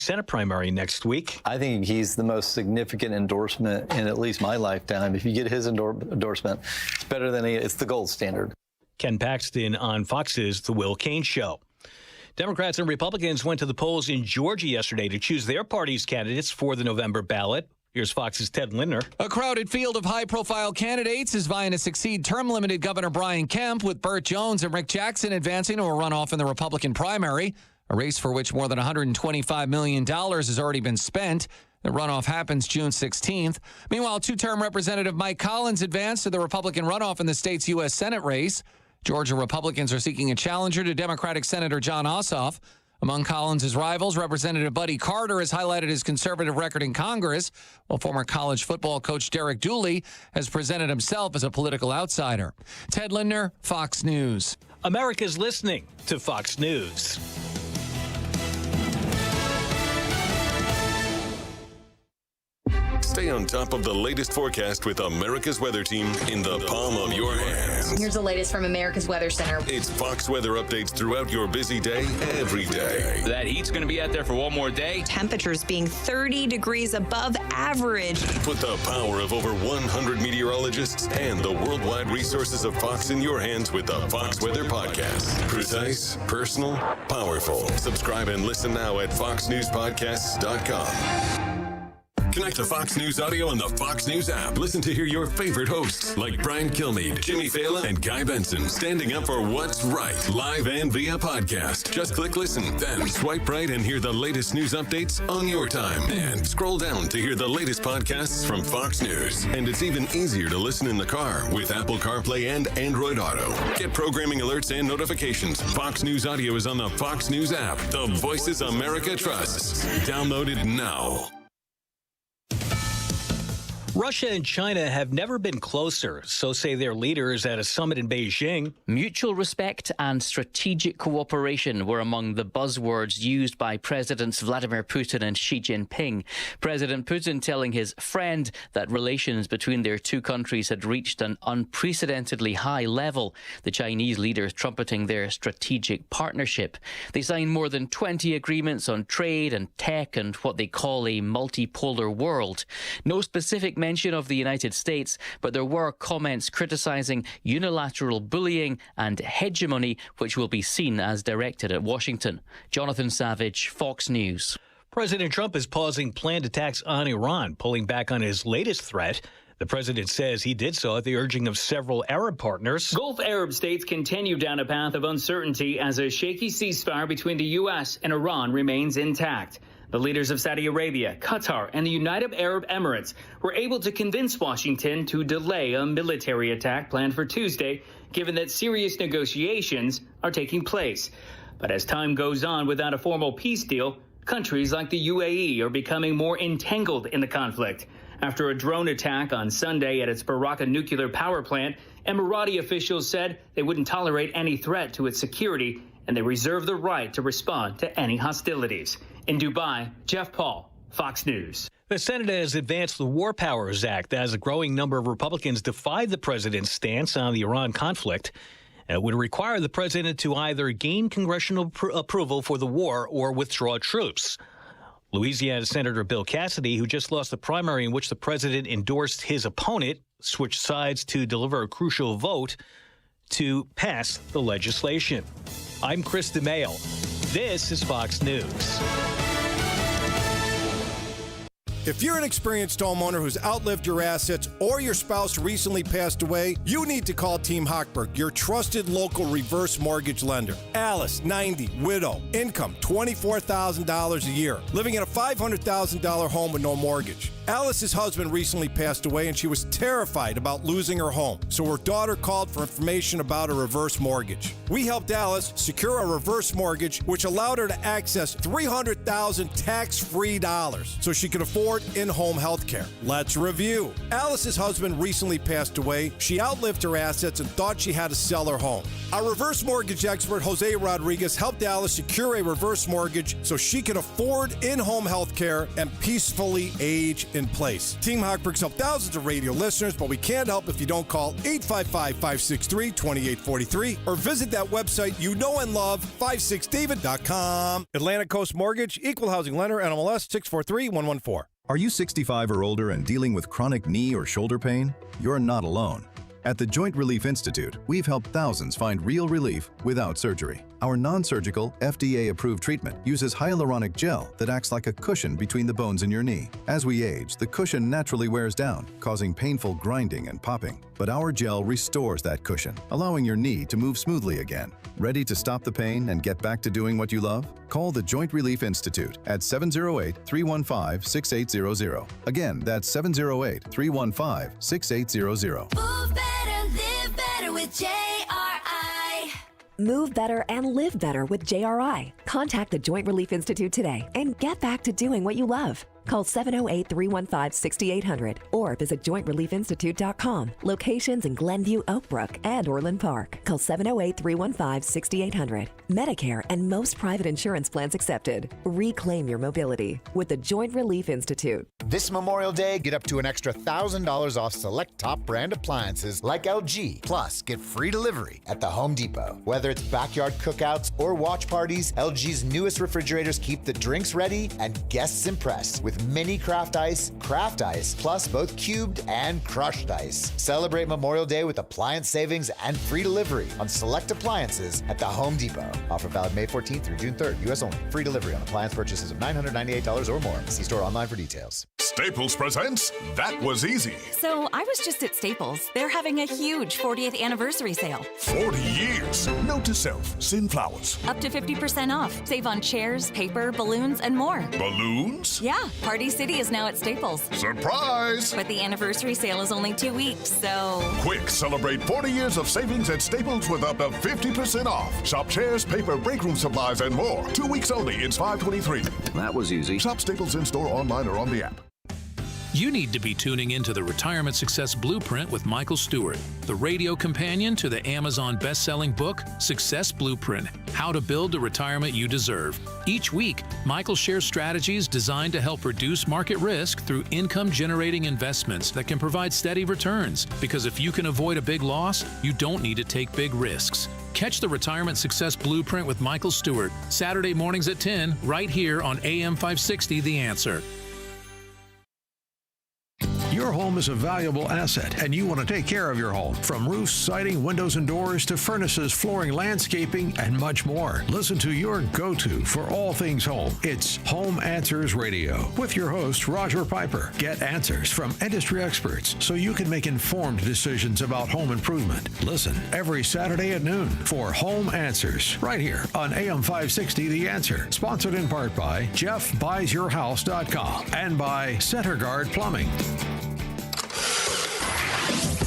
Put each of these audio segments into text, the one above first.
Senate primary next week. I think he's the most significant endorsement in at least my lifetime. If you get his endorsement, it's better than it's the gold standard. Ken Paxton on Fox's The Will Cain Show. Democrats and Republicans went to the polls in Georgia yesterday to choose their party's candidates for the November ballot. Here's Fox's Ted Lindner. A crowded field of high-profile candidates is vying to succeed term-limited Governor Brian Kemp, with Burt Jones and Rick Jackson advancing to a runoff in the Republican primary, a race for which more than $125 million has already been spent. The runoff happens June 16th. Meanwhile, two-term Representative Mike Collins advanced to the Republican runoff in the state's U.S. Senate race. Georgia Republicans are seeking a challenger to Democratic Senator Jon Ossoff. Among Collins' rivals, Representative Buddy Carter has highlighted his conservative record in Congress, while former college football coach Derek Dooley has presented himself as a political outsider. Ted Lindner, Fox News. America's listening to Fox News. Stay on top of the latest forecast with America's Weather Team in the palm of your hands. Here's the latest from America's Weather Center. It's Fox weather updates throughout your busy day, every day. That heat's going to be out there for one more day. Temperatures being 30 degrees above average. Put the power of over 100 meteorologists and the worldwide resources of Fox in your hands with the Fox Weather Podcast. Precise, personal, powerful. Subscribe and listen now at foxnewspodcasts.com. Connect to Fox News Audio on the Fox News app. Listen to hear your favorite hosts like Brian Kilmeade, Jimmy Fallon, and Guy Benson standing up for what's right, live and via podcast. Just click listen, then swipe right and hear the latest news updates on your time. And scroll down to hear the latest podcasts from Fox News. And it's even easier to listen in the car with Apple CarPlay and Android Auto. Get programming alerts and notifications. Fox News Audio is on the Fox News app. The voices America trusts. Download it now. Russia and China have never been closer, so say their leaders at a summit in Beijing. Mutual respect and strategic cooperation were among the buzzwords used by Presidents Vladimir Putin and Xi Jinping. President Putin telling his friend that relations between their two countries had reached an unprecedentedly high level, the Chinese leaders trumpeting their strategic partnership. They signed more than 20 agreements on trade and tech and what they call a multipolar world. No specific mention of the United States, but there were comments criticizing unilateral bullying and hegemony, which will be seen as directed at Washington. Jonathan Savage, Fox News. President Trump is pausing planned attacks on Iran, pulling back on his latest threat. The president says he did so at the urging of several Arab partners. Gulf Arab states continue down a path of uncertainty as a shaky ceasefire between the U.S. and Iran remains intact. The leaders of Saudi Arabia, Qatar, and the United Arab Emirates were able to convince Washington to delay a military attack planned for Tuesday, given that serious negotiations are taking place. But as time goes on without a formal peace deal, countries like the UAE are becoming more entangled in the conflict. After a drone attack on Sunday at its Baraka nuclear power plant, Emirati officials said they wouldn't tolerate any threat to its security, and they reserve the right to respond to any hostilities. In Dubai, Jeff Paul, Fox News. The Senate has advanced the War Powers Act as a growing number of Republicans defied the president's stance on the Iran conflict. It would require the president to either gain congressional approval for the war or withdraw troops. Louisiana Senator Bill Cassidy, who just lost the primary in which the president endorsed his opponent, switched sides to deliver a crucial vote to pass the legislation. I'm Chris DeMaio. This is Fox News. If you're an experienced homeowner who's outlived your assets or your spouse recently passed away, you need to call Team Hochberg, your trusted local reverse mortgage lender. Alice, 90, widow, income $24,000 a year, living in a $500,000 home with no mortgage. Alice's husband recently passed away and she was terrified about losing her home, so her daughter called for information about a reverse mortgage. We helped Alice secure a reverse mortgage which allowed her to access $300,000 tax-free dollars so she could afford afford in-home health care. Let's review. Alice's husband recently passed away. She outlived her assets and thought she had to sell her home. Our reverse mortgage expert, Jose Rodriguez, helped Alice secure a reverse mortgage so she can afford in-home health care and peacefully age in place. Team Hochberg's helped thousands of radio listeners, but we can't help if you don't call 855-563-2843 or visit that website you know and love, 56david.com. Atlantic Coast Mortgage, Equal Housing Lender, NMLS 643114. Are you 65 or older and dealing with chronic knee or shoulder pain? You're not alone. At the Joint Relief Institute, we've helped thousands find real relief without surgery. Our non-surgical, FDA-approved treatment uses hyaluronic gel that acts like a cushion between the bones in your knee. As we age, the cushion naturally wears down, causing painful grinding and popping. But our gel restores that cushion, allowing your knee to move smoothly again. Ready to stop the pain and get back to doing what you love? Call the Joint Relief Institute at 708-315-6800. Again, that's 708-315-6800. Move better, live better with JRI. Move better and live better with JRI. Contact the Joint Relief Institute today and get back to doing what you love. Call 708-315-6800 or visit jointreliefinstitute.com. Locations in Glenview, Oakbrook, and Orland Park. Call 708-315-6800. Medicare and most private insurance plans accepted. Reclaim your mobility with the Joint Relief Institute. This Memorial Day, get up to an extra $1,000 off select top brand appliances like LG. Plus, get free delivery at the Home Depot. Whether it's backyard cookouts or watch parties, LG's newest refrigerators keep the drinks ready and guests impressed with mini craft ice, plus both cubed and crushed ice. Celebrate Memorial Day with appliance savings and free delivery on select appliances at the Home Depot. Offer valid May 14th through June 3rd, U.S. only. Free delivery on appliance purchases of $998 or more. See store online for details. Staples presents That Was Easy. So I was just at Staples. They're having a huge 40th anniversary sale. 40 years. Note to self, send flowers. Up to 50% off. Save on chairs, paper, balloons, and more. Balloons? Yeah, Party City is now at Staples. Surprise! But the anniversary sale is only 2 weeks, so... Quick, celebrate 40 years of savings at Staples with up to 50% off. Shop chairs, paper, break room supplies, and more. 2 weeks only. It's $5.23. That was easy. Shop Staples in-store, online, or on the app. You need to be tuning into the Retirement Success Blueprint with Michael Stewart, the radio companion to the Amazon best-selling book, Success Blueprint, How to Build the Retirement You Deserve. Each week, Michael shares strategies designed to help reduce market risk through income-generating investments that can provide steady returns. Because if you can avoid a big loss, you don't need to take big risks. Catch the Retirement Success Blueprint with Michael Stewart, Saturday mornings at 10, right here on AM 560 The Answer. Your home is a valuable asset, and you want to take care of your home. From roofs, siding, windows and doors, to furnaces, flooring, landscaping, and much more. Listen to your go-to for all things home. It's Home Answers Radio with your host, Roger Piper. Get answers from industry experts so you can make informed decisions about home improvement. Listen every Saturday at noon for Home Answers, right here on AM 560 The Answer. Sponsored in part by JeffBuysYourHouse.com and by Center Guard Plumbing.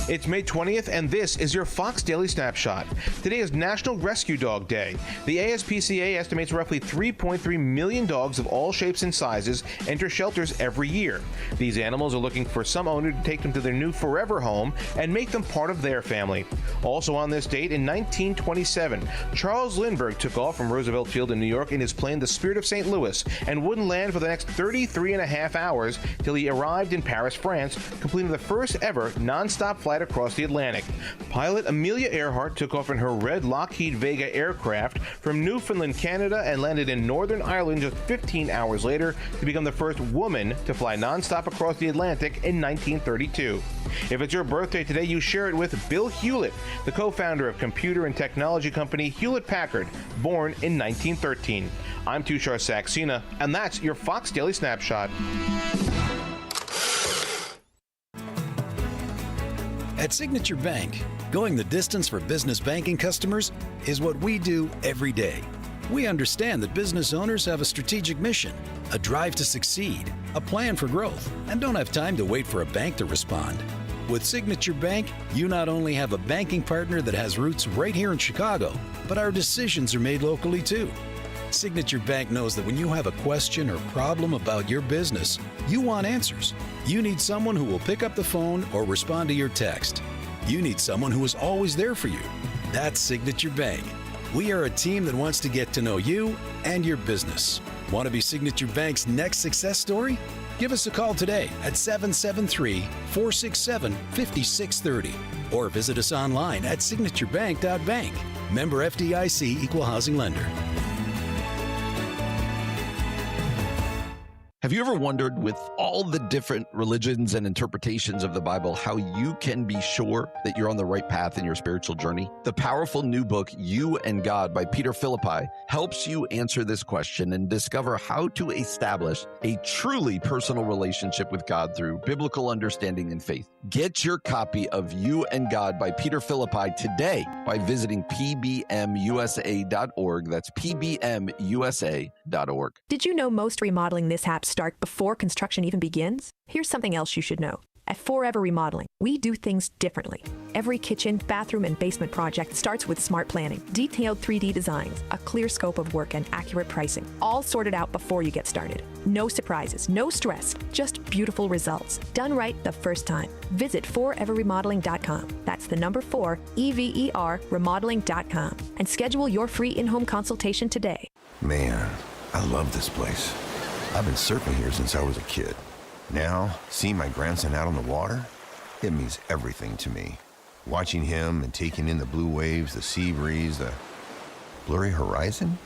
It's May 20th, and this is your Fox Daily Snapshot. Today is National Rescue Dog Day. The ASPCA estimates roughly 3.3 million dogs of all shapes and sizes enter shelters every year. These animals are looking for some owner to take them to their new forever home and make them part of their family. Also on this date, in 1927, Charles Lindbergh took off from Roosevelt Field in New York in his plane, the Spirit of St. Louis, and wouldn't land for the next 33 and a half hours till he arrived in Paris, France, completing the first ever non-stop flight across the Atlantic. Pilot Amelia Earhart took off in her red Lockheed Vega aircraft from Newfoundland, Canada, and landed in Northern Ireland just 15 hours later to become the first woman to fly nonstop across the Atlantic in 1932. If it's your birthday today, you share it with Bill Hewlett, the co-founder of computer and technology company Hewlett-Packard, born in 1913. I'm Tushar Saxena, and that's your Fox Daily Snapshot. At Signature Bank, going the distance for business banking customers is what we do every day. We understand that business owners have a strategic mission, a drive to succeed, a plan for growth, and don't have time to wait for a bank to respond. With Signature Bank, you not only have a banking partner that has roots right here in Chicago, but our decisions are made locally too. Signature Bank knows that when you have a question or problem about your business, you want answers. You need someone who will pick up the phone or respond to your text. You need someone who is always there for you. That's Signature Bank. We are a team that wants to get to know you and your business. Want to be Signature Bank's next success story? Give us a call today at 773-467-5630 or visit us online at signaturebank.bank. Member FDIC, Equal Housing Lender. Have you ever wondered, with all the different religions and interpretations of the Bible, how you can be sure that you're on the right path in your spiritual journey? The powerful new book, You and God by Peter Philippi, helps you answer this question and discover how to establish a truly personal relationship with God through biblical understanding and faith. Get your copy of You and God by Peter Philippi today by visiting pbmusa.org. That's pbmusa.org. Did you know most remodeling mishaps start before construction even begins? Here's something else you should know. At Forever Remodeling, we do things differently. Every kitchen, bathroom, and basement project starts with smart planning, detailed 3D designs, a clear scope of work, and accurate pricing, all sorted out before you get started. No surprises, no stress, just beautiful results. Done right the first time. Visit foreverremodeling.com. That's the number 4, EVER, remodeling.com, and schedule your free in-home consultation today. Man, I love this place. I've been surfing here since I was a kid. Now, seeing my grandson out on the water, it means everything to me. Watching him and taking in the blue waves, the sea breeze, the blurry horizon.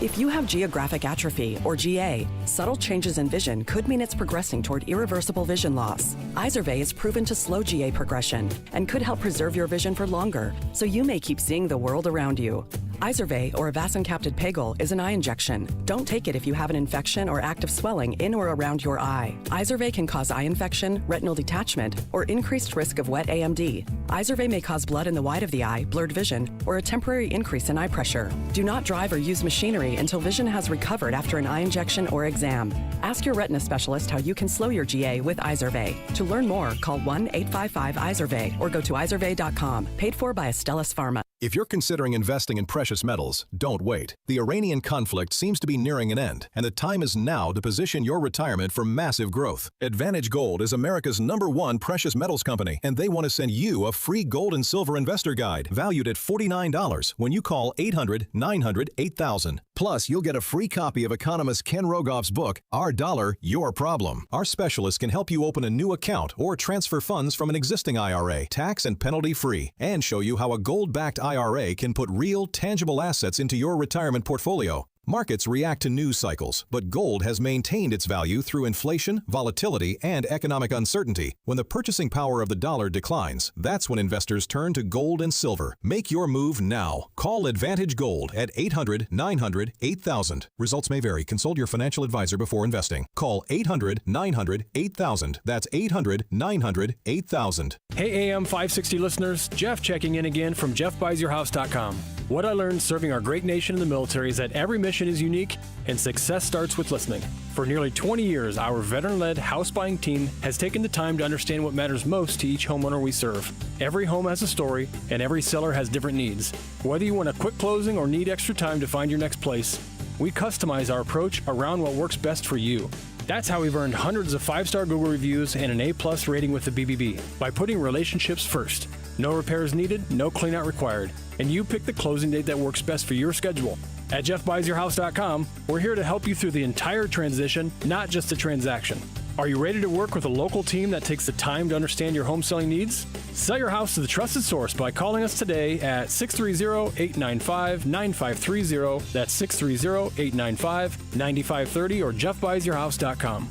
If you have geographic atrophy, or GA, subtle changes in vision could mean it's progressing toward irreversible vision loss. Izervay is proven to slow GA progression and could help preserve your vision for longer, so you may keep seeing the world around you. Izervay, or avacincaptad pegol, is an eye injection. Don't take it if you have an infection or active swelling in or around your eye. Izervay can cause eye infection, retinal detachment, or increased risk of wet AMD. Izervay may cause blood in the white of the eye, blurred vision, or a temporary increase in eye pressure. Do not drive or use machinery until vision has recovered after an eye injection or exam. Ask your retina specialist how you can slow your GA with Izervay. To learn more, call 1-855-IZERVAY or go to izervay.com. Paid for by Astellas Pharma. If you're considering investing in precious metals, don't wait. The Iranian conflict seems to be nearing an end, and the time is now to position your retirement for massive growth. Advantage Gold is America's #1 precious metals company, and they want to send you a free gold and silver investor guide valued at $49 when you call 800-900-8000. Plus, you'll get a free copy of economist Ken Rogoff's book, Our Dollar, Your Problem. Our specialists can help you open a new account or transfer funds from an existing IRA, tax and penalty free, and show you how a gold-backed IRA can put real, tangible assets into your retirement portfolio. Markets react to news cycles, but gold has maintained its value through inflation, volatility, and economic uncertainty. When the purchasing power of the dollar declines, that's when investors turn to gold and silver. Make your move now. Call Advantage Gold at 800-900-8000. Results may vary. Consult your financial advisor before investing. Call 800-900-8000. That's 800-900-8000. Hey AM 560 listeners, Jeff checking in again from JeffBuysYourHouse.com. What I learned serving our great nation in the military is that every mission is unique and success starts with listening. For nearly 20 years, our veteran-led house buying team has taken the time to understand what matters most to each homeowner we serve. Every home has a story, and every seller has different needs. Whether you want a quick closing or need extra time to find your next place, we customize our approach around what works best for you. That's how we've earned hundreds of 5-star Google reviews and an A+ rating with the BBB, by putting relationships first. No repairs needed, no cleanout required, and you pick the closing date that works best for your schedule. At JeffBuysYourHouse.com, we're here to help you through the entire transition, not just the transaction. Are you ready to work with a local team that takes the time to understand your home selling needs? Sell your house to the trusted source by calling us today at 630-895-9530. That's 630-895-9530 or JeffBuysYourHouse.com.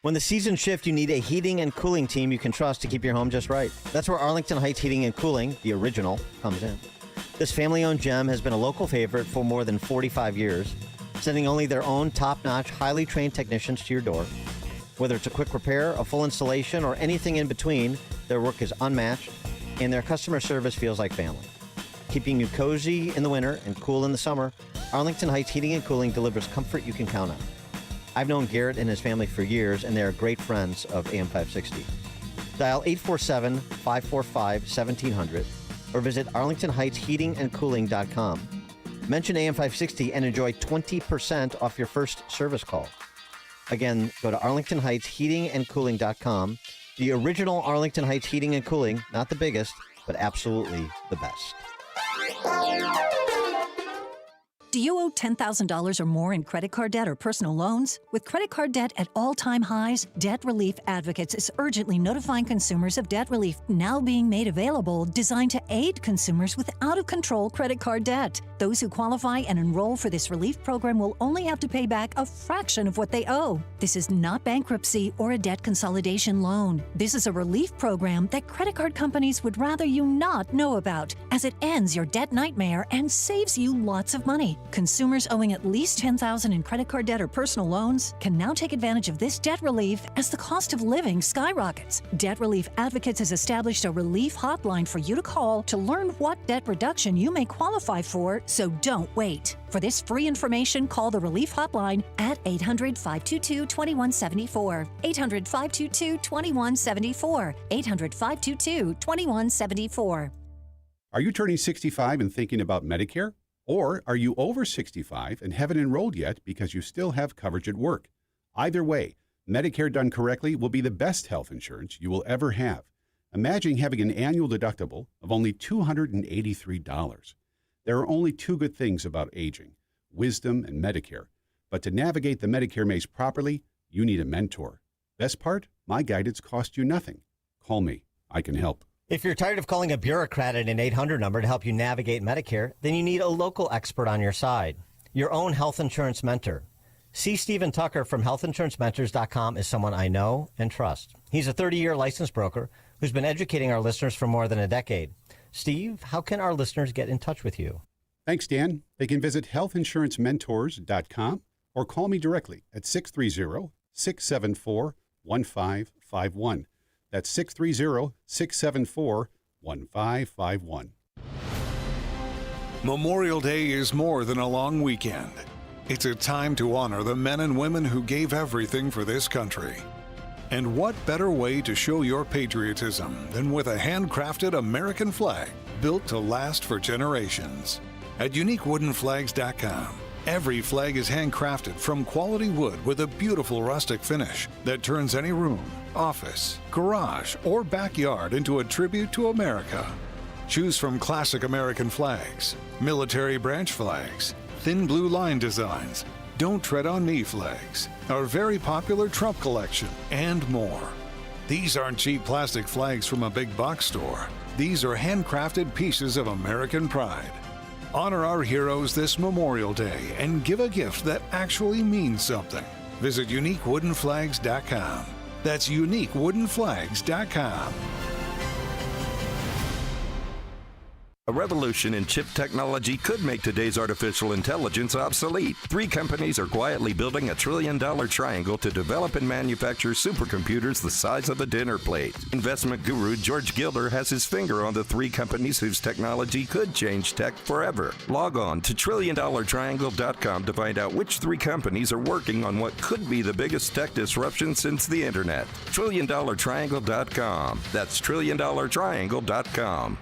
When the seasons shift, you need a heating and cooling team you can trust to keep your home just right. That's where Arlington Heights Heating and Cooling, the original, comes in. This family-owned gem has been a local favorite for more than 45 years, sending only their own top-notch, highly trained technicians to your door. Whether it's a quick repair, a full installation, or anything in between, their work is unmatched, and their customer service feels like family. Keeping you cozy in the winter and cool in the summer, Arlington Heights Heating and Cooling delivers comfort you can count on. I've known Garrett and his family for years, and they are great friends of AM 560. Dial 847-545-1700 or visit arlingtonheightsheatingandcooling.com. Mention AM560 and enjoy 20% off your first service call. Again, go to ArlingtonHeightsHeatingAndCooling.com. The original Arlington Heights Heating and Cooling, not the biggest, but absolutely the best. Do you owe $10,000 or more in credit card debt or personal loans? With credit card debt at all-time highs, Debt Relief Advocates is urgently notifying consumers of debt relief now being made available, designed to aid consumers with out-of-control credit card debt. Those who qualify and enroll for this relief program will only have to pay back a fraction of what they owe. This is not bankruptcy or a debt consolidation loan. This is a relief program that credit card companies would rather you not know about, as it ends your debt nightmare and saves you lots of money. Consumers owing at least $10,000 in credit card debt or personal loans can now take advantage of this debt relief as the cost of living skyrockets. Debt Relief Advocates has established a relief hotline for you to call to learn what debt reduction you may qualify for, so don't wait. For this free information, call the Relief Hotline at 800-522-2174. 800-522-2174. 800-522-2174. Are you turning 65 and thinking about Medicare? Or are you over 65 and haven't enrolled yet because you still have coverage at work? Either way, Medicare done correctly will be the best health insurance you will ever have. Imagine having an annual deductible of only $283. There are only two good things about aging, wisdom and Medicare. But to navigate the Medicare maze properly, you need a mentor. Best part? My guidance costs you nothing. Call me. I can help. If you're tired of calling a bureaucrat at an 800 number to help you navigate Medicare, then you need a local expert on your side, your own health insurance mentor. C. Stephen Tucker from healthinsurancementors.com is someone I know and trust. He's a 30-year licensed broker who's been educating our listeners for more than a decade. Steve, how can our listeners get in touch with you? Thanks, Dan. They can visit healthinsurancementors.com or call me directly at 630-674-1551. That's 630-674-1551. Memorial Day is more than a long weekend. It's a time to honor the men and women who gave everything for this country. And what better way to show your patriotism than with a handcrafted American flag built to last for generations? At uniquewoodenflags.com, every flag is handcrafted from quality wood with a beautiful rustic finish that turns any room, office, garage, or backyard into a tribute to America. Choose from classic American flags, military branch flags, thin blue line designs, Don't Tread on Me flags, our very popular Trump collection, and more. These aren't cheap plastic flags from a big box store. These are handcrafted pieces of American pride. Honor our heroes this Memorial Day and give a gift that actually means something. Visit uniquewoodenflags.com. That's uniquewoodenflags.com. A revolution in chip technology could make today's artificial intelligence obsolete. 3 companies are quietly building a $1 trillion triangle to develop and manufacture supercomputers the size of a dinner plate. Investment guru George Gilder has his finger on the 3 companies whose technology could change tech forever. Log on to trilliondollartriangle.com to find out which 3 companies are working on what could be the biggest tech disruption since the internet. trilliondollartriangle.com. That's trilliondollartriangle.com.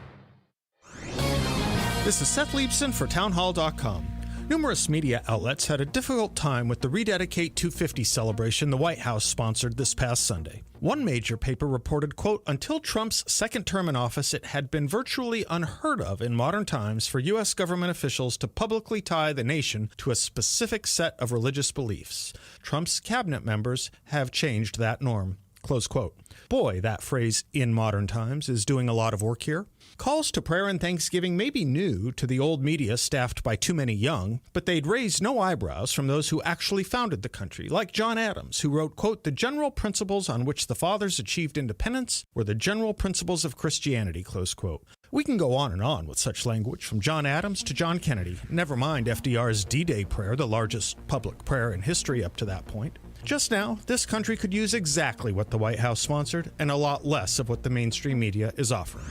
This is Seth Leibson for townhall.com. Numerous media outlets had a difficult time with the Rededicate 250 celebration the White House sponsored this past Sunday. One major paper reported, quote, until Trump's second term in office, it had been virtually unheard of in modern times for U.S. government officials to publicly tie the nation to a specific set of religious beliefs. Trump's cabinet members have changed that norm. Close quote. Boy, that phrase, in modern times, is doing a lot of work here. Calls to prayer and thanksgiving may be new to the old media staffed by too many young, but they'd raise no eyebrows from those who actually founded the country, like John Adams, who wrote, quote, the general principles on which the fathers achieved independence were the general principles of Christianity, close quote. We can go on with such language from John Adams to John Kennedy, never mind FDR's D-Day prayer, the largest public prayer in history up to that point. Just now, this country could use exactly what the White House sponsored and a lot less of what the mainstream media is offering.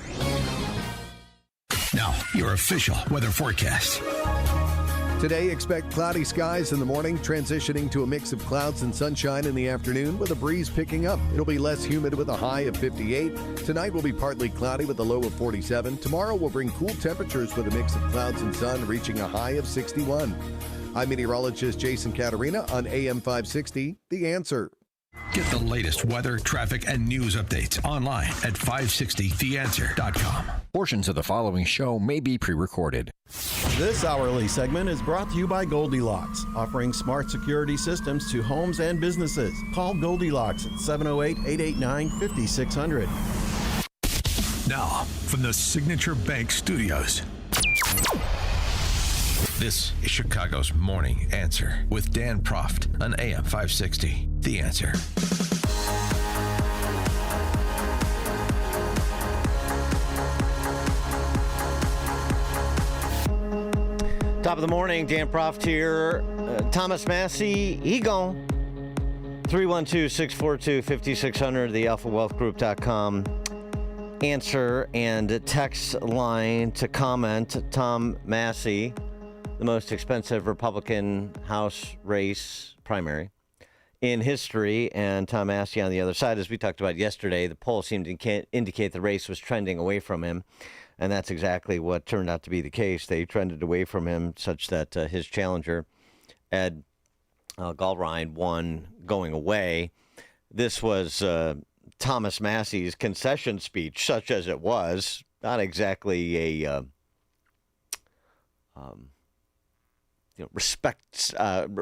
Now, your official weather forecast. Today, expect cloudy skies in the morning, transitioning to a mix of clouds and sunshine in the afternoon with a breeze picking up. It'll be less humid with a high of 58. Tonight will be partly cloudy with a low of 47. Tomorrow will bring cool temperatures with a mix of clouds and sun, reaching a high of 61. I'm meteorologist Jason Caterina on AM 560, The Answer. Get the latest weather, traffic, and news updates online at 560theanswer.com. Portions of the following show may be pre-recorded. This hourly segment is brought to you by Goldilocks, offering smart security systems to homes and businesses. Call Goldilocks at 708-889-5600. Now, from the Signature Bank Studios, this is Chicago's Morning Answer with Dan Proft on AM 560. The Answer. Top of the morning, Dan Proft here. Thomas Massie, he gone. 312-642-5600, the alphawealthgroup.com. Answer and text line to comment. Tom Massie, the most expensive Republican House race primary in history, and Tom Massie on the other side. As we talked about yesterday, the poll seemed to indicate the race was trending away from him, and that's exactly what turned out to be the case. They trended away from him such that his challenger, Ed Galbraith, won going away. This was Thomas Massie's concession speech, such as it was, not exactly a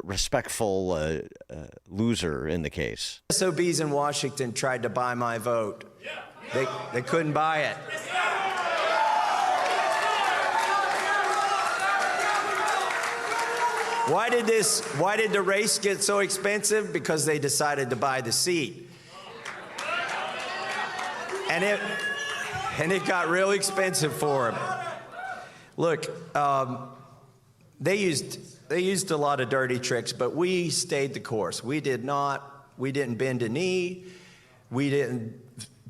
respectful loser in the case. SOBs in Washington tried to buy my vote. They couldn't buy it. Why did the race get so expensive? Because they decided to buy the seat. And it got real expensive for them. Look, they used a lot of dirty tricks, but we stayed the course. We didn't bend a knee. We didn't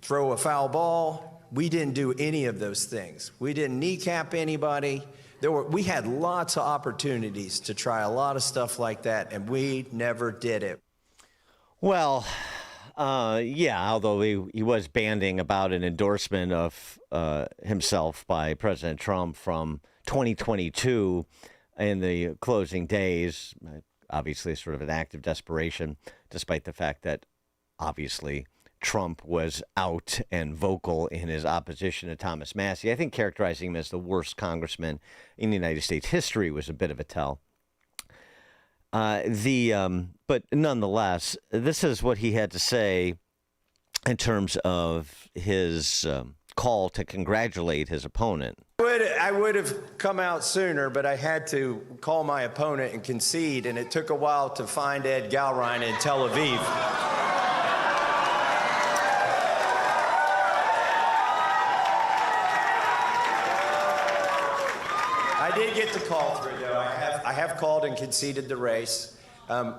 throw a foul ball. We didn't do any of those things. We didn't kneecap anybody. We had lots of opportunities to try a lot of stuff like that, and we never did it. Well, yeah, although he was banding about an endorsement of himself by President Trump from 2022 in the closing days, obviously sort of an act of desperation, despite the fact that obviously Trump was out and vocal in his opposition to Thomas Massie. I think characterizing him as the worst congressman in the United States history was a bit of a tell. But nonetheless, this is what he had to say in terms of his call to congratulate his opponent. I would have come out sooner, but I had to call my opponent and concede, and it took a while to find Ed Galbraith in Tel Aviv. I did get the call through, though. I have called and conceded the race.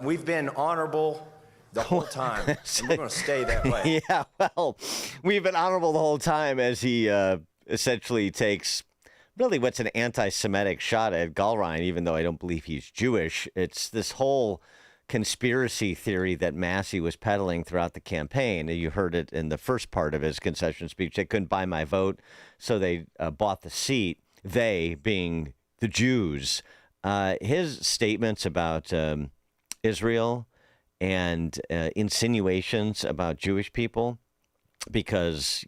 We've been honorable the whole time. And we're going to stay that way. Yeah, well, we've been honorable the whole time as he essentially takes really what's an anti-Semitic shot at Galbraith, even though I don't believe he's Jewish. It's this whole conspiracy theory that Massie was peddling throughout the campaign. You heard it in the first part of his concession speech. They couldn't buy my vote, so they bought the seat, they being the Jews. His statements about Israel and insinuations about Jewish people, because,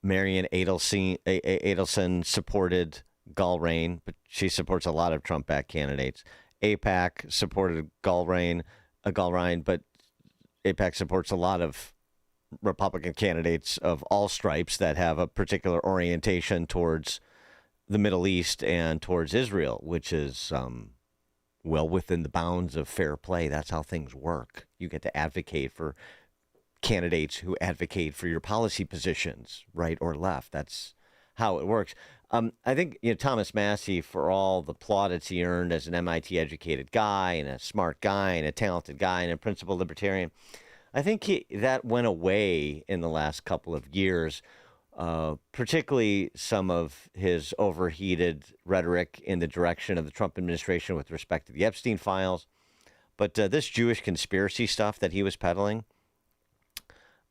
Marion Adelson supported Galbraith, but she supports a lot of Trump-backed candidates. AIPAC supported Galbraith, but AIPAC supports a lot of Republican candidates of all stripes that have a particular orientation towards the Middle East and towards Israel, which is well within the bounds of fair play. That's how things work. You get to advocate for candidates who advocate for your policy positions, right or left. That's how it works. I think Thomas Massie, for all the plaudits he earned as an MIT-educated guy and a smart guy and a talented guy and a principled libertarian, I think that went away in the last couple of years particularly some of his overheated rhetoric in the direction of the Trump administration with respect to the Epstein files. But this Jewish conspiracy stuff that he was peddling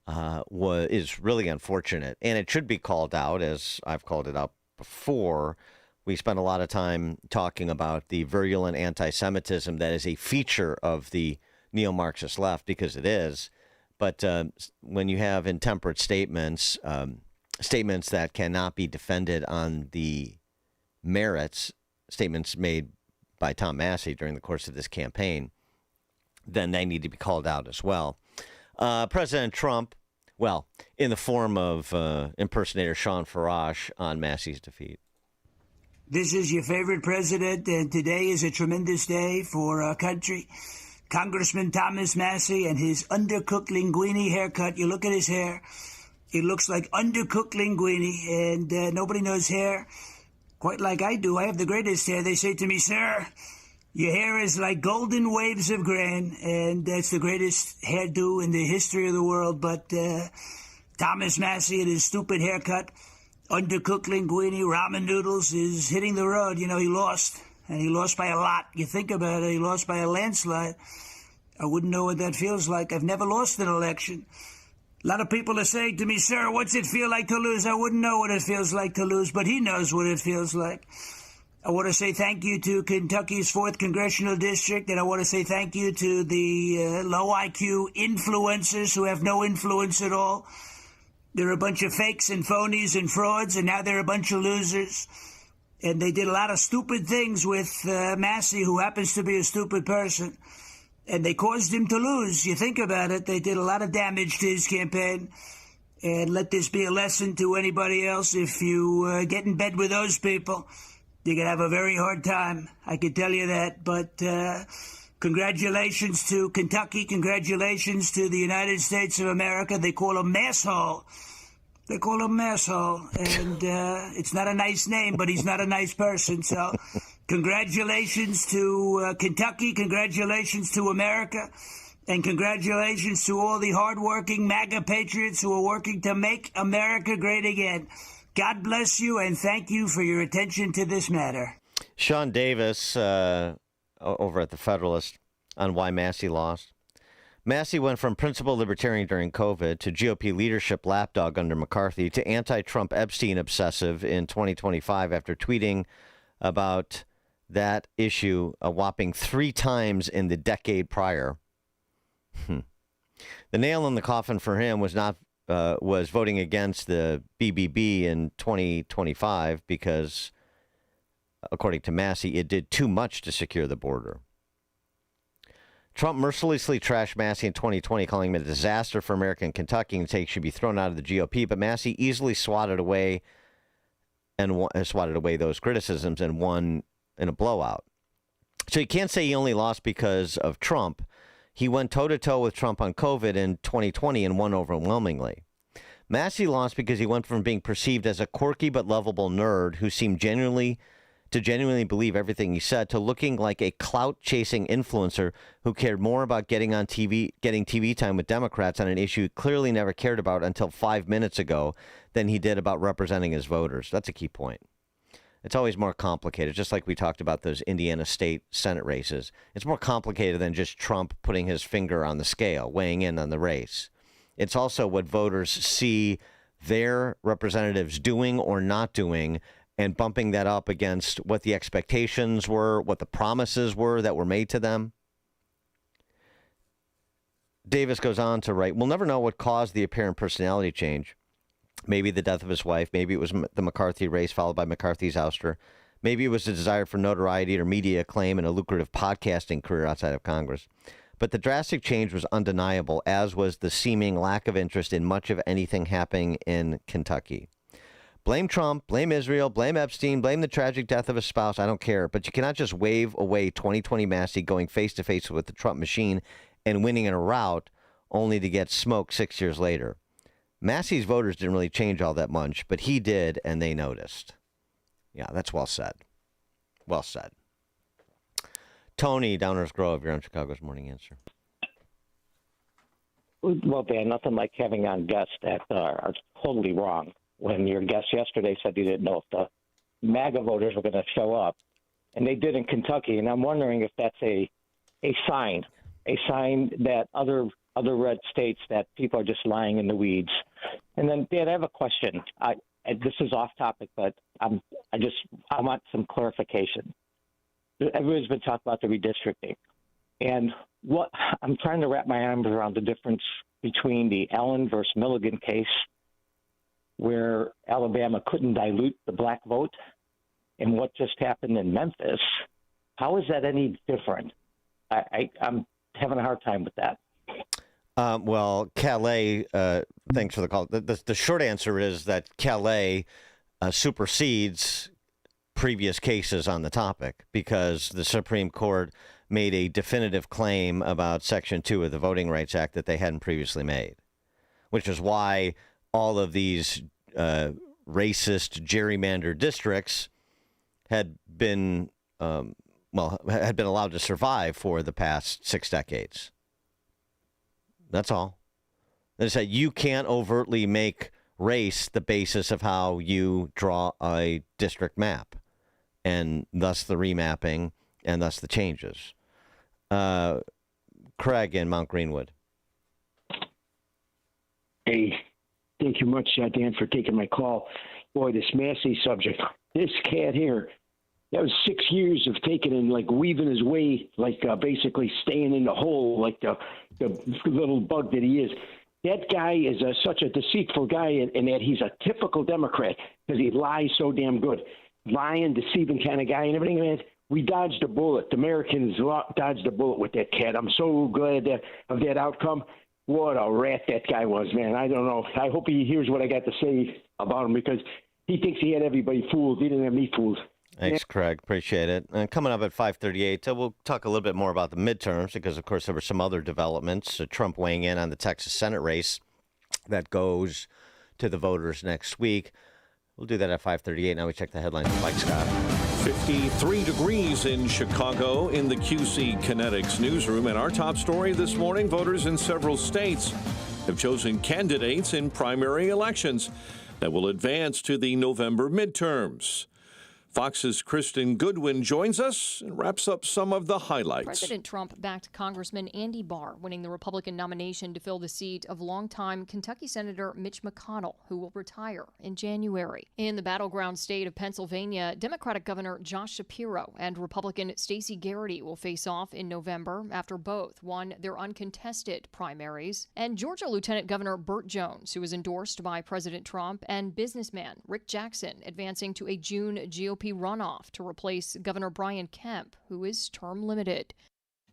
is really unfortunate, and it should be called out, as I've called it out before. We spent a lot of time talking about the virulent anti-Semitism that is a feature of the neo-Marxist left, because it is. But when you have intemperate statements, statements that cannot be defended on the merits, statements made by Tom Massie during the course of this campaign, then they need to be called out as well. President Trump, well, in the form of impersonator Sean Farash on Massie's defeat. This is your favorite president, and today is a tremendous day for our country. Congressman Thomas Massie and his undercooked linguine haircut. You look at his hair, it looks like undercooked linguine, and nobody knows hair quite like I do. I have the greatest hair. They say to me, sir, your hair is like golden waves of grain, and that's the greatest hairdo in the history of the world. But Thomas Massie and his stupid haircut, undercooked linguine, ramen noodles, is hitting the road. You know, he lost, and he lost by a lot. You think about it, he lost by a landslide. I wouldn't know what that feels like. I've never lost an election. A lot of people are saying to me, sir, what's it feel like to lose? I wouldn't know what it feels like to lose, but he knows what it feels like. I want to say thank you to Kentucky's 4th Congressional District, and I want to say thank you to the low IQ influencers who have no influence at all. They're a bunch of fakes and phonies and frauds, and now they're a bunch of losers. And they did a lot of stupid things with Massie, who happens to be a stupid person. And they caused him to lose. You think about it, they did a lot of damage to his campaign. And let this be a lesson to anybody else. If you get in bed with those people, you're going to have a very hard time. I can tell you that. But congratulations to Kentucky. Congratulations to the United States of America. They call him Masshole. They call him Masshole. And it's not a nice name, but he's not a nice person. So congratulations to Kentucky. Congratulations to America. And congratulations to all the hardworking MAGA patriots who are working to make America great again. God bless you, and thank you for your attention to this matter. Sean Davis, over at the Federalist, on why Massie lost. Massie went from principal libertarian during COVID to GOP leadership lapdog under McCarthy to anti-Trump Epstein obsessive in 2025 after tweeting about that issue a whopping 3 times in the decade prior. The nail in the coffin for him was not was voting against the BBB in 2025 because, according to Massie, it did too much to secure the border. Trump mercilessly trashed Massie in 2020, calling him a disaster for American Kentucky and saying he should be thrown out of the GOP. But Massie easily swatted away those criticisms and won in a blowout. So you can't say he only lost because of Trump. He went toe-to-toe with Trump on COVID in 2020 and won overwhelmingly. Massie lost because he went from being perceived as a quirky but lovable nerd who seemed genuinely believe everything he said to looking like a clout-chasing influencer who cared more about getting TV time with Democrats on an issue he clearly never cared about until 5 minutes ago than he did about representing his voters. That's a key point. It's always more complicated, just like we talked about those Indiana State Senate races. It's more complicated than just Trump putting his finger on the scale, weighing in on the race. It's also what voters see their representatives doing or not doing and bumping that up against what the expectations were, what the promises were that were made to them. Davis goes on to write, we'll never know what caused the apparent personality change. Maybe the death of his wife. Maybe it was the McCarthy race followed by McCarthy's ouster. Maybe it was a desire for notoriety or media acclaim and a lucrative podcasting career outside of Congress. But the drastic change was undeniable, as was the seeming lack of interest in much of anything happening in Kentucky. Blame Trump, blame Israel, blame Epstein, blame the tragic death of his spouse. I don't care. But you cannot just wave away 2020 Massie going face-to-face with the Trump machine and winning in a rout only to get smoked 6 years later. Massie's voters didn't really change all that much, but he did, and they noticed. Yeah, that's well said. Well said. Tony, Downers Grove, you're on Chicago's Morning Answer. Well, Dan, nothing like having on guests that are totally wrong. when your guest yesterday said you didn't know if the MAGA voters were going to show up, and they did in Kentucky. And I'm wondering if that's a sign that other red states that people are just lying in the weeds. And then, Dan, I have a question. This is off topic, but I want some clarification. Everybody's been talking about the redistricting, and what I'm trying to wrap my arms around the difference between the Allen versus Milligan case, where Alabama couldn't dilute the black vote, and what just happened in Memphis. How is that any different? I'm having a hard time with that. Well, Calais, thanks for the call. The short answer is that Calais supersedes previous cases on the topic because the Supreme Court made a definitive claim about Section 2 of the Voting Rights Act that they hadn't previously made, which is why all of these racist gerrymandered districts had been allowed to survive for the past 6 decades. That's all. They said you can't overtly make race the basis of how you draw a district map, and thus the remapping, and thus the changes. Craig in Mount Greenwood. Hey, thank you much, Dan, for taking my call. Boy, this Massie subject, this cat here, that was 6 years of taking and like weaving his way, like basically staying in the hole, like the little bug that he is. That guy is such a deceitful guy, in that he's a typical Democrat because he lies so damn good. Lying, deceiving kind of guy and everything, man. We dodged a bullet. The Americans dodged a bullet with that cat. I'm so glad of that outcome. What a rat that guy was, man. I don't know. I hope he hears what I got to say about him because he thinks he had everybody fooled. He didn't have me fooled. Thanks, Craig. Appreciate it. And coming up at 5:38, we'll talk a little bit more about the midterms because, of course, there were some other developments. Trump weighing in on the Texas Senate race that goes to the voters next week. We'll do that at 5:38. Now we check the headlines with Mike Scott. 53 degrees in Chicago in the QC Kinetics newsroom. And our top story this morning, voters in several states have chosen candidates in primary elections that will advance to the November midterms. Fox's Kristen Goodwin joins us and wraps up some of the highlights. President Trump backed Congressman Andy Barr, winning the Republican nomination to fill the seat of longtime Kentucky Senator Mitch McConnell, who will retire in January. In the battleground state of Pennsylvania, Democratic Governor Josh Shapiro and Republican Stacey Garrity will face off in November after both won their uncontested primaries. And Georgia Lieutenant Governor Burt Jones, who was endorsed by President Trump, and businessman Rick Jackson advancing to a June GOP runoff to replace Governor Brian Kemp, who is term limited.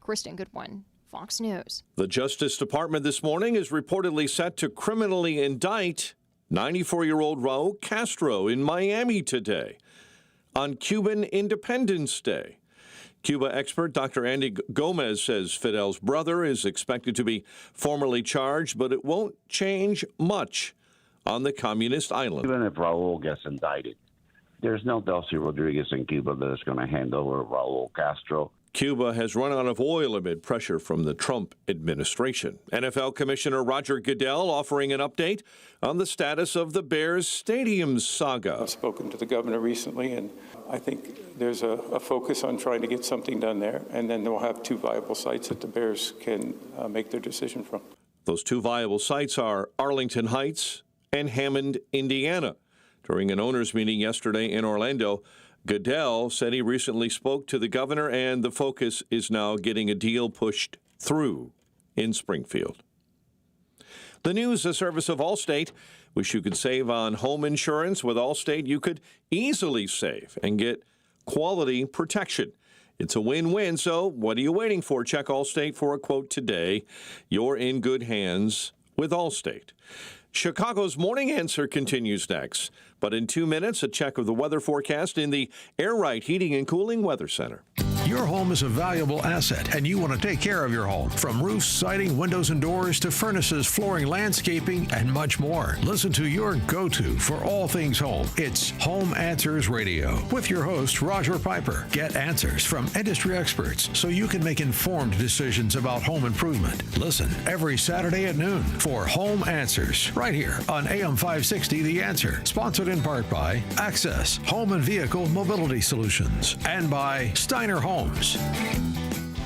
Kristen Goodwin, Fox News. The Justice Department this morning is reportedly set to criminally indict 94-year-old Raul Castro in Miami today on Cuban Independence Day. Cuba expert Dr. Andy Gomez says Fidel's brother is expected to be formally charged, but it won't change much on the communist island. Even if Raul gets indicted, there's no Delcy Rodriguez in Cuba that is going to hand over Raul Castro. Cuba has run out of oil amid pressure from the Trump administration. NFL Commissioner Roger Goodell offering an update on the status of the Bears Stadium saga. I've spoken to the governor recently, and I think there's a focus on trying to get something done there, and then we'll have 2 viable sites that the Bears can make their decision from. Those 2 viable sites are Arlington Heights and Hammond, Indiana. During an owners' meeting yesterday in Orlando, Goodell said he recently spoke to the governor and the focus is now getting a deal pushed through in Springfield. The news, a service of Allstate. Wish you could save on home insurance. With Allstate, you could easily save and get quality protection. It's a win-win, so what are you waiting for? Check Allstate for a quote today. You're in good hands with Allstate. Chicago's Morning Answer continues next. But in 2 minutes, a check of the weather forecast in the Air Right Heating and Cooling Weather Center. Your home is a valuable asset, and you want to take care of your home. From roofs, siding, windows and doors to furnaces, flooring, landscaping, and much more. Listen to your go-to for all things home. It's Home Answers Radio with your host, Roger Piper. Get answers from industry experts so you can make informed decisions about home improvement. Listen every Saturday at noon for Home Answers right here on AM 560 The Answer. Sponsored in part by Access Home and Vehicle Mobility Solutions and by Steiner Homes.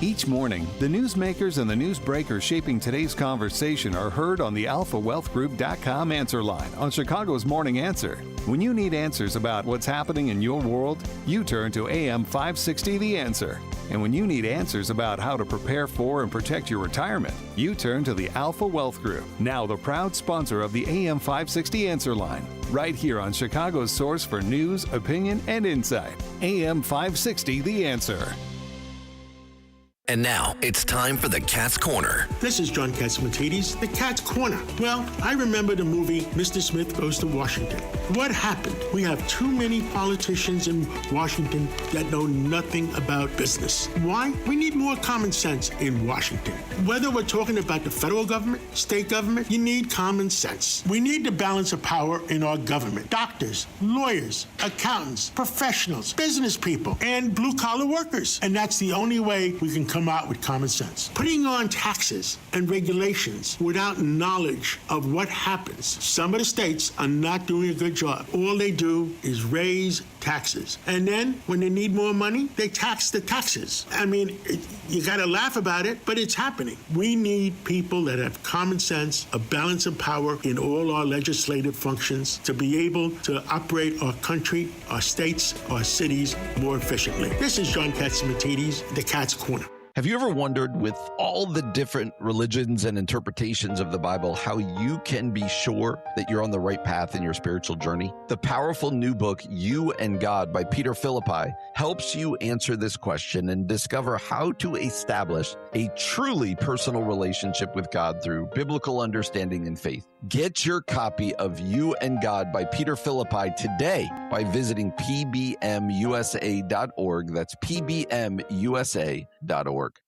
Each morning, the newsmakers and the newsbreakers shaping today's conversation are heard on the alphawealthgroup.com answer line on Chicago's Morning Answer. When you need answers about what's happening in your world, you turn to AM 560 The Answer. And when you need answers about how to prepare for and protect your retirement, you turn to the Alpha Wealth Group, now the proud sponsor of the AM 560 Answer line, right here on Chicago's source for news, opinion, and insight. AM 560 The Answer. And now, it's time for the Cat's Corner. This is John Catsimatidis, the Cat's Corner. Well, I remember the movie Mr. Smith Goes to Washington. What happened? We have too many politicians in Washington that know nothing about business. Why? We need more common sense in Washington. Whether we're talking about the federal government, state government, you need common sense. We need the balance of power in our government. Doctors, lawyers, accountants, professionals, business people, and blue-collar workers. And that's the only way we can come out with common sense. Putting on taxes and regulations without knowledge of what happens. Some of the states are not doing a good job. All they do is raise taxes. And then when they need more money, they tax the taxes. I mean, you got to laugh about it, but it's happening. We need people that have common sense, a balance of power in all our legislative functions to be able to operate our country, our states, our cities more efficiently. This is John Catsimatidis, the Cat's Corner. Have you ever wondered, with all the different religions and interpretations of the Bible, how you can be sure that you're on the right path in your spiritual journey? The powerful new book, You and God by Peter Philippi, helps you answer this question and discover how to establish a truly personal relationship with God through biblical understanding and faith. Get your copy of You and God by Peter Philippi today by visiting pbmusa.org. That's pbmusa.org.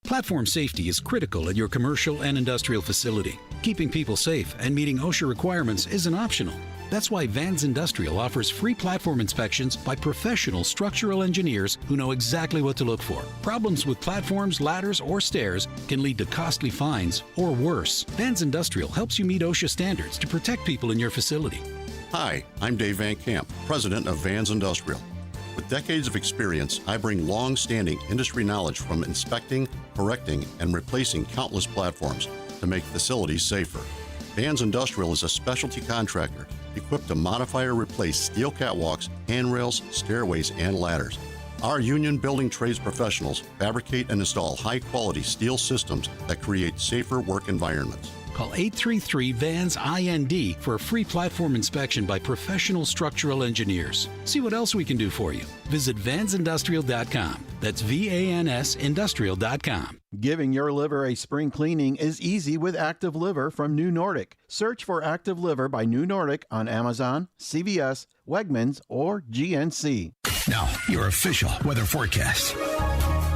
Platform safety is critical at your commercial and industrial facility. Keeping people safe and meeting OSHA requirements isn't optional. That's why Vans Industrial offers free platform inspections by professional structural engineers who know exactly what to look for. Problems with platforms, ladders, or stairs can lead to costly fines or worse. Vans Industrial helps you meet OSHA standards to protect people in your facility. Hi, I'm Dave Van Camp, president of Vans Industrial. With decades of experience, I bring long-standing industry knowledge from inspecting, correcting, and replacing countless platforms to make facilities safer. Vans Industrial is a specialty contractor equipped to modify or replace steel catwalks, handrails, stairways, and ladders. Our union building trades professionals fabricate and install high-quality steel systems that create safer work environments. Call 833-VANS-IND for a free platform inspection by professional structural engineers. See what else we can do for you. Visit vansindustrial.com. That's VANSindustrial.com. Giving your liver a spring cleaning is easy with Active Liver from New Nordic. Search for Active Liver by New Nordic on Amazon, CVS, Wegmans, or GNC. Now, your official weather forecast.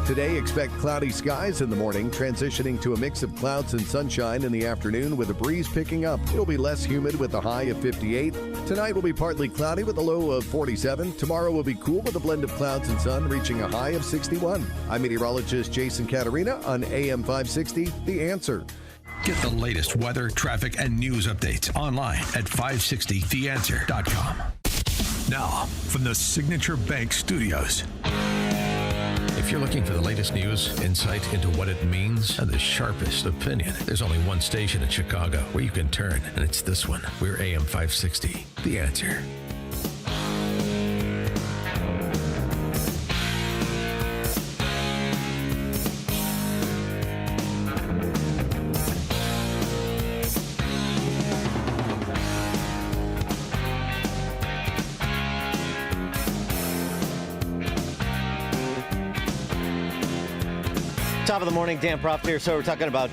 Today, expect cloudy skies in the morning, transitioning to a mix of clouds and sunshine in the afternoon with a breeze picking up. It'll be less humid with a high of 58. Tonight will be partly cloudy with a low of 47. Tomorrow will be cool with a blend of clouds and sun, reaching a high of 61. I'm meteorologist Jason Caterina on AM 560, The Answer. Get the latest weather, traffic, and news updates online at 560theanswer.com. Now, from the Signature Bank Studios. If you're looking for the latest news, insight into what it means, and the sharpest opinion, there's only one station in Chicago where you can turn, and it's this one. We're AM 560, The Answer. Top of the morning, Dan Proft here. So we're talking about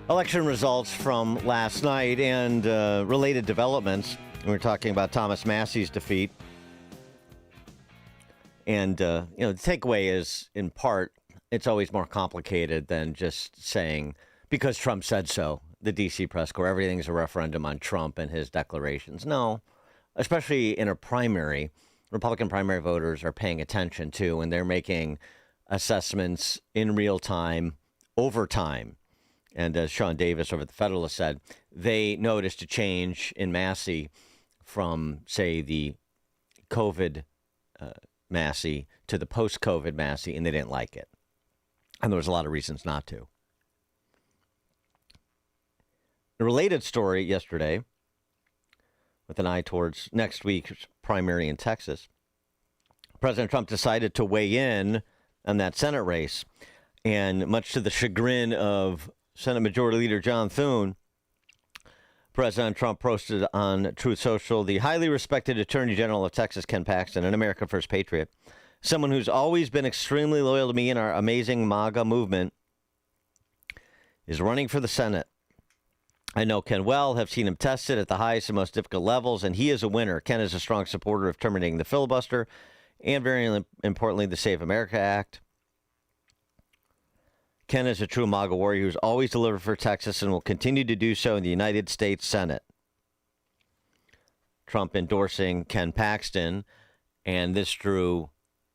election results from last night and related developments. We're talking about Thomas Massie's defeat. And, the takeaway is, in part, it's always more complicated than just saying, because Trump said so, the D.C. press corps, everything's a referendum on Trump and his declarations. No, especially in a primary, Republican primary voters are paying attention to, and they're making assessments in real time, over time. And as Sean Davis over at the Federalist said, they noticed a change in Massie from, say, the COVID Massie to the post-COVID Massie, and they didn't like it. And there was a lot of reasons not to. A related story yesterday, with an eye towards next week's primary in Texas, President Trump decided to weigh in on that Senate race. And much to the chagrin of Senate Majority Leader John Thune, President Trump posted on Truth Social, the highly respected Attorney General of Texas, Ken Paxton, an America First patriot, someone who's always been extremely loyal to me and our amazing MAGA movement, is running for the Senate. I know Ken well, have seen him tested at the highest and most difficult levels, and he is a winner. Ken is a strong supporter of terminating the filibuster and, very importantly, the Save America Act. Ken is a true MAGA warrior who's always delivered for Texas and will continue to do so in the United States Senate. Trump endorsing Ken Paxton, and this drew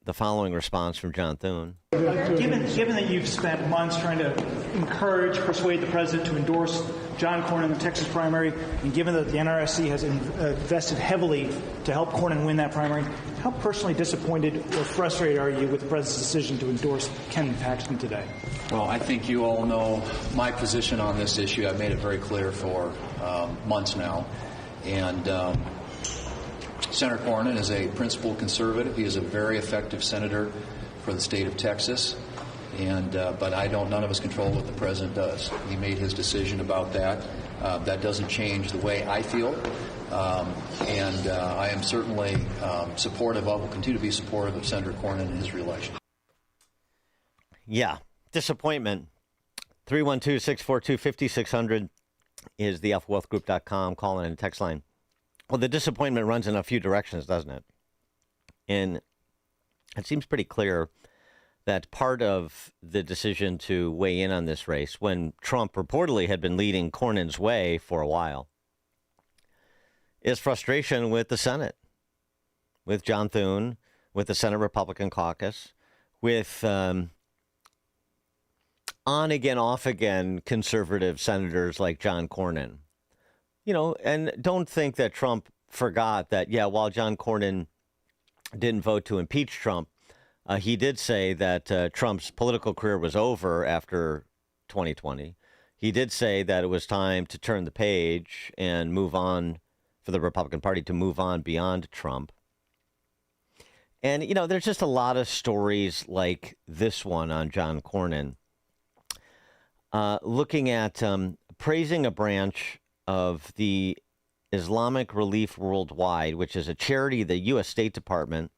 the following response from John Thune. Given that you've spent months trying to encourage, persuade the president to endorse John Cornyn in the Texas primary, and given that the NRSC has invested heavily to help Cornyn win that primary, how personally disappointed or frustrated are you with the president's decision to endorse Ken Paxton today? Well, I think you all know my position on this issue. I've made it very clear for months now. And Senator Cornyn is a principled conservative. He is a very effective senator for the state of Texas. And but none of us control what the president does. He made his decision about that. That doesn't change the way I feel. And I am certainly supportive of, will continue to be supportive of Senator Cornyn and his reelection. Yeah, disappointment. 312-642-5600 is the alphawealthgroup.com call in and text line. Well, the disappointment runs in a few directions, doesn't it? And it seems pretty clear that part of the decision to weigh in on this race, when Trump reportedly had been leading Cornyn's way for a while, is frustration with the Senate, with John Thune, with the Senate Republican caucus, with on-again, off-again conservative senators like John Cornyn. You know, and don't think that Trump forgot that, while John Cornyn didn't vote to impeach Trump, he did say that Trump's political career was over after 2020. He did say that it was time to turn the page and move on, for the Republican Party to move on beyond Trump. And, there's just a lot of stories like this one on John Cornyn, looking at praising a branch of the Islamic Relief Worldwide, which is a charity of the U.S. State Department,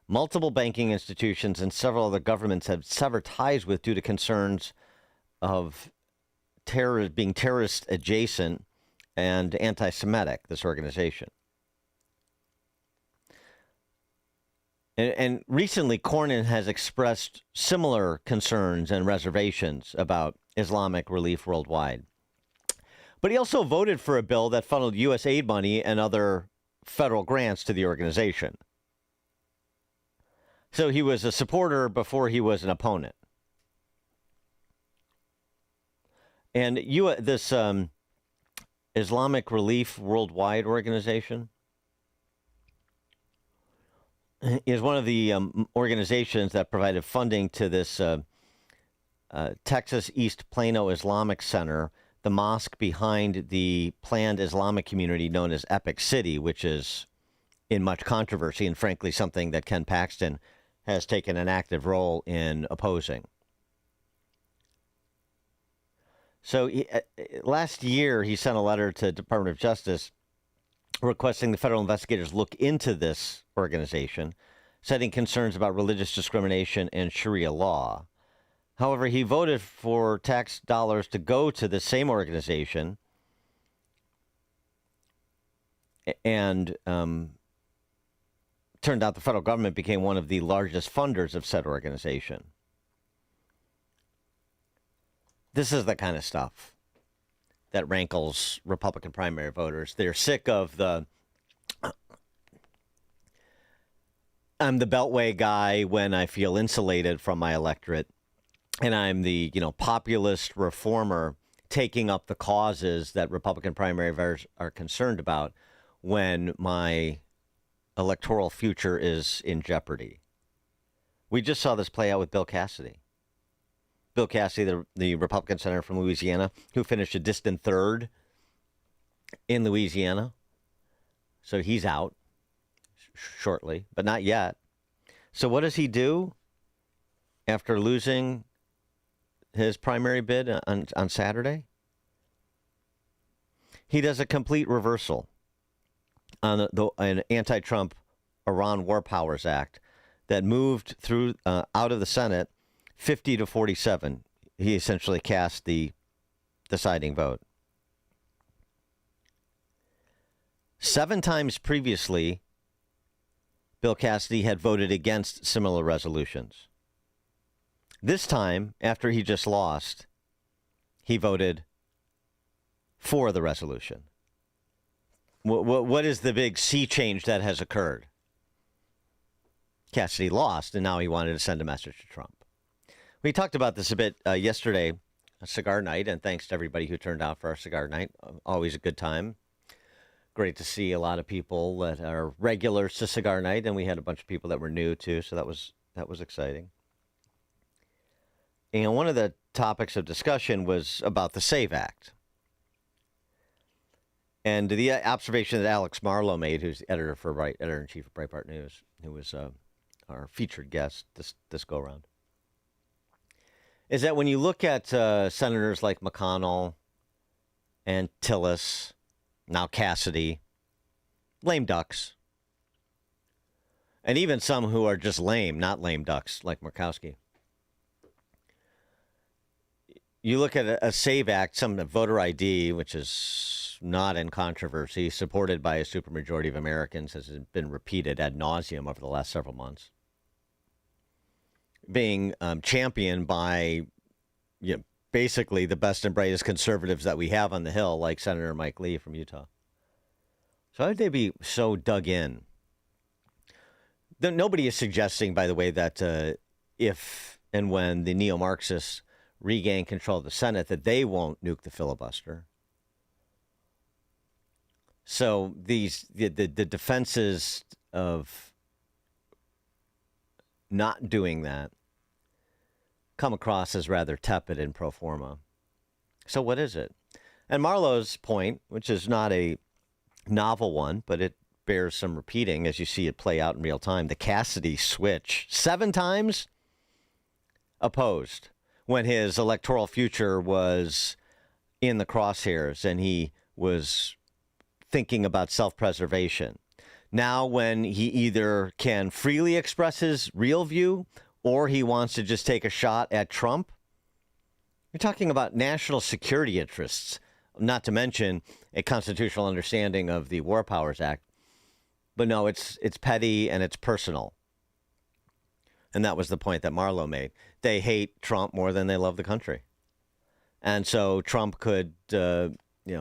multiple banking institutions, and several other governments have severed ties with due to concerns of being terrorist adjacent and anti-Semitic, this organization. And recently, Cornyn has expressed similar concerns and reservations about Islamic Relief Worldwide. But he also voted for a bill that funneled U.S. aid money and other federal grants to the organization. So he was a supporter before he was an opponent. And this Islamic Relief Worldwide organization is one of the organizations that provided funding to this Texas East Plano Islamic Center, the mosque behind the planned Islamic community known as Epic City, which is in much controversy and frankly something that Ken Paxton has taken an active role in opposing. So last year, he sent a letter to the Department of Justice requesting the federal investigators look into this organization, citing concerns about religious discrimination and Sharia law. However, he voted for tax dollars to go to the same organization and turned out the federal government became one of the largest funders of said organization. This is the kind of stuff that rankles Republican primary voters. They're sick of the I'm the Beltway guy when I feel insulated from my electorate, and I'm the, populist reformer taking up the causes that Republican primary voters are concerned about when my electoral future is in jeopardy. We just saw this play out with Bill Cassidy. Bill Cassidy, the Republican senator from Louisiana, who finished a distant third in Louisiana. So he's out shortly, but not yet. So what does he do after losing his primary bid on Saturday? He does a complete reversal on an anti-Trump Iran War Powers Act that moved through out of the Senate 50 to 47. He essentially cast the deciding vote. 7 times previously, Bill Cassidy had voted against similar resolutions. This time, after he just lost, he voted for the resolution. What is the big sea change that has occurred? Cassidy lost, and now he wanted to send a message to Trump. We talked about this a bit yesterday, a cigar night, and thanks to everybody who turned out for our cigar night. Always a good time. Great to see a lot of people that are regulars to cigar night, and we had a bunch of people that were new too, so that was exciting. And one of the topics of discussion was about the SAVE Act. And the observation that Alex Marlowe made, who's the editor-in-chief of Breitbart News, who was our featured guest this go-round, is that when you look at senators like McConnell and Tillis, now Cassidy, lame ducks, and even some who are just lame, not lame ducks, like Murkowski. You look at a SAVE Act, some voter ID, which is not in controversy, supported by a supermajority of Americans, has been repeated ad nauseum over the last several months, being championed by basically the best and brightest conservatives that we have on the Hill, like Senator Mike Lee from Utah. So how would they be so dug in? Nobody is suggesting, by the way, that if and when the neo-Marxists regain control of the Senate, that they won't nuke the filibuster. So the defenses of not doing that come across as rather tepid and pro forma. So what is it? And Marlowe's point, which is not a novel one, but it bears some repeating as you see it play out in real time. The Cassidy switch, 7 times opposed when his electoral future was in the crosshairs and he was thinking about self-preservation. Now when he either can freely express his real view or he wants to just take a shot at Trump, you're talking about national security interests, not to mention a constitutional understanding of the War Powers Act. But no, it's petty and it's personal. And that was the point that Marlowe made. They hate Trump more than they love the country. And so Trump could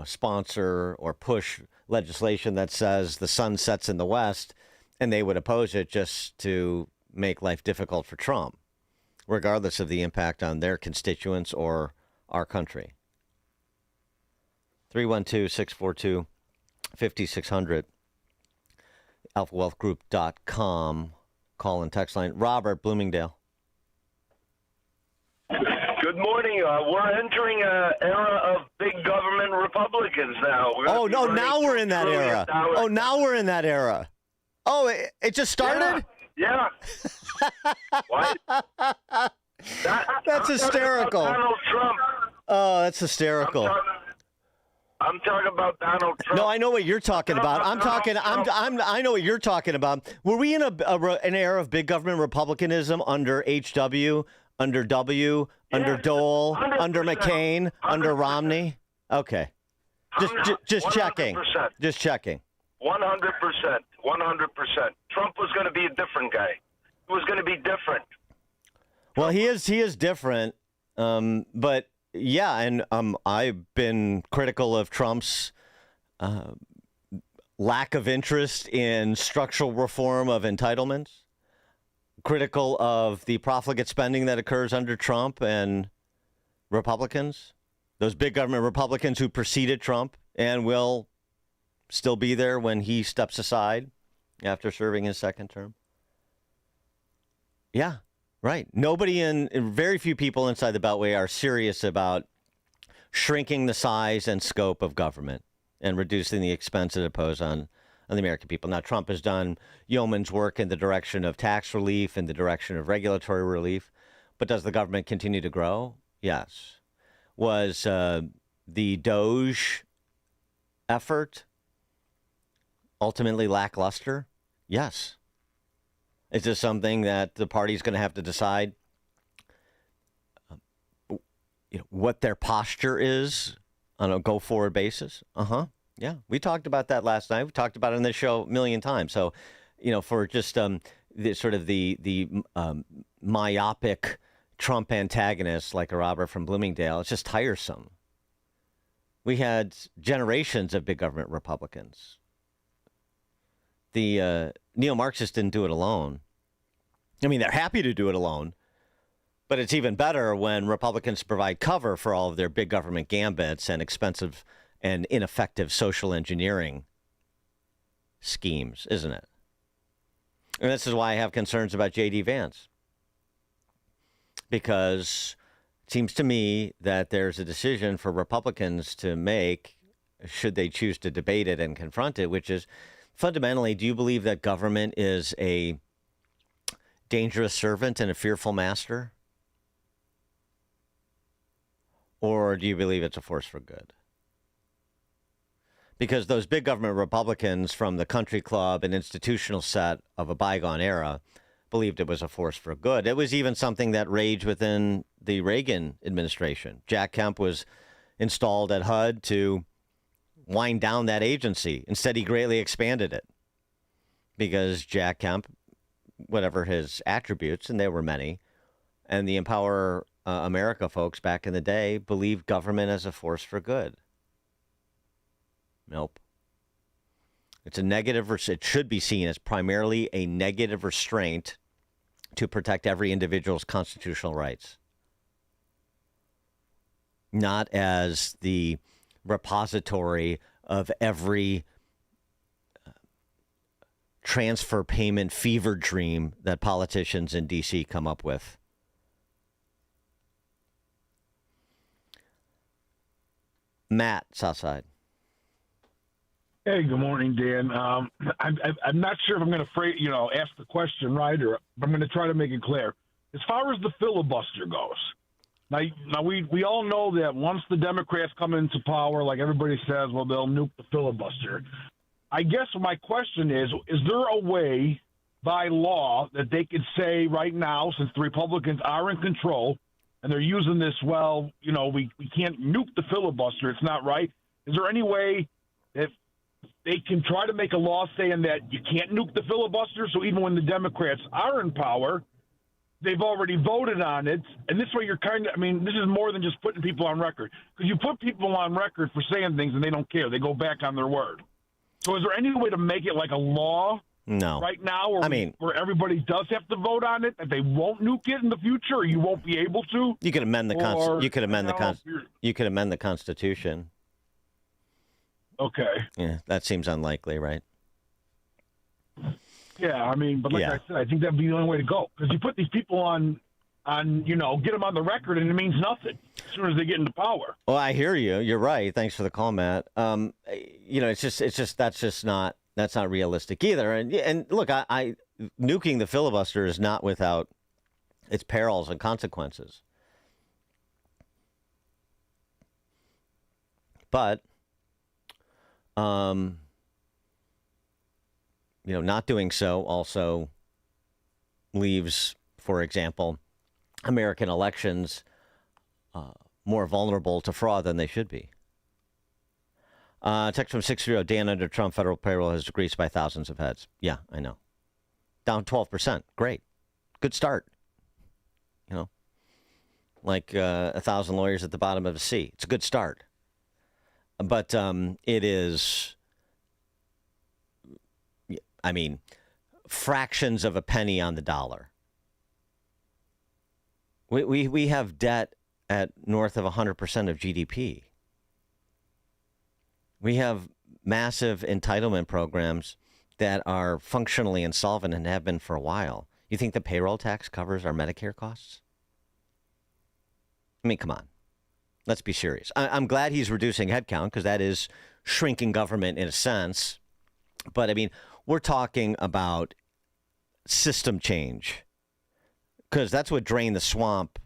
sponsor or push legislation that says the sun sets in the west, and they would oppose it just to make life difficult for Trump, regardless of the impact on their constituents or our country. 312-642-5600, alphawealthgroup.com, call and text line. Robert, Bloomingdale. Good morning. We're entering an era of big government Republicans now. Now we're in that era. Oh, now we're in that era. Oh, it just started? Yeah. What? That's hysterical. Donald Trump. Oh, that's hysterical. I'm talking about Donald Trump. No, I know what you're talking about. I know what you're talking about. Were we in an era of big government republicanism under H.W., under W., under Dole, 100%. under McCain, 100%. under Romney? Okay. Just checking. 100%. Just checking. 100%. 100%. Trump was going to be a different guy. He was going to be different. Well, he is different. But yeah, and I've been critical of Trump's lack of interest in structural reform of entitlements, critical of the profligate spending that occurs under Trump and Republicans, those big government Republicans who preceded Trump and will still be there when he steps aside after serving his second term. Yeah, right. Very few people inside the Beltway are serious about shrinking the size and scope of government and reducing the expense it imposes on the American people. Now, Trump has done yeoman's work in the direction of tax relief, in the direction of regulatory relief. But does the government continue to grow? Yes. Was the Doge effort ultimately lackluster? Yes. Is this something that the party's going to have to decide what their posture is on a go-forward basis? Yeah, we talked about that last night. We talked about it on this show a million times. So, for just the myopic Trump antagonists like a Robert from Bloomingdale, it's just tiresome. We had generations of big government Republicans. The neo-Marxists didn't do it alone. I mean, they're happy to do it alone, but it's even better when Republicans provide cover for all of their big government gambits and expensive and ineffective social engineering schemes, isn't it? And this is why I have concerns about J.D. Vance. Because it seems to me that there's a decision for Republicans to make, should they choose to debate it and confront it, which is, fundamentally, do you believe that government is a dangerous servant and a fearful master? Or do you believe it's a force for good? Because those big government Republicans from the country club and institutional set of a bygone era believed it was a force for good. It was even something that raged within the Reagan administration. Jack Kemp was installed at HUD to wind down that agency. Instead, he greatly expanded it because Jack Kemp, whatever his attributes, and there were many, and the Empower America folks back in the day believed government as a force for good. Nope. It's a negative, it should be seen as primarily a negative restraint to protect every individual's constitutional rights, not as the repository of every transfer payment fever dream that politicians in D.C. come up with. Matt, Southside. Hey, good morning, Dan. I'm not sure if I'm going to ask the question right, or I'm going to try to make it clear. As far as the filibuster goes, now we all know that once the Democrats come into power, like everybody says, well, they'll nuke the filibuster. I guess my question is there a way by law that they could say right now, since the Republicans are in control and they're using this, we can't nuke the filibuster, it's not right. Is there any way that they can try to make a law saying that you can't nuke the filibuster, so even when the Democrats are in power, they've already voted on it, and this way you're this is more than just putting people on record. Because you put people on record for saying things and they don't care. They go back on their word. So is there any way to make it like a law right now where everybody does have to vote on it, that they won't nuke it in the future, or you won't be able to? You could amend the you could amend the Constitution. Okay. Yeah, that seems unlikely, right? Yeah, but like I said, I think that'd be the only way to go. Because you put these people on, get them on the record, and it means nothing as soon as they get into power. Well, I hear you. You're right. Thanks for the call, Matt. That's not realistic either. And look, I nuking the filibuster is not without its perils and consequences. But not doing so also leaves, for example, American elections more vulnerable to fraud than they should be. Text from 630, Dan, under Trump, federal payroll has decreased by thousands of heads. Yeah, I know. Down 12%. Great. Good start. You know, like 1,000 lawyers at the bottom of the sea. It's a good start. But it is, I mean, fractions of a penny on the dollar. We have debt at north of 100% of GDP. We have massive entitlement programs that are functionally insolvent and have been for a while. You think the payroll tax covers our Medicare costs? I mean, come on. Let's be serious. I'm glad he's reducing headcount because that is shrinking government in a sense. But, I mean, we're talking about system change because that's what drain the swamp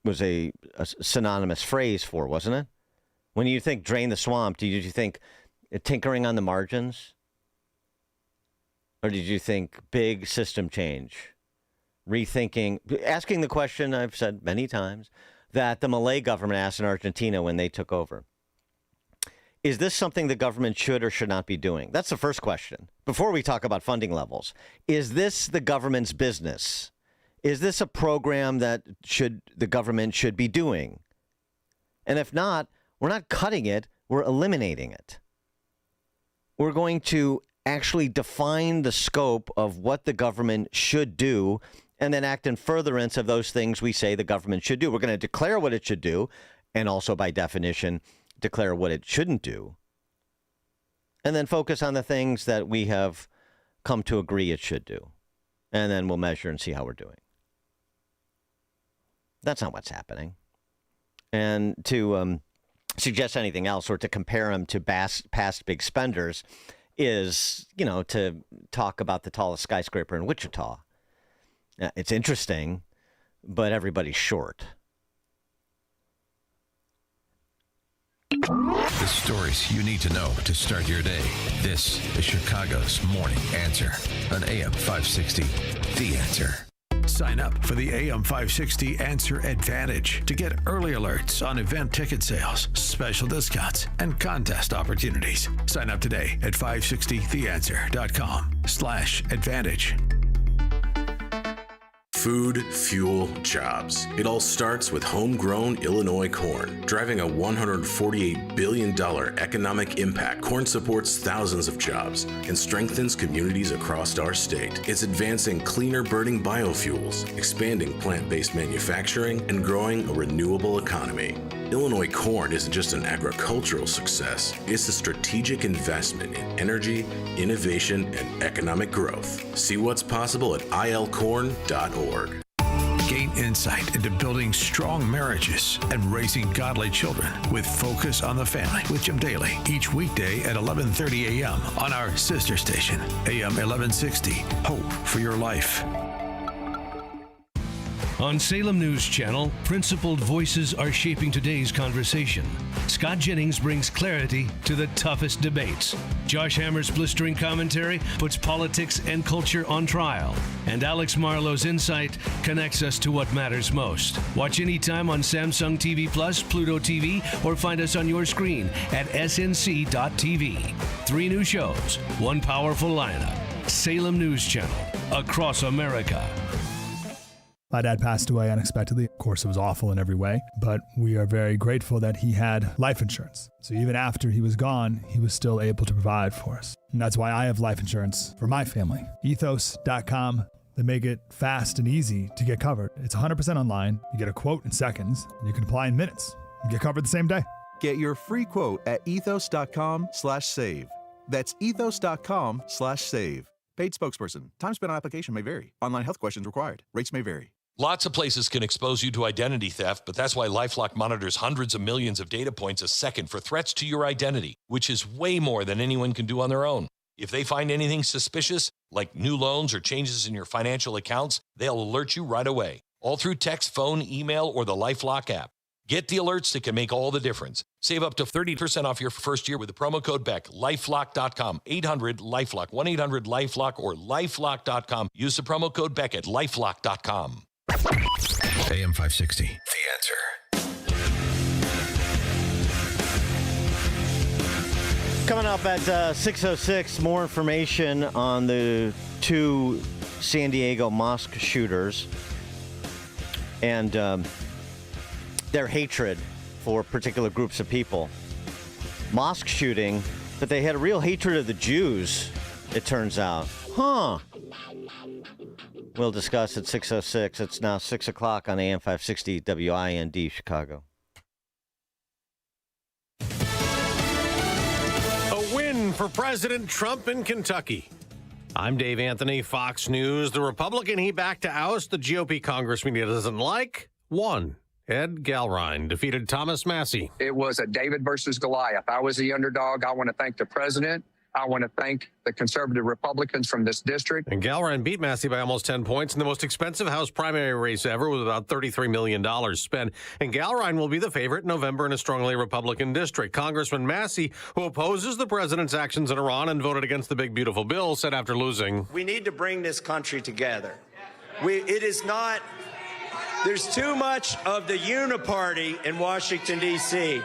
was a synonymous phrase for, wasn't it? When you think drain the swamp, did you think tinkering on the margins? Or did you think big system change? Rethinking, asking the question I've said many times that the Malay government asked in Argentina when they took over. Is this something the government should or should not be doing? That's the first question. Before we talk about funding levels, is this the government's business? Is this a program that the government should be doing? And if not, we're not cutting it, we're eliminating it. We're going to actually define the scope of what the government should do and then act in furtherance of those things we say the government should do. We're going to declare what it should do and also, by definition, declare what it shouldn't do. And then focus on the things that we have come to agree it should do. And then we'll measure and see how we're doing. That's not what's happening. And to suggest anything else or to compare them to past big spenders is, to talk about the tallest skyscraper in Wichita. It's interesting, but everybody's short. The stories you need to know to start your day. This is Chicago's Morning Answer on AM 560, The Answer. Sign up for the AM 560 Answer Advantage to get early alerts on event ticket sales, special discounts, and contest opportunities. Sign up today at 560theanswer.com/advantage. Food, fuel, jobs. It all starts with homegrown Illinois corn. Driving a $148 billion economic impact, corn supports thousands of jobs and strengthens communities across our state. It's advancing cleaner burning biofuels, expanding plant-based manufacturing, and growing a renewable economy. Illinois corn isn't just an agricultural success, it's a strategic investment in energy, innovation, and economic growth. See what's possible at ilcorn.org. Gain insight into building strong marriages and raising godly children with Focus on the Family with Jim Daly each weekday at 11:30 a.m. on our sister station, AM 1160. Hope for your life. On Salem News Channel, principled voices are shaping today's conversation. Scott Jennings brings clarity to the toughest debates. Josh Hammer's blistering commentary puts politics and culture on trial. And Alex Marlowe's insight connects us to what matters most. Watch anytime on Samsung TV Plus, Pluto TV, or find us on your screen at snc.tv. 3 new shows, 1 powerful lineup. Salem News Channel, across America. My dad passed away unexpectedly. Of course, it was awful in every way, but we are very grateful that he had life insurance. So even after he was gone, he was still able to provide for us. And that's why I have life insurance for my family. Ethos.com. They make it fast and easy to get covered. It's 100% online. You get a quote in seconds. You can apply in minutes. You get covered the same day. Get your free quote at ethos.com/save. That's ethos.com/save. Paid spokesperson. Time spent on application may vary. Online health questions required. Rates may vary. Lots of places can expose you to identity theft, but that's why LifeLock monitors hundreds of millions of data points a second for threats to your identity, which is way more than anyone can do on their own. If they find anything suspicious, like new loans or changes in your financial accounts, they'll alert you right away, all through text, phone, email, or the LifeLock app. Get the alerts that can make all the difference. Save up to 30% off your first year with the promo code BECK. LifeLock.com, 800-LifeLock, 1-800-LifeLock, or LifeLock.com. Use the promo code BECK at LifeLock.com. AM 560, The Answer. Coming up at 6:06, more information on the two San Diego mosque shooters and their hatred for particular groups of people. Mosque shooting, but they had a real hatred of the Jews, it turns out. Huh. We'll discuss at 6:06. It's now 6 o'clock on AM 560 WIND Chicago. A win for President Trump in Kentucky. I'm Dave Anthony, Fox News. The Republican he backed to oust the GOP congressman he doesn't like won. Ed Galrine defeated Thomas Massie. It was a David versus Goliath. I was the underdog. I want to thank the president. I want to thank the conservative Republicans from this district. And Galrine beat Massie by almost 10 points in the most expensive House primary race ever with about $33 million spent. And Galrine will be the favorite in November in a strongly Republican district. Congressman Massie, who opposes the president's actions in Iran and voted against the big, beautiful bill, said after losing, "We need to bring this country together. It is not... There's too much of the uniparty in Washington, D.C."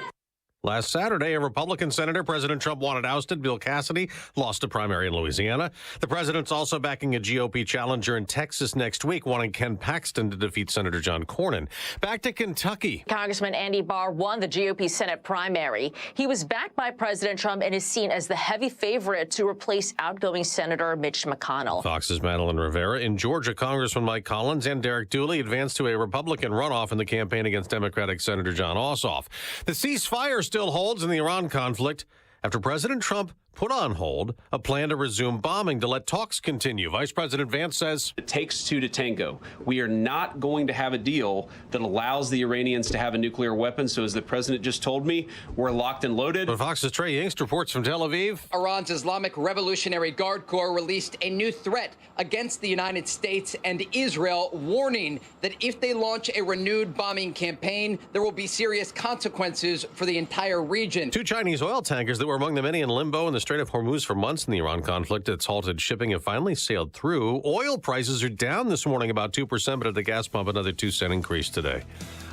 Last Saturday, a Republican senator President Trump wanted ousted, Bill Cassidy, lost a primary in Louisiana. The president's also backing a GOP challenger in Texas next week, wanting Ken Paxton to defeat Senator John Cornyn. Back to Kentucky. Congressman Andy Barr won the GOP Senate primary. He was backed by President Trump and is seen as the heavy favorite to replace outgoing Senator Mitch McConnell. Fox's Madeline Rivera. In Georgia, Congressman Mike Collins and Derek Dooley advanced to a Republican runoff in the campaign against Democratic Senator John Ossoff. The ceasefire still holds in the Iran conflict after President Trump put on hold a plan to resume bombing to let talks continue. Vice President Vance says, "It takes two to tango. We are not going to have a deal that allows the Iranians to have a nuclear weapon. So as the president just told me, we're locked and loaded." But Fox's Trey Yingst reports from Tel Aviv. Iran's Islamic Revolutionary Guard Corps released a new threat against the United States and Israel, warning that if they launch a renewed bombing campaign, there will be serious consequences for the entire region. Two Chinese oil tankers that were among the many in limbo in the Strait of Hormuz for months in the Iran conflict. It's halted shipping have finally sailed through. Oil prices are down this morning about 2%, but at the gas pump, another 2-cent increase today.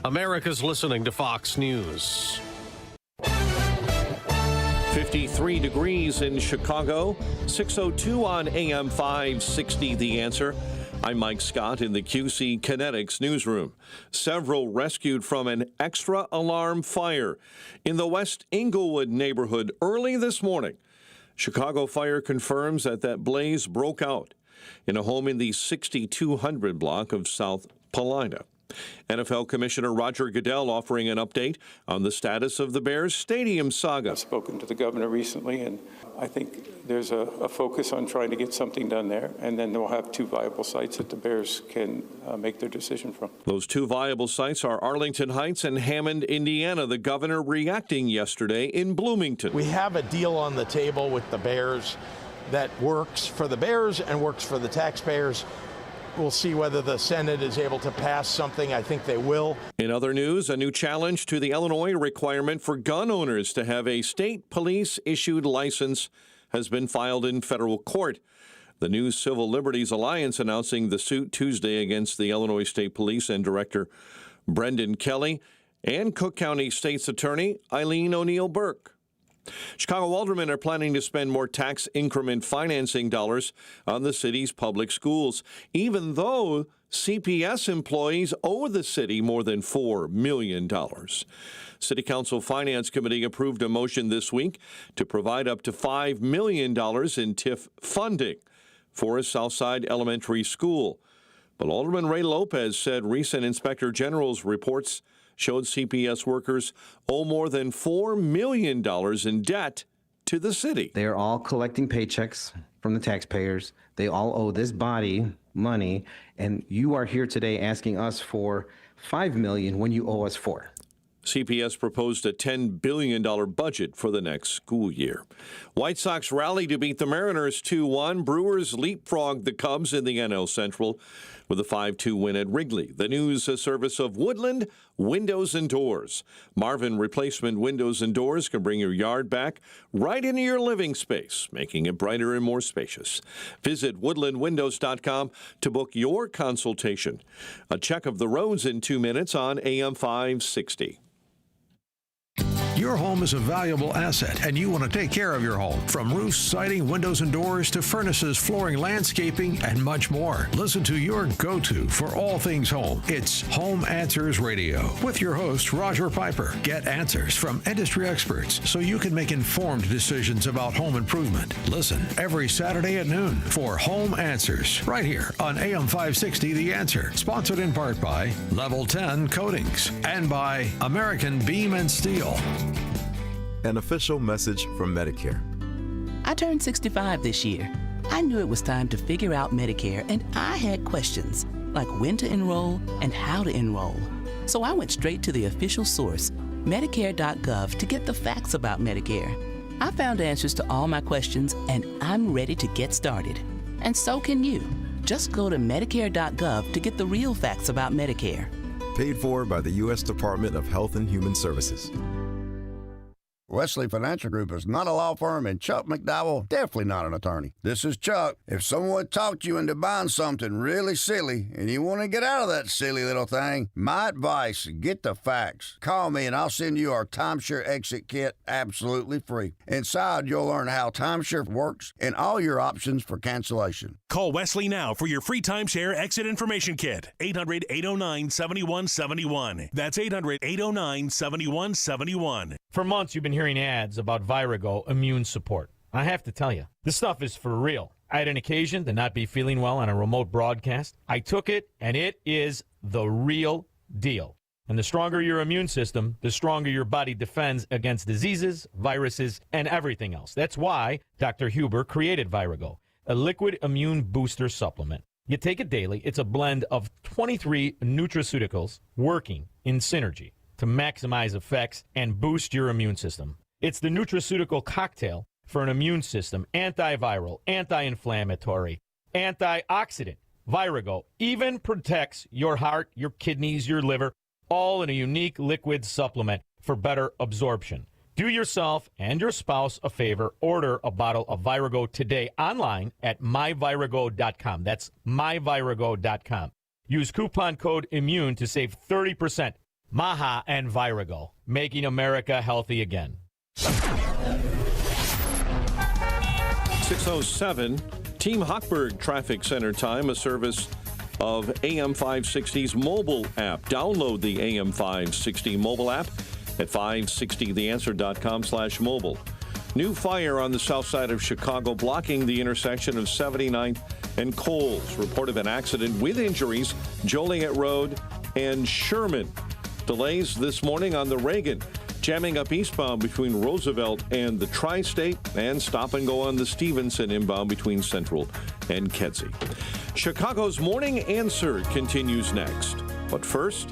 America's listening to Fox News. 53 degrees in Chicago, 6:02 on AM 560 The Answer. I'm Mike Scott in the QC Kinetics newsroom. Several rescued from an extra alarm fire in the West Englewood neighborhood early this morning. Chicago Fire confirms that blaze broke out in a home in the 6200 block of South Paulina. NFL Commissioner Roger Goodell offering an update on the status of the Bears Stadium saga. I've spoken to the governor recently, and I think there's a focus on trying to get something done there, and then we'll have two viable sites that the Bears can make their decision from. Those two viable sites are Arlington Heights and Hammond, Indiana. The governor reacting yesterday in Bloomington. We have a deal on the table with the Bears that works for the Bears and works for the taxpayers. We'll see whether the Senate is able to pass something. I think they will. In other news, a new challenge to the Illinois requirement for gun owners to have a state police-issued license has been filed in federal court. The new Civil Liberties Alliance announcing the suit Tuesday against the Illinois State Police and Director Brendan Kelly and Cook County State's Attorney Eileen O'Neill Burke. Chicago aldermen are planning to spend more tax increment financing dollars on the city's public schools, even though CPS employees owe the city more than $4 million. City Council Finance Committee approved a motion this week to provide up to $5 million in TIF funding for a Southside elementary school. But Alderman Ray Lopez said recent Inspector General's reports showed CPS workers owe more than $4 million in debt to the city. They're all collecting paychecks from the taxpayers. They all owe this body money, and you are here today asking us for $5 million when you owe us $4 million. CPS proposed a $10 billion budget for the next school year. White Sox rally to beat the Mariners 2-1. Brewers leapfrogged the Cubs in the NL Central with a 5-2 win at Wrigley. The news service of Woodland Windows and Doors. Marvin replacement windows and doors can bring your yard back right into your living space, making it brighter and more spacious. Visit woodlandwindows.com to book your consultation. A check of the roads in 2 minutes on AM 560. Your home is a valuable asset, and you want to take care of your home. From roofs, siding, windows and doors to furnaces, flooring, landscaping, and much more. Listen to your go-to for all things home. It's Home Answers Radio with your host, Roger Piper. Get answers from industry experts so you can make informed decisions about home improvement. Listen every Saturday at noon for Home Answers right here on AM 560 The Answer. Sponsored in part by Level 10 Coatings and by American Beam and Steel. An official message from Medicare. I turned 65 this year. I knew it was time to figure out Medicare, and I had questions like when to enroll and how to enroll. So I went straight to the official source, Medicare.gov, to get the facts about Medicare. I found answers to all my questions, and I'm ready to get started. And so can you. Just go to Medicare.gov to get the real facts about Medicare. Paid for by the U.S. Department of Health and Human Services. Wesley Financial Group is not a law firm, and Chuck McDowell definitely not an attorney. This is Chuck. If someone talked you into buying something really silly and you want to get out of that silly little thing, my advice, get the facts. Call me and I'll send you our timeshare exit kit absolutely free. Inside, you'll learn how timeshare works and all your options for cancellation. Call Wesley now for your free timeshare exit information kit. 800-809-7171. That's 800-809-7171. For months, you've been hearing ads about Virago immune support. I have to tell you, this stuff is for real. I had an occasion to not be feeling well on a remote broadcast. I took it, and it is the real deal. And the stronger your immune system, the stronger your body defends against diseases, viruses, and everything else. That's why Dr. Huber created Virago, a liquid immune booster supplement. You take it daily. It's a blend of 23 nutraceuticals working in synergy to maximize effects and boost your immune system. It's the nutraceutical cocktail for an immune system, antiviral, anti-inflammatory, antioxidant. Virago even protects your heart, your kidneys, your liver, all in a unique liquid supplement for better absorption. Do yourself and your spouse a favor. Order a bottle of Virago today online at myvirago.com. That's myvirago.com. Use coupon code IMMUNE to save 30%. Maha and Virago, making America healthy again. 6:07, Team Hochberg Traffic Center time, a service of AM 560's mobile app. Download the AM 560 mobile app at 560theanswer.com/mobile. New fire on the south side of Chicago, blocking the intersection of 79th and Coles. Report of an accident with injuries, Joliet Road and Sherman. Delays this morning on the Reagan, jamming up eastbound between Roosevelt and the Tri-State, and stop and go on the Stevenson inbound between Central and Kedzie. Chicago's Morning Answer continues next. But first,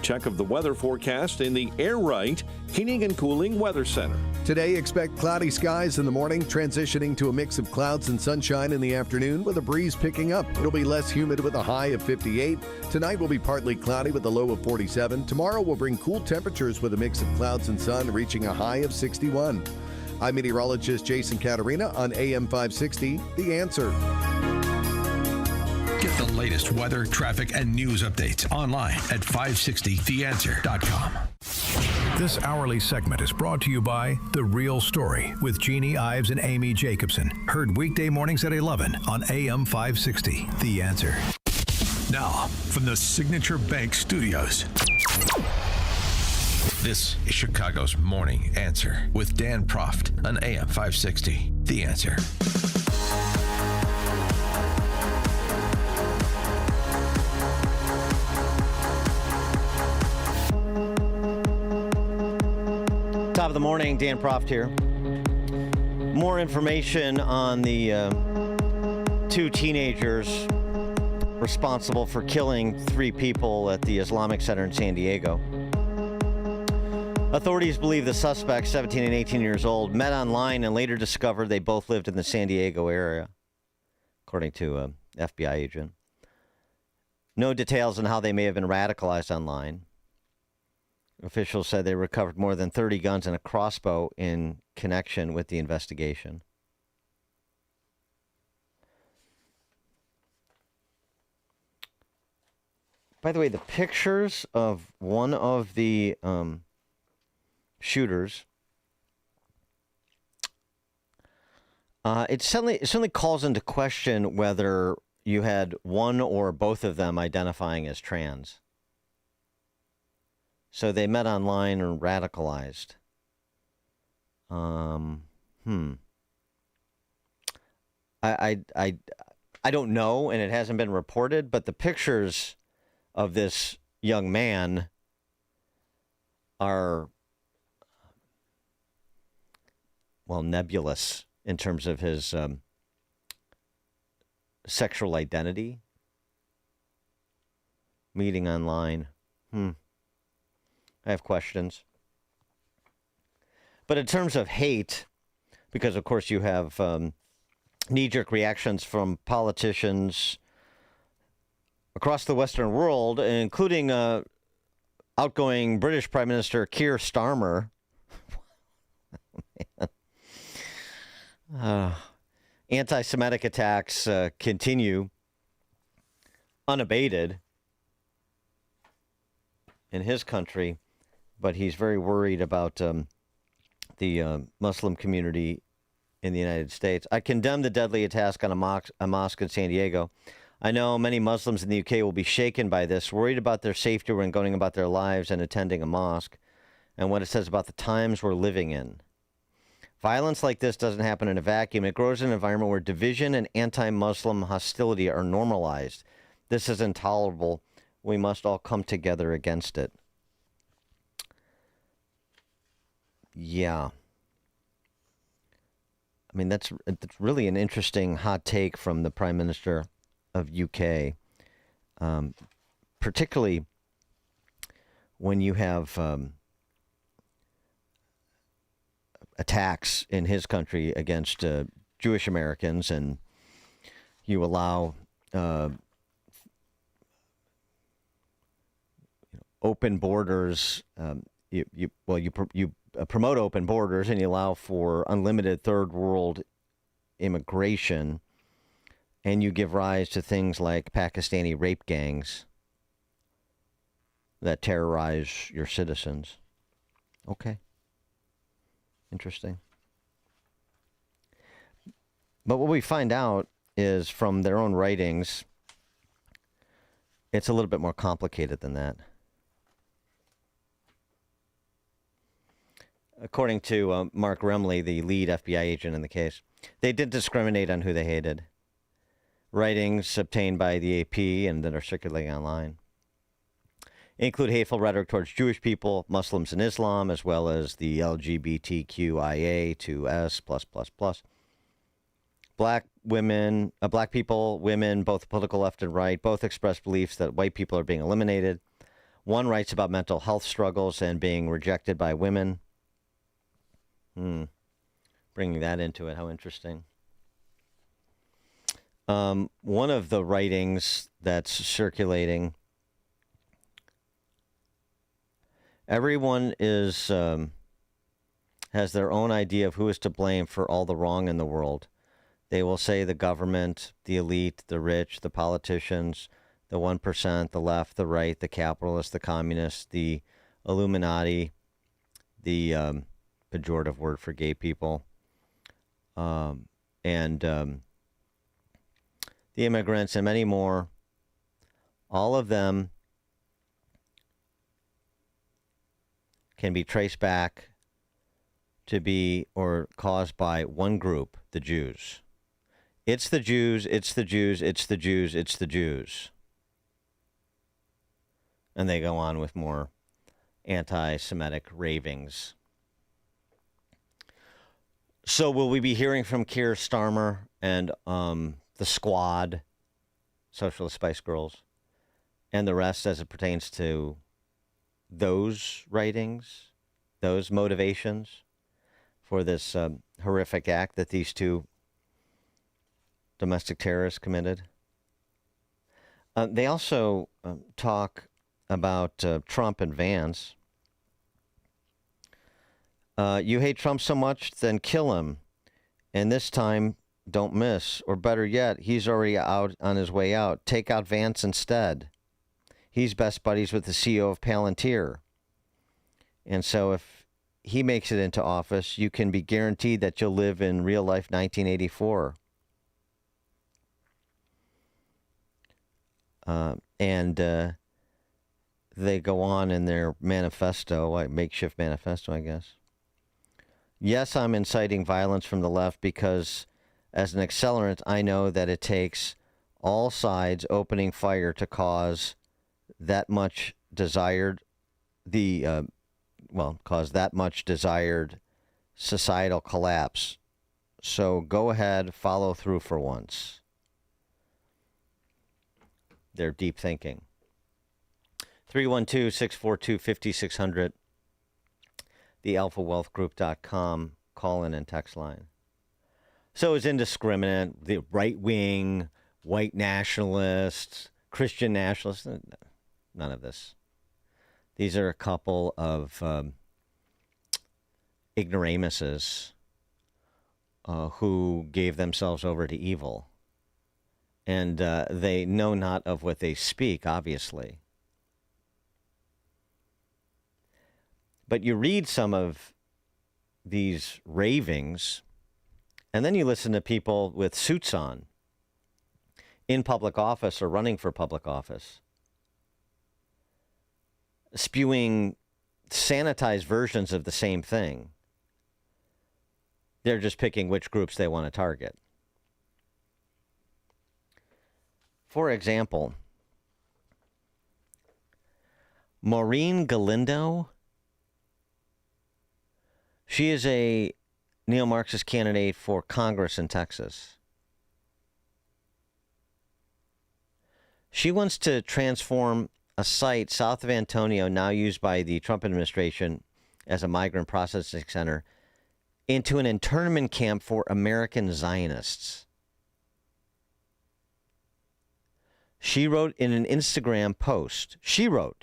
check of the weather forecast in the Air Right Heating and Cooling Weather Center. Today, expect cloudy skies in the morning, transitioning to a mix of clouds and sunshine in the afternoon with a breeze picking up. It'll be less humid with a high of 58. Tonight will be partly cloudy with a low of 47. Tomorrow will bring cool temperatures with a mix of clouds and sun, reaching a high of 61. I'm meteorologist Jason Caterina on AM 560, The Answer. Get the latest weather, traffic, and news updates online at 560theanswer.com. This hourly segment is brought to you by The Real Story with Jeannie Ives and Amy Jacobson. Heard weekday mornings at 11 on AM 560, The Answer. Now, from the Signature Bank Studios, this is Chicago's Morning Answer with Dan Proft on AM 560, The Answer. Top of the morning, Dan Proft here. More information on the two teenagers responsible for killing 3 people at the Islamic Center in San Diego. Authorities believe the suspects, 17 and 18 years old, met online and later discovered they both lived in the San Diego area, according to an FBI agent. No details on how they may have been radicalized online. Officials said they recovered more than 30 guns and a crossbow in connection with the investigation. By the way, the pictures of one of the shooters. It certainly calls into question whether you had one or both of them identifying as trans. So they met online and radicalized. I don't know, and it hasn't been reported, but the pictures of this young man are, well, nebulous in terms of his sexual identity. Meeting online. I have questions. But in terms of hate, because of course you have knee-jerk reactions from politicians across the Western world, including outgoing British Prime Minister Keir Starmer. Anti-Semitic attacks continue unabated in his country, but he's very worried about the Muslim community in the United States. I condemn the deadly attack on a mosque in San Diego. I know many Muslims in the UK will be shaken by this, worried about their safety when going about their lives and attending a mosque, and what it says about the times we're living in. Violence like this doesn't happen in a vacuum. It grows in an environment where division and anti-Muslim hostility are normalized. This is intolerable. We must all come together against it. Yeah. I mean, that's really an interesting hot take from the Prime Minister of UK, particularly when you have attacks in his country against Jewish Americans, and you allow open borders. You promote open borders, and you allow for unlimited third world immigration, and you give rise to things like Pakistani rape gangs that terrorize your citizens. Okay. Interesting. But what we find out is from their own writings, it's a little bit more complicated than that. According to Mark Remley, the lead FBI agent in the case, they did discriminate on who they hated. Writings obtained by the AP and that are circulating online include hateful rhetoric towards Jewish people, Muslims, and Islam, as well as the LGBTQIA2S+++. Black women, black people, women, both political left and right, both express beliefs that white people are being eliminated. One writes about mental health struggles and being rejected by women. Bringing that into it, how interesting. One of the writings that's circulating, everyone is has their own idea of who is to blame for all the wrong in the world. They will say the government, the elite, the rich, the politicians, the 1%, the left, the right, the capitalists, the communists, the Illuminati, the pejorative word for gay people, and the immigrants, and many more. All of them can be traced back to be or caused by one group, the Jews. It's the Jews, it's the Jews, it's the Jews, it's the Jews. And they go on with more anti-Semitic ravings. So will we be hearing from Keir Starmer and the squad, Socialist Spice Girls, and the rest as it pertains to those writings, those motivations for this horrific act that these two domestic terrorists committed? They also talk about Trump and Vance. You hate Trump so much, then kill him. And this time, don't miss. Or better yet, he's already out on his way out. Take out Vance instead. He's best buddies with the CEO of Palantir. And so if he makes it into office, you can be guaranteed that you'll live in real life 1984. They go on in their manifesto, makeshift manifesto, I guess. Yes, I'm inciting violence from the left because as an accelerant, I know that it takes all sides opening fire to cause that much desired societal collapse. So go ahead, follow through for once. They're deep thinking. 312-642-5600. thealphawealthgroup.com call-in and text line. So it's indiscriminate. The right-wing, white nationalists, Christian nationalists, none of this. These are a couple of ignoramuses who gave themselves over to evil. And they know not of what they speak, obviously. But you read some of these ravings, and then you listen to people with suits on in public office or running for public office, spewing sanitized versions of the same thing. They're just picking which groups they want to target. For example, Maureen Galindo, she is a neo-Marxist candidate for Congress in Texas. She wants to transform a site south of Antonio, now used by the Trump administration as a migrant processing center, into an internment camp for American Zionists. She wrote in an Instagram post, she'll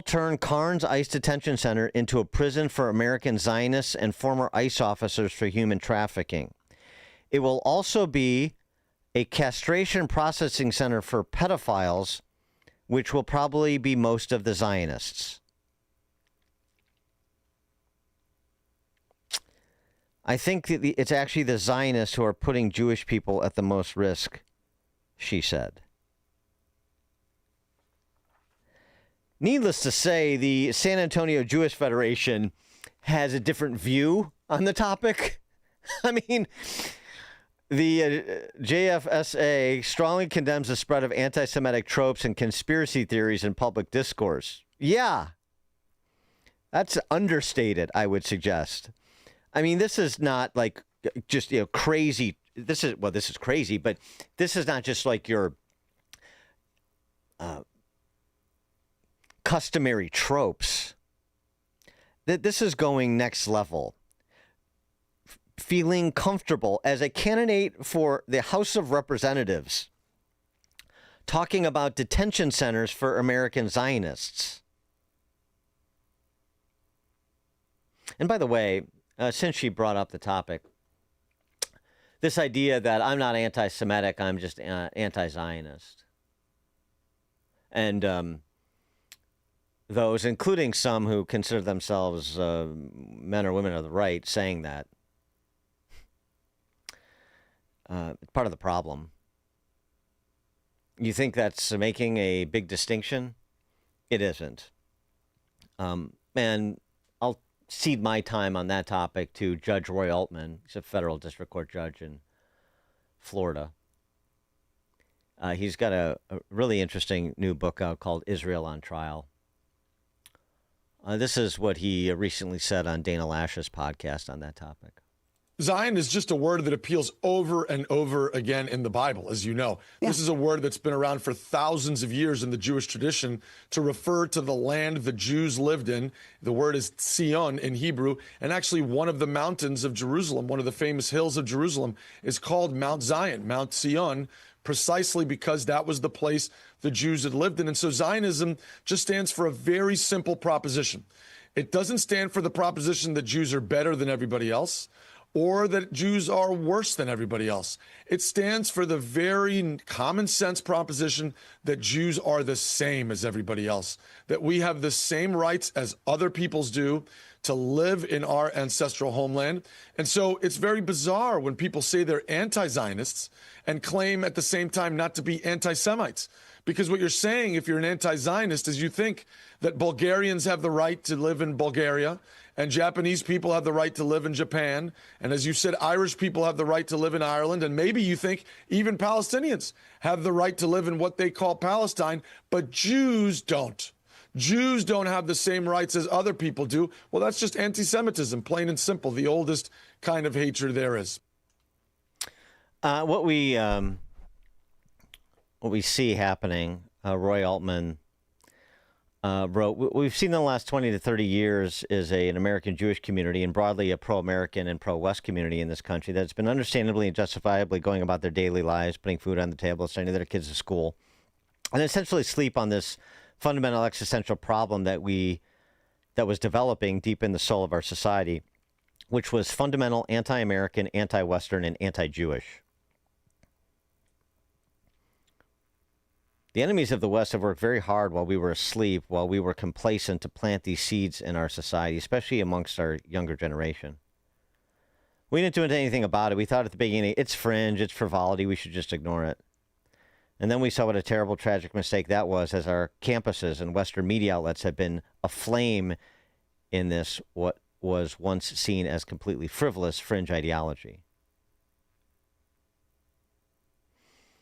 turn Carnes ICE Detention Center into a prison for American Zionists and former ICE officers for human trafficking. It will also be a castration processing center for pedophiles, which will probably be most of the Zionists. I think that it's actually the Zionists who are putting Jewish people at the most risk, she said. Needless to say, the San Antonio Jewish Federation has a different view on the topic. I mean, the JFSA strongly condemns the spread of anti-Semitic tropes and conspiracy theories in public discourse. Yeah, that's understated, I would suggest. I mean, this is not like just, crazy. This is crazy, but this is not just like your customary tropes. This is going next level. Feeling comfortable as a candidate for the House of Representatives, talking about detention centers for American Zionists. And by the way, since she brought up the topic, this idea that I'm not anti-Semitic, I'm just anti-Zionist. And those, including some who consider themselves men or women of the right, saying that, part of the problem. You think that's making a big distinction? It isn't. And I'll cede my time on that topic to Judge Roy Altman. He's a federal district court judge in Florida. He's got a really interesting new book out called Israel on Trial. This is what he recently said on Dana Lash's podcast on that topic. Zion is just a word that appeals over and over again in the Bible, as you know. Yeah. This is a word that's been around for thousands of years in the Jewish tradition to refer to the land the Jews lived in. The word is Zion in Hebrew, and actually one of the mountains of Jerusalem, one of the famous hills of Jerusalem, is called Mount Zion, Mount Zion, precisely because that was the place the Jews had lived in. And so Zionism just stands for a very simple proposition. It doesn't stand for the proposition that Jews are better than everybody else, or that Jews are worse than everybody else. It stands for the very common sense proposition that Jews are the same as everybody else, that we have the same rights as other peoples do to live in our ancestral homeland. And so it's very bizarre when people say they're anti-Zionists and claim at the same time not to be anti-Semites. Because what you're saying, if you're an anti-Zionist, is you think that Bulgarians have the right to live in Bulgaria, and Japanese people have the right to live in Japan, and as you said, Irish people have the right to live in Ireland, and maybe you think even Palestinians have the right to live in what they call Palestine, but Jews don't. Jews don't have the same rights as other people do. Well, that's just anti-Semitism, plain and simple, the oldest kind of hatred there is. What we see happening, Roy Altman wrote, what we've seen in the last 20 to 30 years is an American Jewish community and broadly a pro-American and pro-West community in this country that's been understandably and justifiably going about their daily lives, putting food on the table, sending their kids to school, and essentially sleep on this fundamental existential problem that was developing deep in the soul of our society, which was fundamental anti-American, anti-Western, and anti-Jewish. The enemies of the West have worked very hard while we were asleep, while we were complacent, to plant these seeds in our society, especially amongst our younger generation. We didn't do anything about it. We thought at the beginning, it's fringe, it's frivolity, we should just ignore it. And then we saw what a terrible, tragic mistake that was, as our campuses and Western media outlets have been aflame in this, what was once seen as completely frivolous fringe ideology.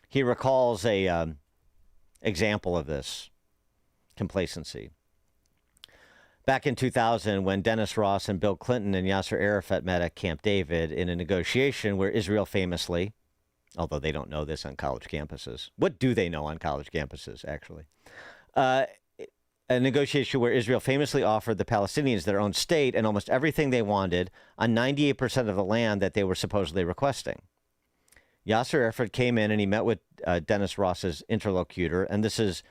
He recalls a example of this complacency. Back in 2000, when Dennis Ross and Bill Clinton and Yasser Arafat met at Camp David in a negotiation where Israel famously, although they don't know this on college campuses. What do they know on college campuses, actually? A negotiation where Israel famously offered the Palestinians their own state and almost everything they wanted on 98% of the land that they were supposedly requesting. Yasser Arafat came in and he met with Dennis Ross's interlocutor, and this is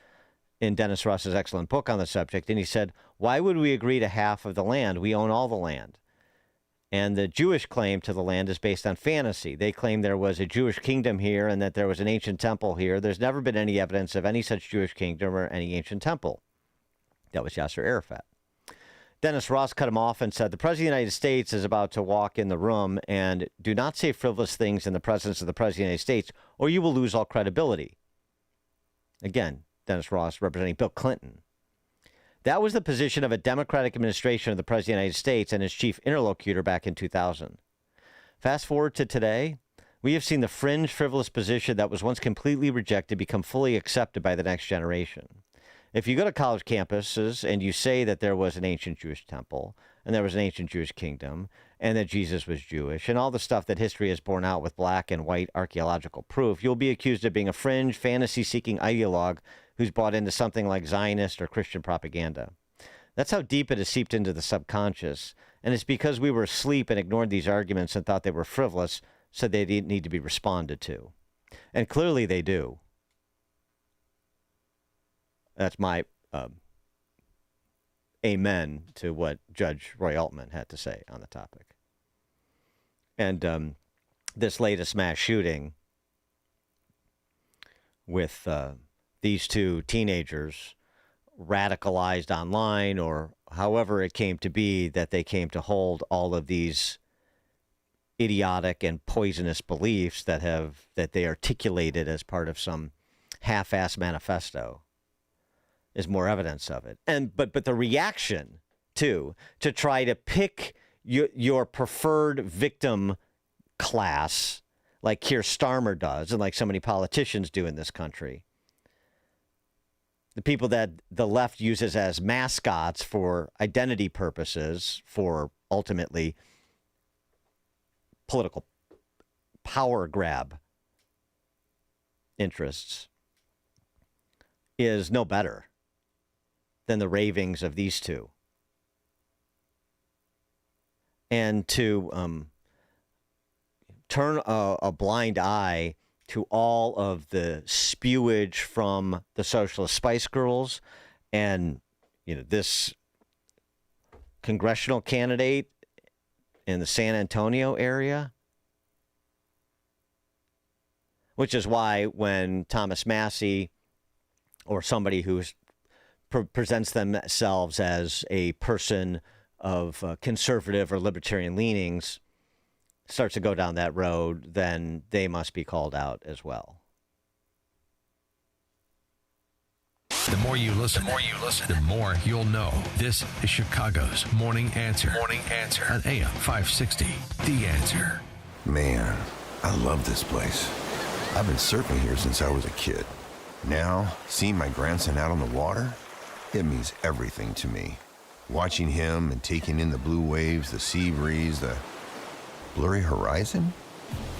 in Dennis Ross's excellent book on the subject, and he said, why would we agree to half of the land? We own all the land. And the Jewish claim to the land is based on fantasy. They claim there was a Jewish kingdom here and that there was an ancient temple here. There's never been any evidence of any such Jewish kingdom or any ancient temple. That was Yasser Arafat. Dennis Ross cut him off and said, the President of the United States is about to walk in the room, and do not say frivolous things in the presence of the President of the United States, or you will lose all credibility. Again, Dennis Ross representing Bill Clinton. That was the position of a Democratic administration of the President of the United States and his chief interlocutor back in 2000. Fast forward to today, we have seen the fringe, frivolous position that was once completely rejected become fully accepted by the next generation. If you go to college campuses and you say that there was an ancient Jewish temple and there was an ancient Jewish kingdom and that Jesus was Jewish and all the stuff that history has borne out with black and white archaeological proof, you'll be accused of being a fringe, fantasy-seeking ideologue who's bought into something like Zionist or Christian propaganda. That's how deep it has seeped into the subconscious, and it's because we were asleep and ignored these arguments and thought they were frivolous, so they didn't need to be responded to. And clearly they do. That's my amen to what Judge Roy Altman had to say on the topic. And this latest mass shooting with these two teenagers radicalized online, or however it came to be that they came to hold all of these idiotic and poisonous beliefs that they articulated as part of some half-ass manifesto, is more evidence of it. And but the reaction to try to pick your preferred victim class, like Keir Starmer does and like so many politicians do in this country, the people that the left uses as mascots for identity purposes, for ultimately political power grab interests, is no better than the ravings of these two. And to turn a blind eye to all of the spewage from the Socialist Spice Girls and, this congressional candidate in the San Antonio area. Which is why when Thomas Massie or somebody who presents themselves as a person of conservative or libertarian leanings starts to go down that road, then they must be called out as well. The more you listen, the more you'll know. This is Chicago's Morning Answer. Morning Answer on AM 560. The Answer. Man, I love this place. I've been surfing here since I was a kid. Now, seeing my grandson out on the water, it means everything to me. Watching him and taking in the blue waves, the sea breeze, the blurry horizon.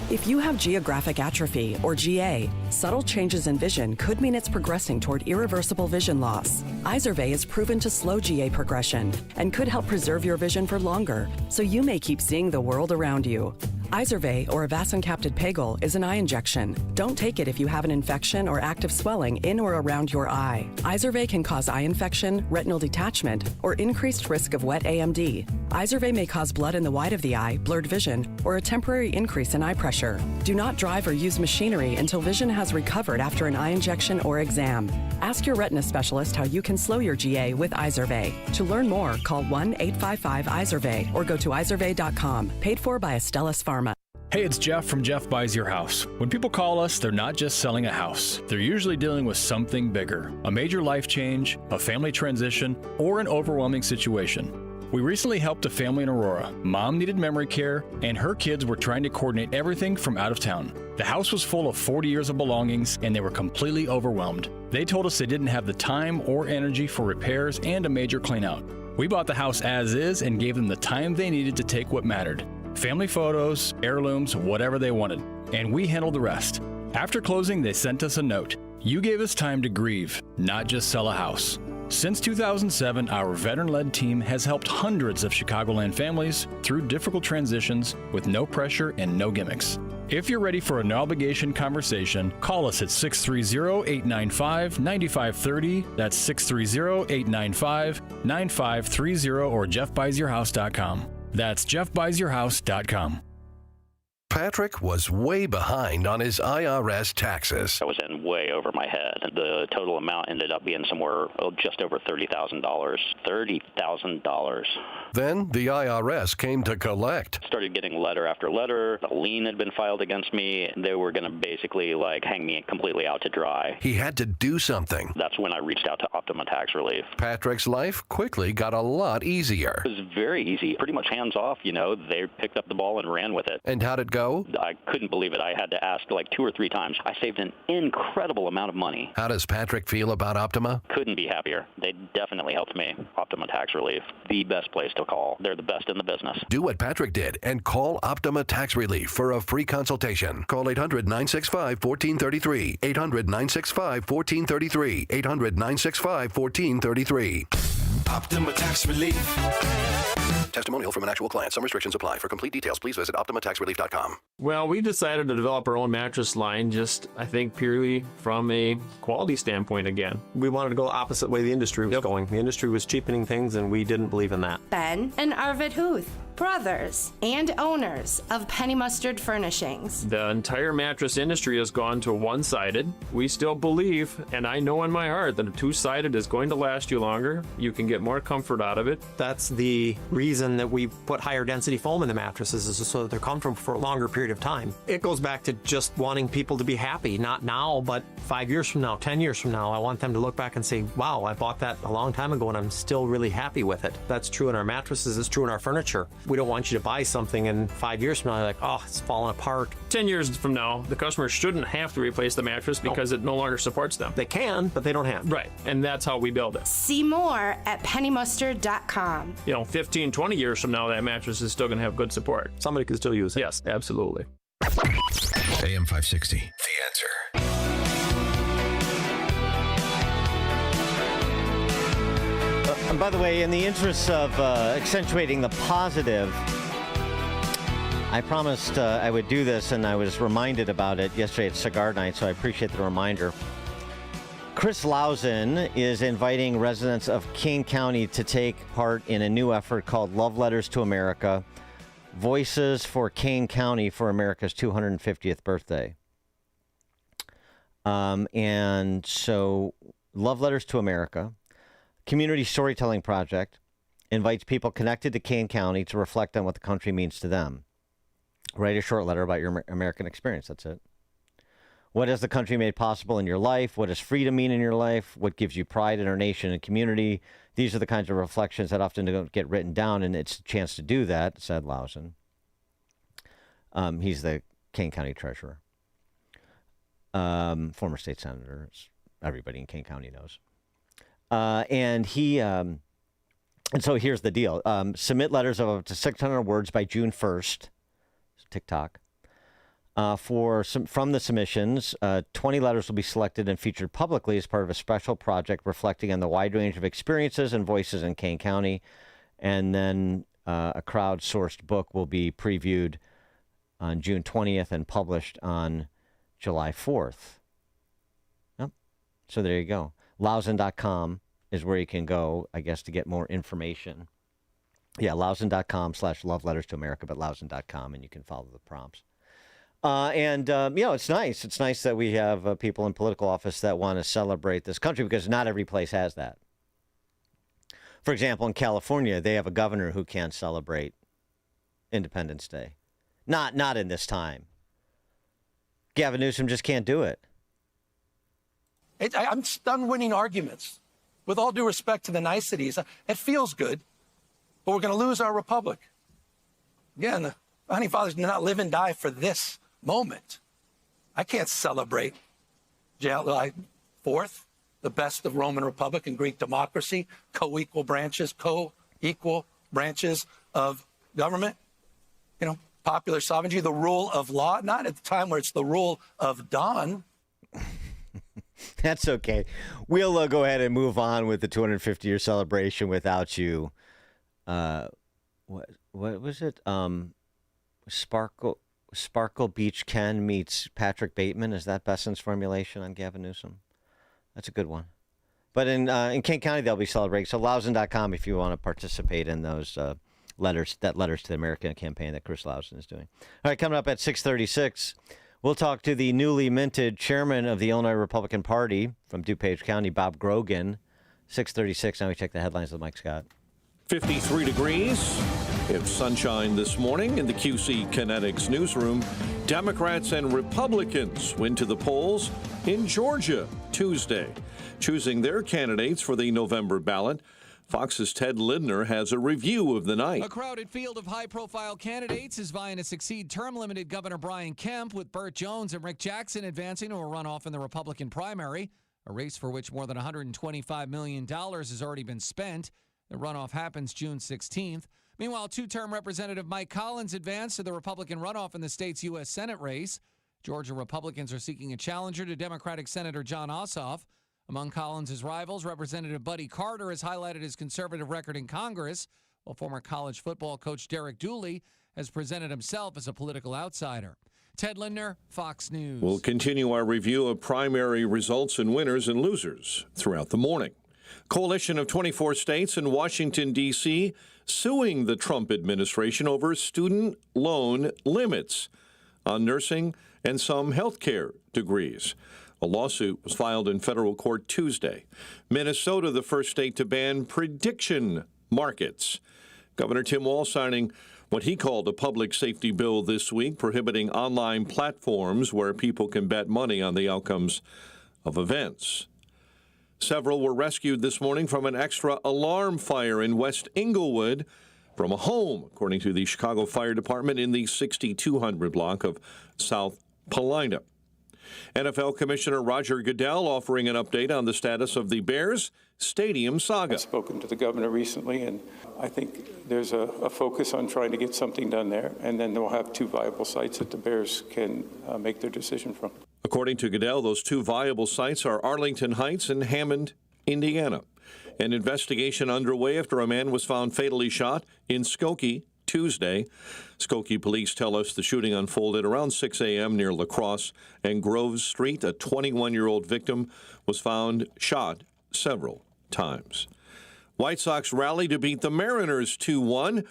If you have geographic atrophy, or GA, subtle changes in vision could mean it's progressing toward irreversible vision loss. Izervay is proven to slow GA progression and could help preserve your vision for longer, so you may keep seeing the world around you. Izervay, or avacincaptad pegol, is an eye injection. Don't take it if you have an infection or active swelling in or around your eye. Izervay can cause eye infection, retinal detachment, or increased risk of wet AMD. Izervay may cause blood in the white of the eye, blurred vision, or a temporary increase in eye pressure. Do not drive or use machinery until vision has recovered after an eye injection or exam. Ask your retina specialist how you can slow your GA with Izervay. To learn more, call 1-855-IZERVAY or go to izervay.com. Paid for by Astellas Pharma. Hey, it's Jeff from Jeff Buys Your House. When people call us, they're not just selling a house. They're usually dealing with something bigger, a major life change, a family transition, or an overwhelming situation. We recently helped a family in Aurora. Mom needed memory care, and her kids were trying to coordinate everything from out of town. The house was full of 40 years of belongings, and they were completely overwhelmed. They told us they didn't have the time or energy for repairs and a major cleanout. We bought the house as is and gave them the time they needed to take what mattered. Family photos, heirlooms, whatever they wanted. And we handled the rest. After closing, they sent us a note. You gave us time to grieve, not just sell a house. Since 2007, our veteran-led team has helped hundreds of Chicagoland families through difficult transitions with no pressure and no gimmicks. If you're ready for a no-obligation conversation, call us at 630-895-9530. That's 630-895-9530 or jeffbuysyourhouse.com. That's jeffbuysyourhouse.com. Patrick was way behind on his IRS taxes. I was in way over my head. The total amount ended up being somewhere just over $30,000. $30,000. Then the IRS came to collect. Started getting letter after letter. A lien had been filed against me. They were going to basically hang me completely out to dry. He had to do something. That's when I reached out to Optima Tax Relief. Patrick's life quickly got a lot easier. It was very easy. Pretty much hands off, They picked up the ball and ran with it. And how'd it go? I couldn't believe it. I had to ask 2 or 3 times. I saved an incredible amount of money. How does Patrick feel about Optima? Couldn't be happier. They definitely helped me. Optima Tax Relief, the best place to call. They're the best in the business. Do what Patrick did and call Optima Tax Relief for a free consultation. Call 800-965-1433. 800-965-1433. 800-965-1433. Optima Tax Relief. Testimonial from an actual client. Some restrictions apply. For complete details, please visit OptimaTaxRelief.com. Well, we decided to develop our own mattress line I think, purely from a quality standpoint again. We wanted to go the opposite way the industry was going. The industry was cheapening things, and we didn't believe in that. Ben and Arvid Huth, brothers and owners of Penny Mustard Furnishings. The entire mattress industry has gone to one-sided. We still believe, and I know in my heart, that a two-sided is going to last you longer. You can get more comfort out of it. That's the reason that we put higher density foam in the mattresses, is so that they're comfortable for a longer period of time. It goes back to just wanting people to be happy, not now, but 5 years from now, 10 years from now. I want them to look back and say, wow, I bought that a long time ago and I'm still really happy with it. That's true in our mattresses, it's true in our furniture. We don't want you to buy something and 5 years from now, you're like, oh, it's falling apart. 10 years from now, the customer shouldn't have to replace the mattress because it no longer supports them. They can, but they don't have. Right, and that's how we build it. See more at pennymustard.com. 15, 20 years from now, that mattress is still going to have good support. Somebody can still use it. Yes, absolutely. AM 560, The Answer. And by the way, in the interest of accentuating the positive, I promised I would do this, and I was reminded about it yesterday at Cigar Night, so I appreciate the reminder. Chris Lausen is inviting residents of Kane County to take part in a new effort called Love Letters to America, Voices for Kane County for America's 250th birthday. And so, Love Letters to America, Community Storytelling Project, invites people connected to Kane County to reflect on what the country means to them. Write a short letter about your American experience. That's it. What has the country made possible in your life? What does freedom mean in your life? What gives you pride in our nation and community? These are the kinds of reflections that often don't get written down, and it's a chance to do that, said Lausen. He's the Kane County treasurer. Former state senator, as everybody in Kane County knows. And so here's the deal. Submit letters of up to 600 words by June 1st, TikTok. From the submissions, 20 letters will be selected and featured publicly as part of a special project reflecting on the wide range of experiences and voices in Kane County. And then a crowdsourced book will be previewed on June 20th and published on July 4th. Yep. So there you go. Lausen.com is where you can go, I guess, to get more information. Yeah, Lausen.com/love letters to America, but Lausen.com, and you can follow the prompts. It's nice. It's nice that we have people in political office that want to celebrate this country, because not every place has that. For example, in California, they have a governor who can't celebrate Independence Day. Not in this time. Gavin Newsom just can't do it. I'm done winning arguments. With all due respect to the niceties, it feels good, but we're going to lose our republic. Again, the founding fathers did not live and die for this moment. I can't celebrate July 4th, the best of Roman Republic and Greek democracy, co-equal branches of government, popular sovereignty, the rule of law, not at the time where it's the rule of Don. That's okay. We'll go ahead and move on with the 250-year celebration without you. What was it? Sparkle Beach Ken meets Patrick Bateman. Is that Besson's formulation on Gavin Newsom? That's a good one. But in Kane County, they'll be celebrating. So Lausen.com if you want to participate in those letters to the American campaign that Chris Lausen is doing. All right, coming up at 6:36, we'll talk to the newly minted chairman of the Illinois Republican Party from DuPage County, Bob Grogan. 6:36. Now we check the headlines with Mike Scott. 53 degrees. It's sunshine this morning in the QC Kinetics newsroom. Democrats and Republicans went to the polls in Georgia Tuesday, choosing their candidates for the November ballot. Fox's Ted Lindner has a review of the night. A crowded field of high-profile candidates is vying to succeed term-limited Governor Brian Kemp, with Burt Jones and Rick Jackson advancing to a runoff in the Republican primary, a race for which more than $125 million has already been spent. The runoff happens June 16th. Meanwhile, two-term Representative Mike Collins advanced to the Republican runoff in the state's U.S. Senate race. Georgia Republicans are seeking a challenger to Democratic Senator Jon Ossoff. Among Collins' rivals, Representative Buddy Carter has highlighted his conservative record in Congress, while former college football coach Derek Dooley has presented himself as a political outsider. Ted Lindner, Fox News. We'll continue our review of primary results and winners and losers throughout the morning. Coalition of 24 states and Washington, D.C. suing the Trump administration over student loan limits on nursing and some health care degrees. A lawsuit was filed in federal court Tuesday. Minnesota, the first state to ban prediction markets. Governor Tim Walz signing what he called a public safety bill this week, prohibiting online platforms where people can bet money on the outcomes of events. Several were rescued this morning from an extra alarm fire in West Englewood from a home, according to the Chicago Fire Department, in the 6200 block of South Paulina. NFL Commissioner Roger Goodell offering an update on the status of the Bears Stadium saga. I've spoken to the governor recently, and I think there's a focus on trying to get something done there, and then they'll have two viable sites that the Bears can make their decision from. According to Goodell, those two viable sites are Arlington Heights and Hammond, Indiana. An investigation underway after a man was found fatally shot in Skokie Tuesday. Skokie police tell us the shooting unfolded around 6 a.m. near La Crosse and Grove Street. A 21-year-old victim was found shot several times. White Sox rally to beat the Mariners 2-1.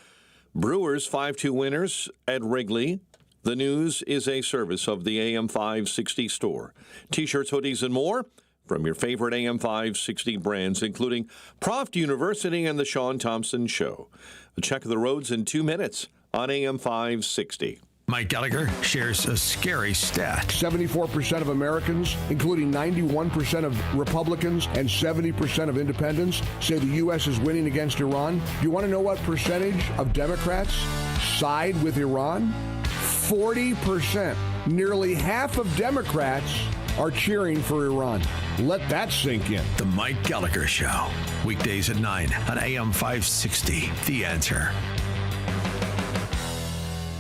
Brewers 5-2 winners at Wrigley. The News is a service of the AM 560 store. T-shirts, hoodies, and more from your favorite AM 560 brands, including Proft University and the Sean Thompson Show. A check of the roads in 2 minutes on AM 560. Mike Gallagher shares a scary stat. 74% of Americans, including 91% of Republicans and 70% of independents, say the U.S. is winning against Iran. Do you want to know what percentage of Democrats side with Iran? 40%. Nearly half of Democrats are cheering for Iran. Let that sink in. The Mike Gallagher Show. Weekdays at 9 on AM 560. The Answer.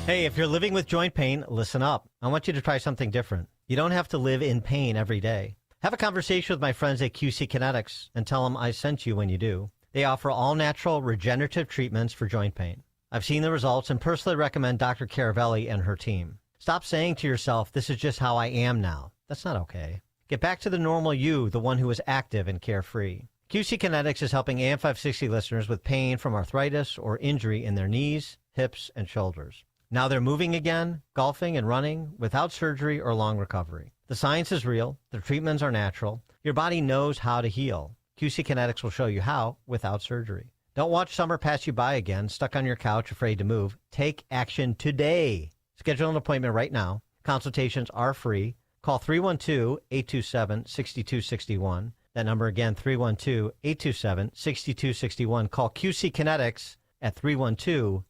Hey, if you're living with joint pain, listen up. I want you to try something different. You don't have to live in pain every day. Have a conversation with my friends at QC Kinetics and tell them I sent you when you do. They offer all-natural regenerative treatments for joint pain. I've seen the results and personally recommend Dr. Caravelli and her team. Stop saying to yourself, this is just how I am now. That's not okay. Get back to the normal you, the one who is active and carefree. QC Kinetics is helping AM 560 listeners with pain from arthritis or injury in their knees, hips, and shoulders. Now they're moving again, golfing and running without surgery or long recovery. The science is real. The treatments are natural. Your body knows how to heal. QC Kinetics will show you how without surgery. Don't watch summer pass you by again, stuck on your couch, afraid to move. Take action today. Schedule an appointment right now. Consultations are free. Call 312-827-6261. That number again, 312-827-6261. Call QC Kinetics at 312-827-6261.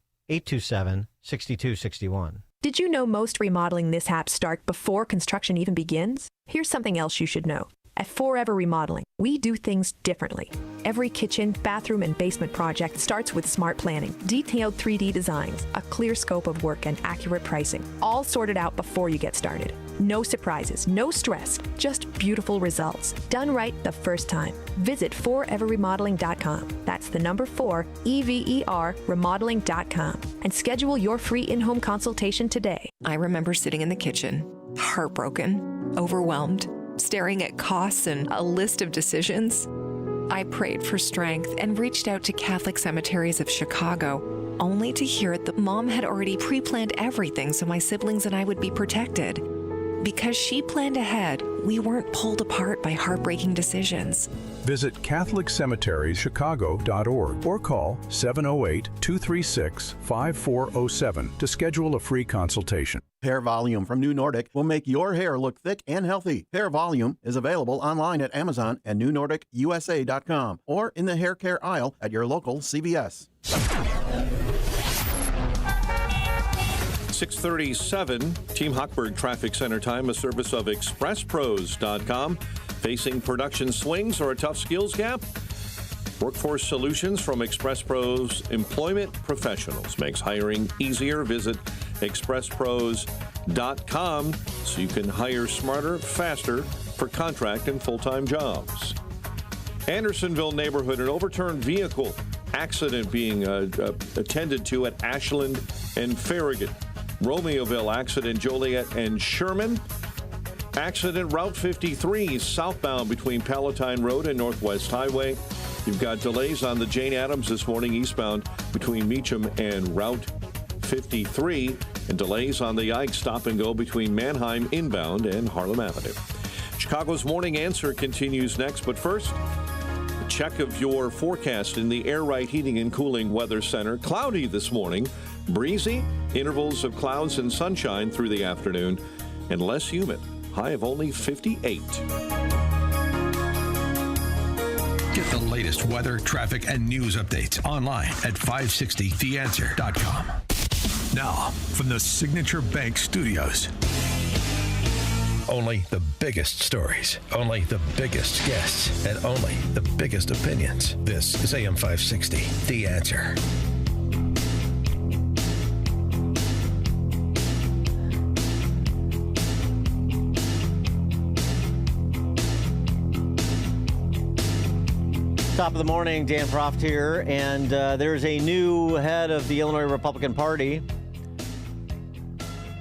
Did you know most remodeling mishaps start before construction even begins? Here's something else you should know. At Forever Remodeling, we do things differently. Every kitchen, bathroom, and basement project starts with smart planning, detailed 3D designs, a clear scope of work, and accurate pricing, all sorted out before you get started. No surprises, no stress, just beautiful results. Done right the first time. Visit foreverremodeling.com. That's the number 4, EVER, remodeling.com. And schedule your free in-home consultation today. I remember sitting in the kitchen, heartbroken, overwhelmed, staring at costs and a list of decisions. I prayed for strength and reached out to Catholic Cemeteries of Chicago, only to hear that Mom had already pre-planned everything so my siblings and I would be protected. Because she planned ahead, we weren't pulled apart by heartbreaking decisions. Visit CatholicCemeteriesChicago.org or call 708-236-5407 to schedule a free consultation. Hair Volume from New Nordic will make your hair look thick and healthy. Hair Volume is available online at Amazon and NewNordicUSA.com or in the hair care aisle at your local CVS. 6:37, Team Hochberg Traffic Center time, a service of ExpressPros.com. Facing production swings or a tough skills gap? Workforce Solutions from Express Pros Employment Professionals makes hiring easier. Visit ExpressPros.com so you can hire smarter, faster for contract and full-time jobs. Andersonville neighborhood, an overturned vehicle accident being attended to at Ashland and Farragut. Romeoville accident, Joliet and Sherman. Accident, Route 53 southbound between Palatine Road and Northwest Highway. You've got delays on the Jane Addams this morning eastbound between Meacham and Route 53, and delays on the Ike stop and go between Manheim inbound and Harlem Avenue. Chicago's Morning Answer continues next, but first, a check of your forecast in the Air Right Heating and Cooling Weather Center. Cloudy this morning, breezy, intervals of clouds and sunshine through the afternoon, and less humid. High of only 58. Get the latest weather, traffic, and news updates online at 560theanswer.com. Now, from the Signature Bank Studios. Only the biggest stories, only the biggest guests, and only the biggest opinions. This is AM 560, The Answer. Top of the morning, Dan Proft here, and there's a new head of the Illinois Republican Party,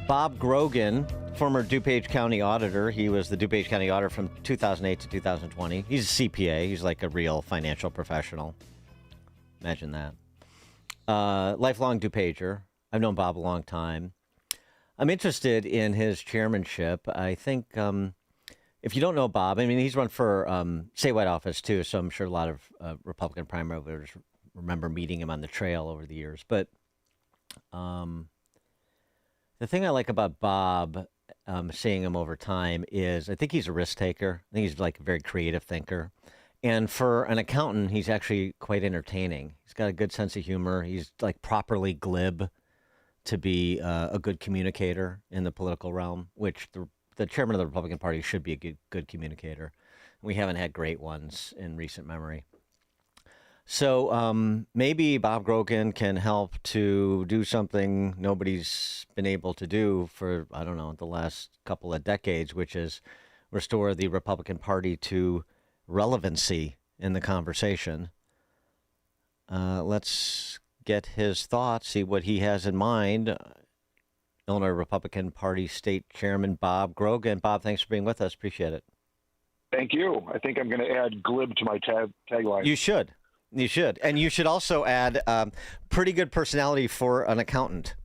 Bob Grogan, former DuPage County auditor. He was the DuPage County auditor from 2008 to 2020. He's a CPA. He's like a real financial professional. Imagine that. lifelong DuPager. I've known Bob a long time. I'm interested in his chairmanship. I think if you don't know Bob, I mean, he's run for statewide office too, so I'm sure a lot of Republican primary voters remember meeting him on the trail over the years. But the thing I like about Bob, seeing him over time, is I think he's a risk taker. I think he's like a very creative thinker. And for an accountant, he's actually quite entertaining. He's got a good sense of humor. He's like properly glib to be a good communicator in the political realm, which the chairman of the Republican Party should be a good communicator. We haven't had great ones in recent memory. So maybe Bob Grogan can help to do something nobody's been able to do for, I don't know, the last couple of decades, which is restore the Republican Party to relevancy in the conversation. Let's get his thoughts, see what he has in mind. Illinois Republican Party State Chairman Bob Grogan. Bob, thanks for being with us. Appreciate it. Thank you. I think I'm going to add glib to my tagline. You should. You should. And you should also add pretty good personality for an accountant.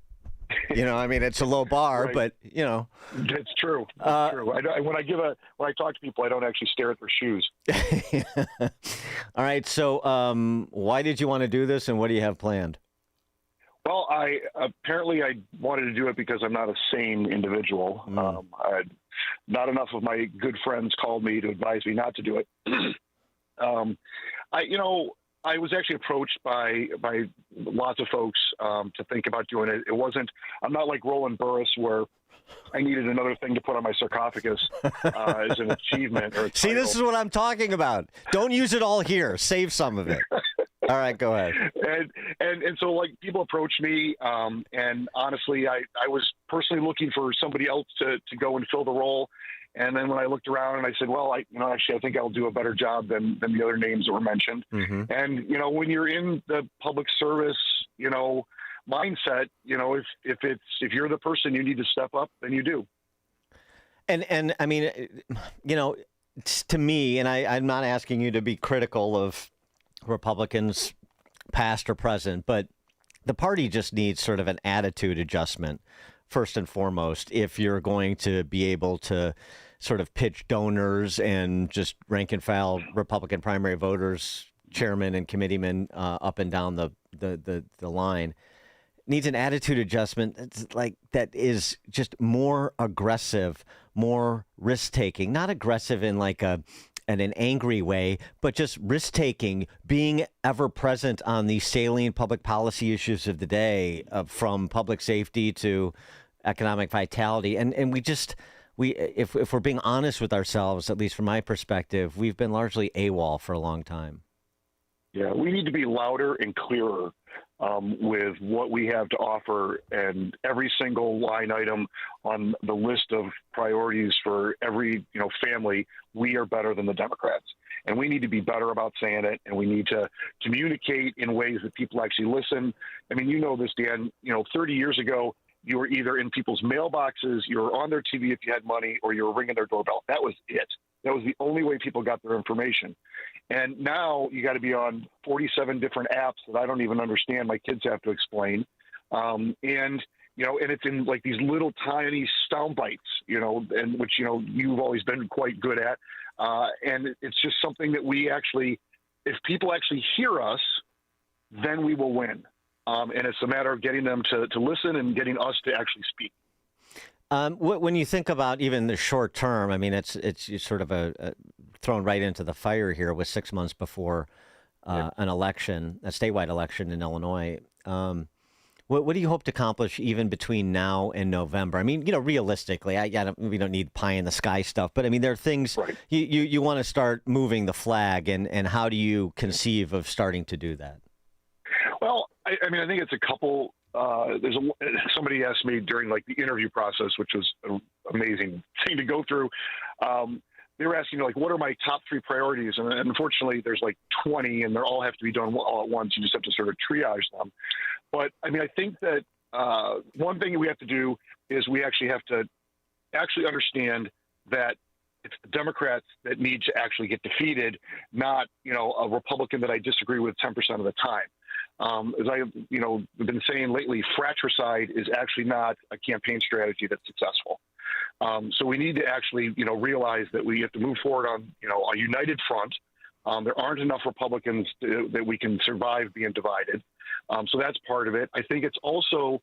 You know, I mean, it's a low bar, Right. but, you know. That's true. That's true. When I talk to people, I don't actually stare at their shoes. All right. So why did you want to do this, and what do you have planned? Well, I wanted to do it because I'm not a sane individual. Not enough of my good friends called me to advise me not to do it. I was actually approached by lots of folks to think about doing it. I'm not like Roland Burris, where I needed another thing to put on my sarcophagus as an achievement. Or See, this is what I'm talking about. Don't use it all here. Save some of it. All right, go ahead. And so, like, people approached me, and honestly, I was personally looking for somebody else to go and fill the role. And then when I looked around and I said, well, I think I'll do a better job than the other names that were mentioned. Mm-hmm. And, when you're in the public service, mindset, if you're the person you need to step up, then you do. And I mean, to me, and I'm not asking you to be critical of Republicans past or present, but the party just needs sort of an attitude adjustment first and foremost, if you're going to be able to sort of pitch donors and just rank and file Republican primary voters, chairmen and committeemen up and down the line. Needs an attitude adjustment that is just more aggressive, more risk-taking, not aggressive in like in an angry way, but just risk-taking, being ever present on the salient public policy issues of the day, from public safety to economic vitality. And if we're being honest with ourselves, at least from my perspective, we've been largely AWOL for a long time. Yeah, we need to be louder and clearer with what we have to offer, and every single line item on the list of priorities for every family. We are better than the Democrats, and we need to be better about saying it, and we need to communicate in ways that people actually listen. I mean, you know this, Dan. 30 years ago, you were either in people's mailboxes, you were on their TV if you had money, or you were ringing their doorbell. That was it. That was the only way people got their information. And now you got to be on 47 different apps that I don't even understand. My kids have to explain. And it's in like these little tiny sound bites, and which, you've always been quite good at. And it's just something that we actually, if people actually hear us, then we will win. And it's a matter of getting them to listen and getting us to actually speak. When you think about even the short term, I mean, it's sort of thrown right into the fire here with 6 months before an election, a statewide election in Illinois. What do you hope to accomplish even between now and November? I mean, realistically, we don't need pie in the sky stuff, but I mean, there are things you want to start moving the flag, and how do you conceive of starting to do that? Well, I think it's a couple. Somebody asked me during the interview process, which was an amazing thing to go through. They were asking what are my top 3 priorities? And unfortunately, there's 20, and they all have to be done all at once. You just have to sort of triage them. But I think that one thing we have to do is we actually have to understand that it's the Democrats that need to actually get defeated, not a Republican that I disagree with 10% of the time. As I've been saying lately, fratricide is actually not a campaign strategy that's successful. So we need to actually, realize that we have to move forward on, a united front. There aren't enough Republicans that we can survive being divided. So that's part of it. I think it's also,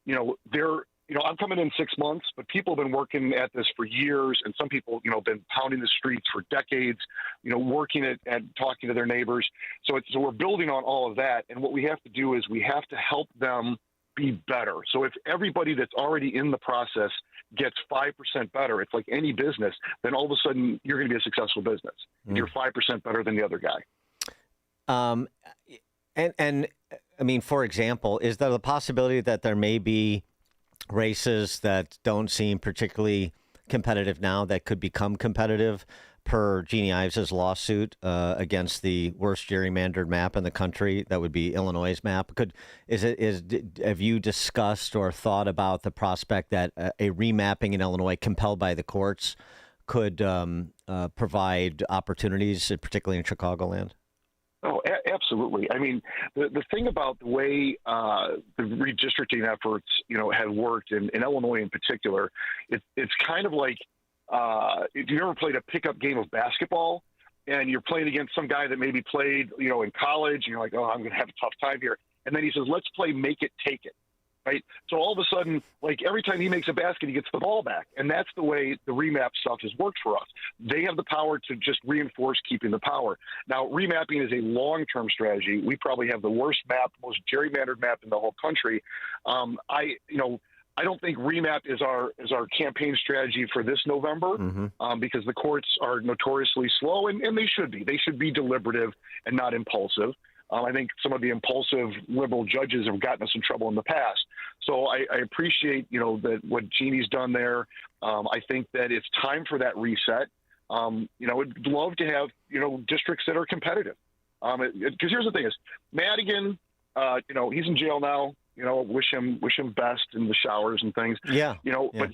I'm coming in 6 months, but people have been working at this for years, and some people, been pounding the streets for decades, working at talking to their neighbors. So we're building on all of that, and what we have to do is we have to help them be better. So if everybody that's already in the process gets 5% better, it's like any business, then all of a sudden you're going to be a successful business. You're 5% better than the other guy. And I mean, for example, is there the possibility that there may be races that don't seem particularly competitive now that could become competitive per Jeannie Ives's lawsuit against the worst gerrymandered map in the country? That would be Illinois' map. Have you discussed or thought about the prospect that a remapping in Illinois compelled by the courts could provide opportunities, particularly in Chicagoland? Oh, absolutely. I mean, the thing about the way the redistricting efforts, have worked in Illinois in particular, it's kind of like if you ever played a pickup game of basketball and you're playing against some guy that maybe played, in college, and you're like, oh, I'm going to have a tough time here. And then he says, let's play make it, take it. Right. So all of a sudden, like every time he makes a basket, he gets the ball back. And that's the way the remap stuff has worked for us. They have the power to just reinforce keeping the power. Now, remapping is a long-term strategy. We probably have the worst map, most gerrymandered map in the whole country. I don't think remap is our campaign strategy for this November because the courts are notoriously slow, and they should be. They should be deliberative and not impulsive. I think some of the impulsive liberal judges have gotten us in trouble in the past. So I appreciate, that what Jeannie's done there. I think that it's time for that reset. I'd love to have, districts that are competitive. Because here's the thing is Madigan, he's in jail now. Wish him best in the showers and things. Yeah. But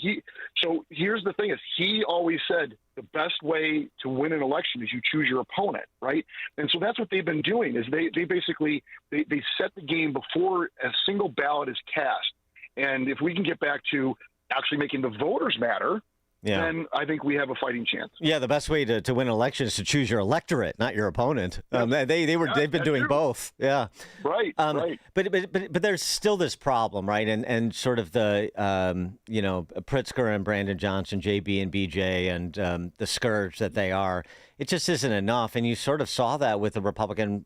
so here's the thing is he always said the best way to win an election is you choose your opponent, right? And so that's what they've been doing is they basically set the game before a single ballot is cast. And if we can get back to actually making the voters matter, then I think we have a fighting chance. Yeah, the best way to win an election is to choose your electorate, not your opponent. They've been doing both. Yeah, right. Right. But there's still this problem, right? And sort of the Pritzker and Brandon Johnson, JB and BJ, and the scourge that they are. It just isn't enough, and you sort of saw that with the Republican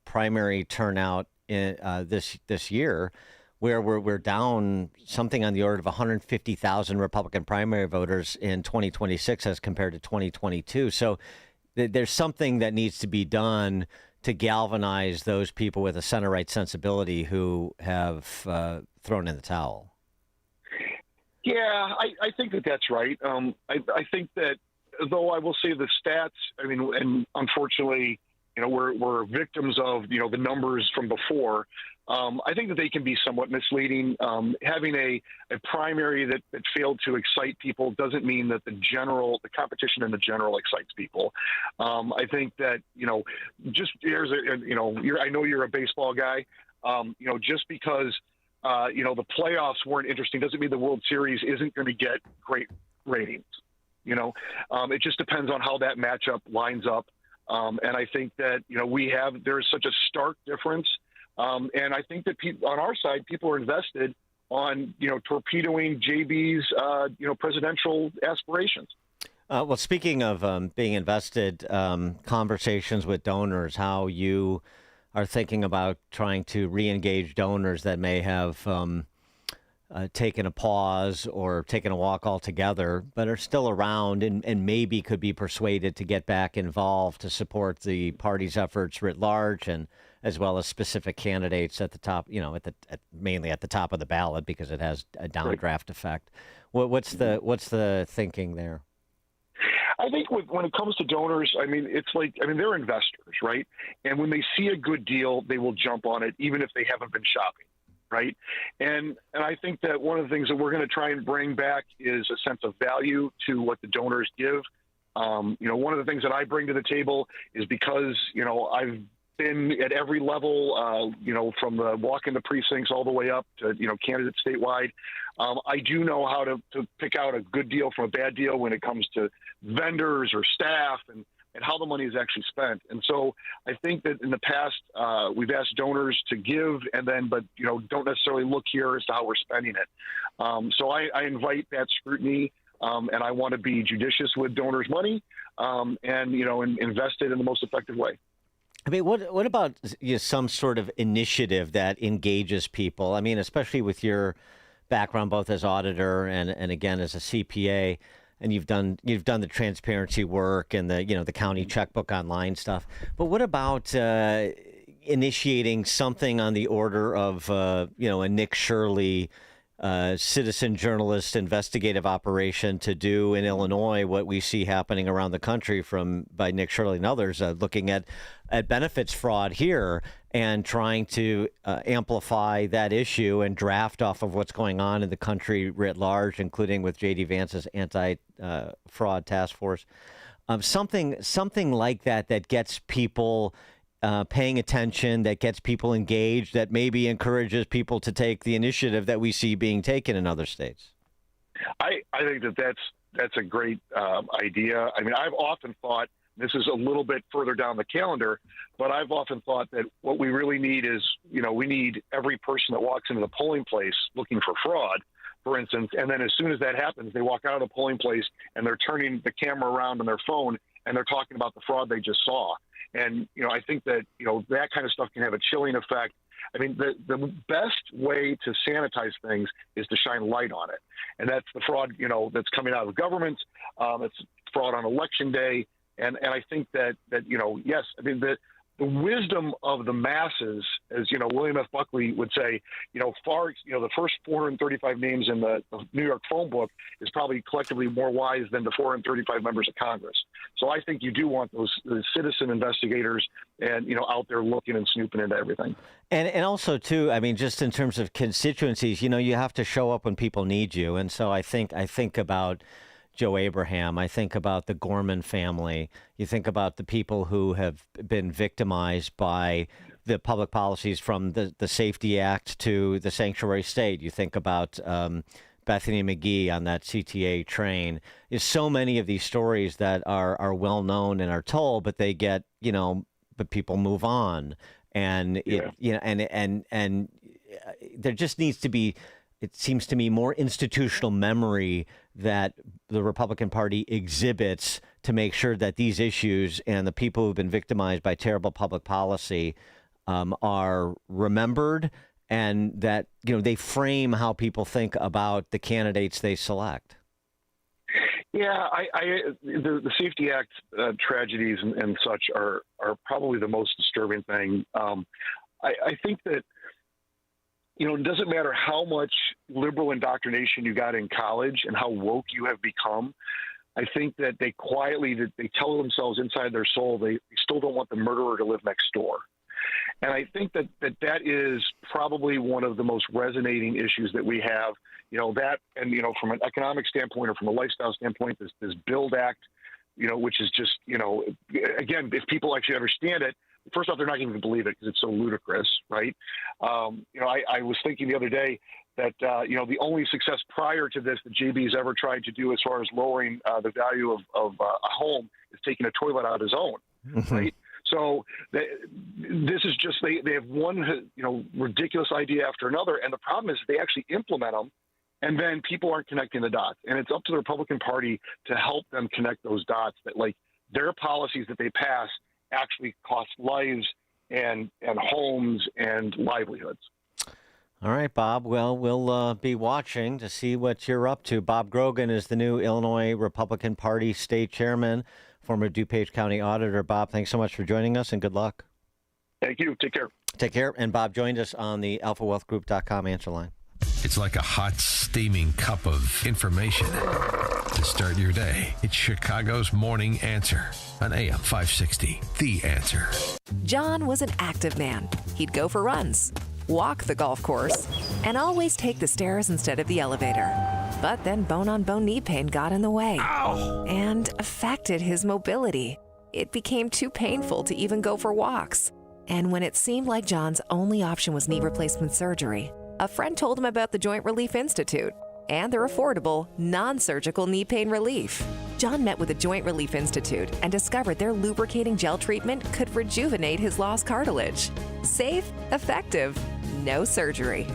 primary turnout in this year, where we're down something on the order of 150,000 Republican primary voters in 2026 as compared to 2022. So there's something that needs to be done to galvanize those people with a center-right sensibility who have thrown in the towel. Yeah, I think that's right. I think that, though I will say the stats, and unfortunately, we're victims of, the numbers from before. I think that they can be somewhat misleading. Having a primary that failed to excite people doesn't mean that the competition in the general excites people. I think that, just here's I know you're a baseball guy. Just because, the playoffs weren't interesting doesn't mean the World Series isn't going to get great ratings. It just depends on how that matchup lines up. And I think that, there's such a stark difference. And I think that on our side, people are invested on, torpedoing JB's, presidential aspirations. Well, speaking of being invested, conversations with donors, how you are thinking about trying to re-engage donors that may have taken a pause or taken a walk altogether, but are still around and maybe could be persuaded to get back involved to support the party's efforts writ large, and as well as specific candidates at the top, mainly at the top of the ballot because it has a downdraft effect. What's the thinking there? I think when it comes to donors, they're investors, right? And when they see a good deal, they will jump on it, even if they haven't been shopping. Right. And I think that one of the things that we're going to try and bring back is a sense of value to what the donors give. One of the things that I bring to the table is because, I've been at every level, from the walk in the precincts all the way up to, candidates statewide. I do know how to pick out a good deal from a bad deal when it comes to vendors or staff and how the money is actually spent. And so I think that in the past, we've asked donors to give but don't necessarily look here as to how we're spending it. So I invite that scrutiny, and I want to be judicious with donors' money and invest it in the most effective way. I mean, what about some sort of initiative that engages people? I mean, especially with your background both as auditor and again as a CPA. And you've done the transparency work and the county checkbook online stuff. But what about initiating something on the order of a Nick Shirley citizen journalist investigative operation to do in Illinois what we see happening around the country by Nick Shirley and others, looking at benefits fraud here and trying to amplify that issue and draft off of what's going on in the country writ large, including with J.D. Vance's anti-fraud task force. Something like that gets people paying attention, that gets people engaged, that maybe encourages people to take the initiative that we see being taken in other states. I think that's a great idea. I mean, I've often thought, this is a little bit further down the calendar, but I've often thought that what we really need is, we need every person that walks into the polling place looking for fraud, for instance, and then as soon as that happens, they walk out of the polling place and they're turning the camera around on their phone and they're talking about the fraud they just saw. And, I think that, that kind of stuff can have a chilling effect. I mean, the best way to sanitize things is to shine light on it. And that's the fraud, that's coming out of government. It's fraud on election day. And I think that yes, I mean, the wisdom of the masses, as William F. Buckley would say, the first 435 names in the New York phone book is probably collectively more wise than the 435 members of Congress. So I think you do want those citizen investigators and out there looking and snooping into everything. And also too, I mean, just in terms of constituencies, you have to show up when people need you, and so I think about Joe Abraham. I think about the Gorman family. You think about the people who have been victimized by the public policies from the Safety Act to the sanctuary state. You think about Bethany McGee on that CTA train. There's so many of these stories that are well known and are told, but they get, but people move on. And, and there just needs to be, it seems to me, more institutional memory that the Republican Party exhibits to make sure that these issues and the people who've been victimized by terrible public policy are remembered, and that they frame how people think about the candidates they select. Yeah, the Safety Act tragedies and such are probably the most disturbing thing. I think that it doesn't matter how much liberal indoctrination you got in college and how woke you have become. I think that they tell themselves inside their soul they still don't want the murderer to live next door. And I think that is probably one of the most resonating issues that we have. That and from an economic standpoint or from a lifestyle standpoint, this BUILD Act, which is just again, if people actually understand it. First off, they're not even going to believe it because it's so ludicrous, right? I was thinking the other day that, the only success prior to this that JB's ever tried to do as far as lowering the value of a home is taking a toilet out of his own, right? So this is just, they have one, ridiculous idea after another. And the problem is they actually implement them, and then people aren't connecting the dots. And it's up to the Republican Party to help them connect those dots, that their policies that they pass actually cost lives and homes and livelihoods. All right, Bob. Well, we'll be watching to see what you're up to. Bob Grogan is the new Illinois Republican Party state chairman, former DuPage County auditor. Bob, thanks so much for joining us, and good luck. Thank you. Take care. Take care. And Bob joined us on the alphawealthgroup.com answer line. It's like a hot, steaming cup of information to start your day. It's Chicago's Morning Answer on AM 560. The Answer. John was an active man. He'd go for runs, walk the golf course, and always take the stairs instead of the elevator. But then bone-on-bone knee pain got in the way. Ow! And affected his mobility. It became too painful to even go for walks. And when it seemed like John's only option was knee replacement surgery, a friend told him about the Joint Relief Institute and their affordable, non-surgical knee pain relief. John met with the Joint Relief Institute and discovered their lubricating gel treatment could rejuvenate his lost cartilage. Safe, effective, no surgery.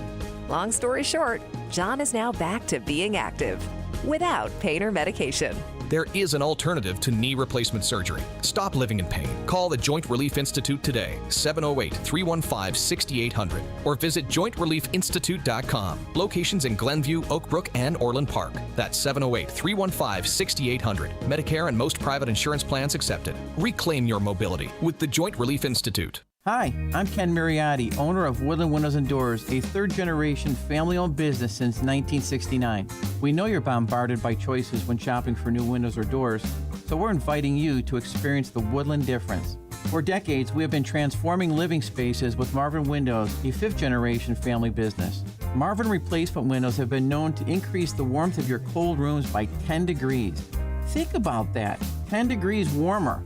Long story short, John is now back to being active without pain or medication. There is an alternative to knee replacement surgery. Stop living in pain. Call the Joint Relief Institute today, 708-315-6800, or visit jointreliefinstitute.com. Locations in Glenview, Oak Brook, and Orland Park. That's 708-315-6800. Medicare and most private insurance plans accepted. Reclaim your mobility with the Joint Relief Institute. Hi, I'm Ken Mariotti, owner of Woodland Windows and Doors, a third-generation family-owned business since 1969. We know you're bombarded by choices when shopping for new windows or doors, so we're inviting you to experience the Woodland difference. For decades, we have been transforming living spaces with Marvin Windows, a fifth-generation family business. Marvin replacement windows have been known to increase the warmth of your cold rooms by 10 degrees. Think about that, 10 degrees warmer.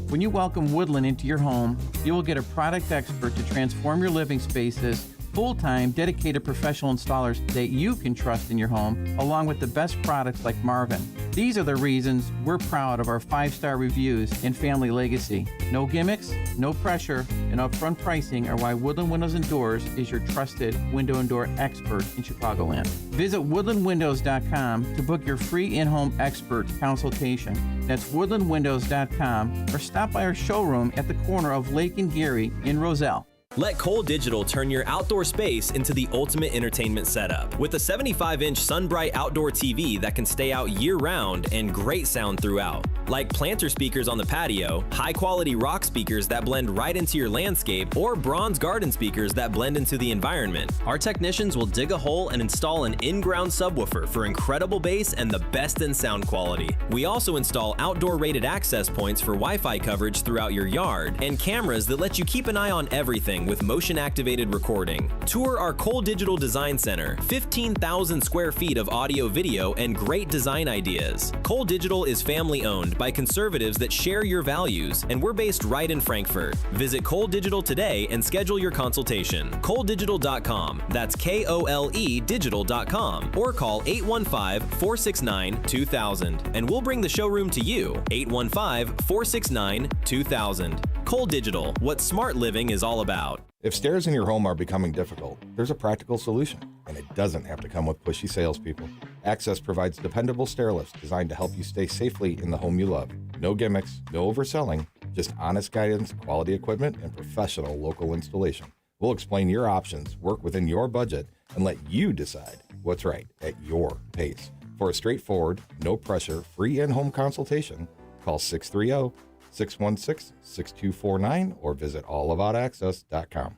When you welcome Woodland into your home, you will get a product expert to transform your living spaces, full-time, dedicated professional installers that you can trust in your home, along with the best products like Marvin. These are the reasons we're proud of our 5-star reviews and family legacy. No gimmicks, no pressure, and upfront pricing are why Woodland Windows and Doors is your trusted window and door expert in Chicagoland. Visit woodlandwindows.com to book your free in-home expert consultation. That's woodlandwindows.com, or stop by our showroom at the corner of Lake and Geary in Roselle. Let Cole Digital turn your outdoor space into the ultimate entertainment setup. With a 75-inch SunBright outdoor TV that can stay out year-round and great sound throughout. Like planter speakers on the patio, high-quality rock speakers that blend right into your landscape, or bronze garden speakers that blend into the environment. Our technicians will dig a hole and install an in-ground subwoofer for incredible bass and the best in sound quality. We also install outdoor rated access points for Wi-Fi coverage throughout your yard, and cameras that let you keep an eye on everything with motion-activated recording. Tour our Cole Digital Design Center, 15,000 square feet of audio, video, and great design ideas. Cole Digital is family-owned by conservatives that share your values, and we're based right in Frankfurt. Visit Cole Digital today and schedule your consultation. ColeDigital.com. That's KOLE digital.com, or call 815-469-2000, and we'll bring the showroom to you. 815-469-2000. Cole Digital, what smart living is all about. If stairs in your home are becoming difficult, there's a practical solution, and it doesn't have to come with pushy salespeople. Access provides dependable stair lifts designed to help you stay safely in the home you love. No gimmicks, no overselling, just honest guidance, quality equipment, and professional local installation. We'll explain your options, work within your budget, and let you decide what's right at your pace. For a straightforward, no pressure, free in-home consultation, call 630-616-6249 or visit allaboutaccess.com.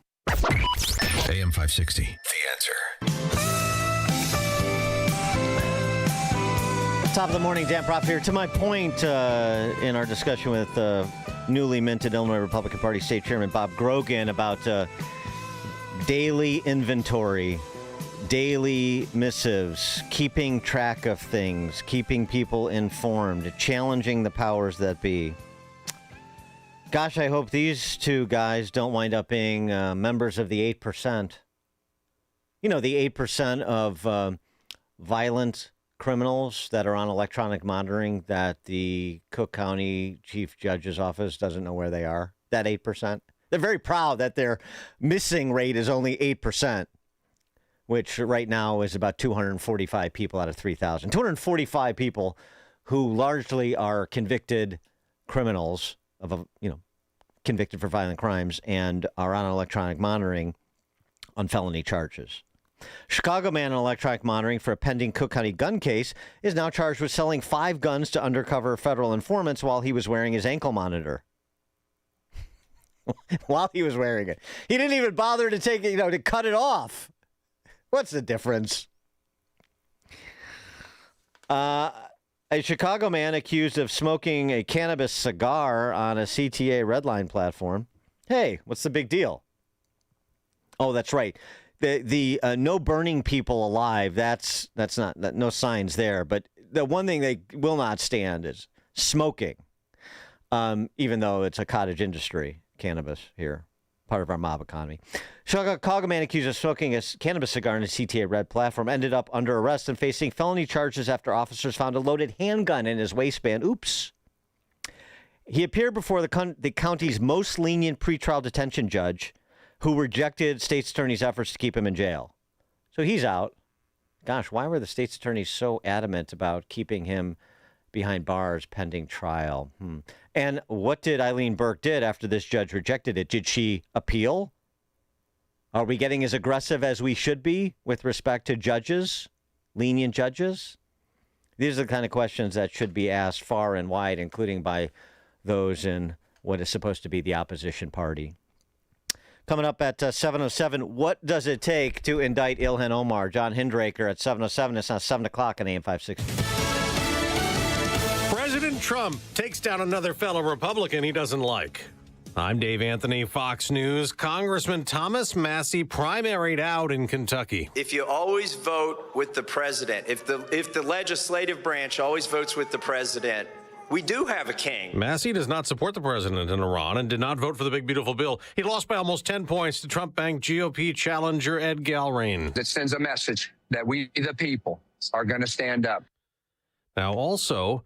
AM 560, The Answer. Top of the morning, Dan Prof here. To my point in our discussion with newly minted Illinois Republican Party State Chairman Bob Grogan about daily inventory, daily missives, keeping track of things, keeping people informed, challenging the powers that be. Gosh, I hope these two guys don't wind up being members of the 8%. You know, the 8% of violent criminals that are on electronic monitoring that the Cook County Chief Judge's Office doesn't know where they are. That 8%. They're very proud that their missing rate is only 8%, which right now is about 245 people out of 3,000. 245 people who largely are convicted criminals of, convicted for violent crimes and are on electronic monitoring on felony charges. Chicago man on electronic monitoring for a pending Cook County gun case is now charged with selling 5 guns to undercover federal informants while he was wearing his ankle monitor. While he was wearing it. He didn't even bother to take it, to cut it off. What's the difference? A Chicago man accused of smoking a cannabis cigar on a CTA Redline platform. Hey, what's the big deal? Oh, that's right. The no burning people alive, that's not, no signs there. But the one thing they will not stand is smoking, even though it's a cottage industry, cannabis here, part of our mob economy. Chicago man accused of smoking a cannabis cigar on a CTA Red platform ended up under arrest and facing felony charges after officers found a loaded handgun in his waistband. Oops. He appeared before the county's most lenient pretrial detention judge, who rejected state's attorney's efforts to keep him in jail. So he's out. Gosh, why were the state's attorneys so adamant about keeping him behind bars pending trial? And what did Eileen Burke did after this judge rejected it? Did she appeal? Are we getting as aggressive as we should be with respect to judges, lenient judges? These are the kind of questions that should be asked far and wide, including by those in what is supposed to be the opposition party. Coming up at 7:07, what does it take to indict Ilhan Omar? John Hinderaker at 7:07. It's now 7 o'clock on AM 560. President Trump takes down another fellow Republican he doesn't like. I'm Dave Anthony, Fox News. Congressman Thomas Massie primaried out in Kentucky. If you always vote with the president, if the legislative branch always votes with the president, we do have a king. Massie does not support the president in Iran and did not vote for the big, beautiful bill. He lost by almost 10 points to Trump-backed GOP challenger Ed Galrain. That sends a message that we, the people, are going to stand up. Now, also,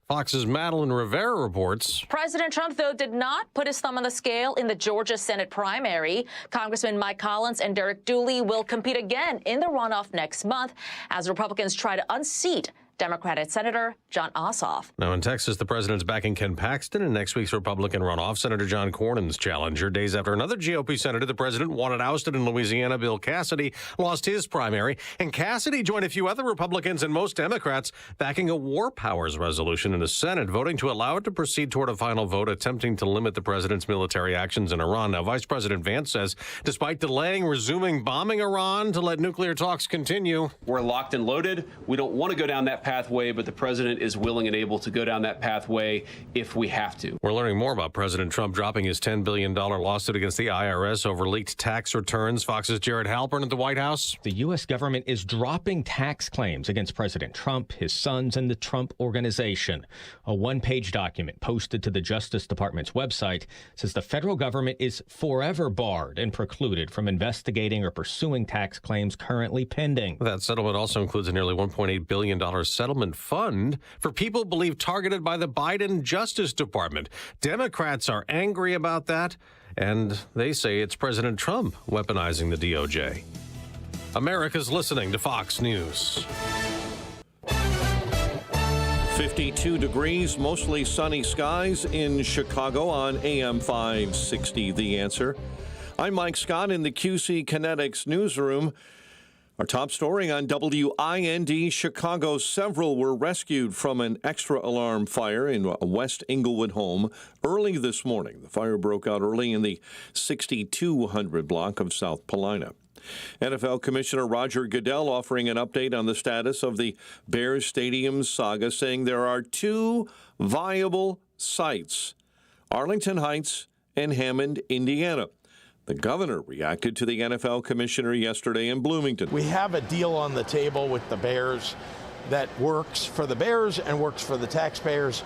Fox's Madeline Rivera reports. President Trump, though, did not put his thumb on the scale in the Georgia Senate primary. Congressman Mike Collins and Derek Dooley will compete again in the runoff next month as Republicans try to unseat Democratic Senator John Ossoff. Now in Texas, the president's backing Ken Paxton in next week's Republican runoff. Senator John Cornyn's challenger. Days after another GOP senator the president wanted ousted in Louisiana, Bill Cassidy, lost his primary. And Cassidy joined a few other Republicans and most Democrats backing a war powers resolution in the Senate, voting to allow it to proceed toward a final vote attempting to limit the president's military actions in Iran. Now, Vice President Vance says, despite delaying resuming bombing Iran to let nuclear talks continue. We're locked and loaded. We don't want to go down that pathway, but the president is willing and able to go down that pathway if we have to. We're learning more about President Trump dropping his $10 billion lawsuit against the IRS over leaked tax returns. Fox's Jared Halpern at the White House. The U.S. government is dropping tax claims against President Trump, his sons, and the Trump Organization. A one-page document posted to the Justice Department's website says the federal government is forever barred and precluded from investigating or pursuing tax claims currently pending. That settlement also includes a nearly $1.8 billion settlement fund for people believed targeted by the Biden Justice Department. Democrats are angry about that, and they say it's President Trump weaponizing the DOJ. America's listening to Fox News. 52 degrees, mostly sunny skies in Chicago on AM 560, The Answer. I'm Mike Scott in the QC Kinetics newsroom. Our top story on WIND Chicago. Several were rescued from an extra alarm fire in a West Englewood home early this morning. The fire broke out early in the 6200 block of South Paulina. NFL Commissioner Roger Goodell offering an update on the status of the Bears Stadium saga, saying there are two viable sites, Arlington Heights and Hammond, Indiana. The governor reacted to the NFL commissioner yesterday in Bloomington. We have a deal on the table with the Bears that works for the Bears and works for the taxpayers.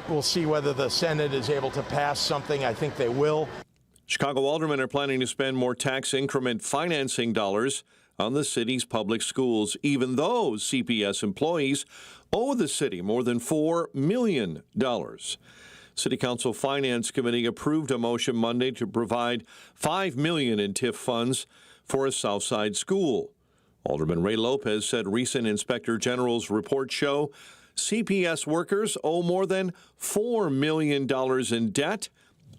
We'll see whether the Senate is able to pass something. I think they will. Chicago aldermen are planning to spend more tax increment financing dollars on the city's public schools, even though CPS employees owe the city more than $4 million. City Council Finance Committee approved a motion Monday to provide $5 million in TIF funds for a Southside school. Alderman Ray Lopez said recent Inspector General's reports show CPS workers owe more than $4 million in debt,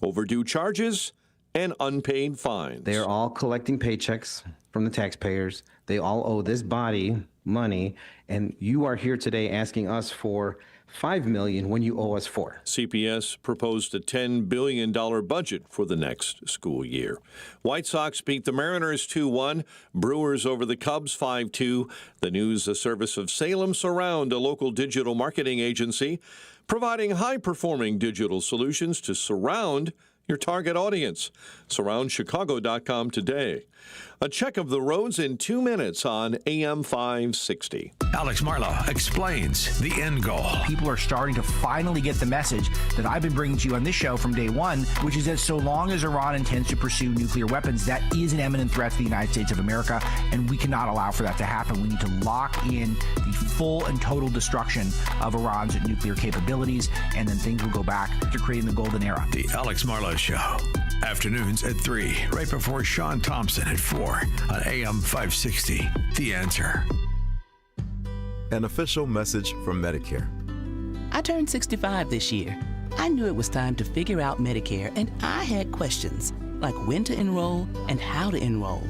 overdue charges, and unpaid fines. They are all collecting paychecks from the taxpayers. They all owe this body money, and you are here today asking us for $5 million when you owe us $4 million. CPS proposed a $10 billion budget for the next school year. White Sox beat the Mariners 2-1. Brewers over the Cubs 5-2. The news, a service of Salem Surround, a local digital marketing agency, providing high-performing digital solutions to surround your target audience. SurroundChicago.com today. A check of the roads in 2 minutes on AM 560. Alex Marlowe explains the end goal. People are starting to finally get the message that I've been bringing to you on this show from day one, which is that so long as Iran intends to pursue nuclear weapons, that is an imminent threat to the United States of America, and we cannot allow for that to happen. We need to lock in the full and total destruction of Iran's nuclear capabilities, and then things will go back to creating the golden era. The Alex Marlowe Show. Afternoons at 3, right before Sean Thompson at 4 on AM 560. The Answer. An official message from Medicare. I turned 65 this year. I knew it was time to figure out Medicare, and I had questions, like when to enroll and how to enroll.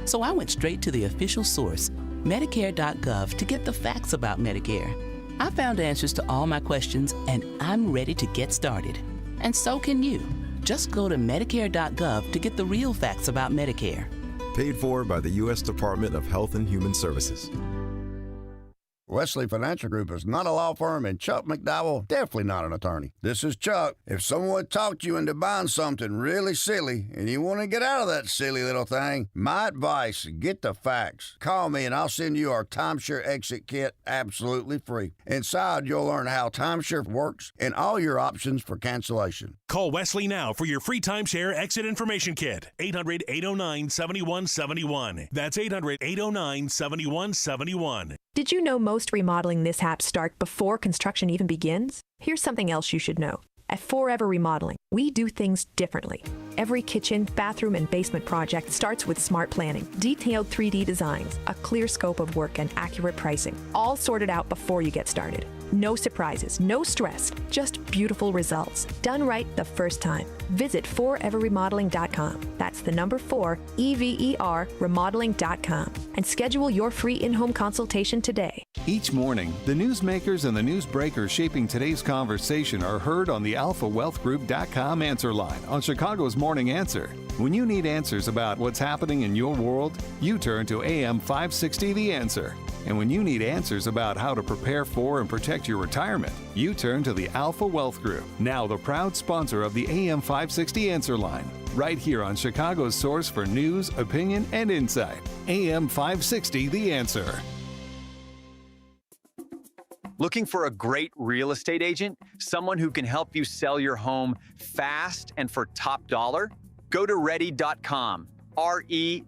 So I went straight to the official source, Medicare.gov, to get the facts about Medicare. I found answers to all my questions, and I'm ready to get started. And so can you. Just go to Medicare.gov to get the real facts about Medicare. Paid for by the U.S. Department of Health and Human Services. Wesley Financial Group is not a law firm, and Chuck McDowell definitely not an attorney. This is Chuck. If someone talked you into buying something really silly and you want to get out of that silly little thing, my advice, get the facts. Call me and I'll send you our timeshare exit kit absolutely free. Inside, you'll learn how timeshare works and all your options for cancellation. Call Wesley now for your free timeshare exit information kit. 800-809-7171. That's 800-809-7171. Did you know most remodeling mishaps start before construction even begins? Here's something else you should know. At Forever Remodeling, we do things differently. Every kitchen, bathroom, and basement project starts with smart planning, detailed 3D designs, a clear scope of work, and accurate pricing, all sorted out before you get started. No surprises, no stress, just beautiful results. Done right the first time. Visit foreverremodeling.com. That's the number 4, EVER, remodeling.com. And schedule your free in-home consultation today. Each morning, the newsmakers and the newsbreakers shaping today's conversation are heard on the alphawealthgroup.com answer line on Chicago's Morning Answer. When you need answers about what's happening in your world, you turn to AM 560 The Answer. And when you need answers about how to prepare for and protect your retirement, you turn to the Alpha Wealth Group, now the proud sponsor of the AM 560 Answer Line, right here on Chicago's source for news, opinion, and insight. AM 560 The Answer. Looking for a great real estate agent? Someone who can help you sell your home fast and for top dollar? Go to Ready.com, REDY.com.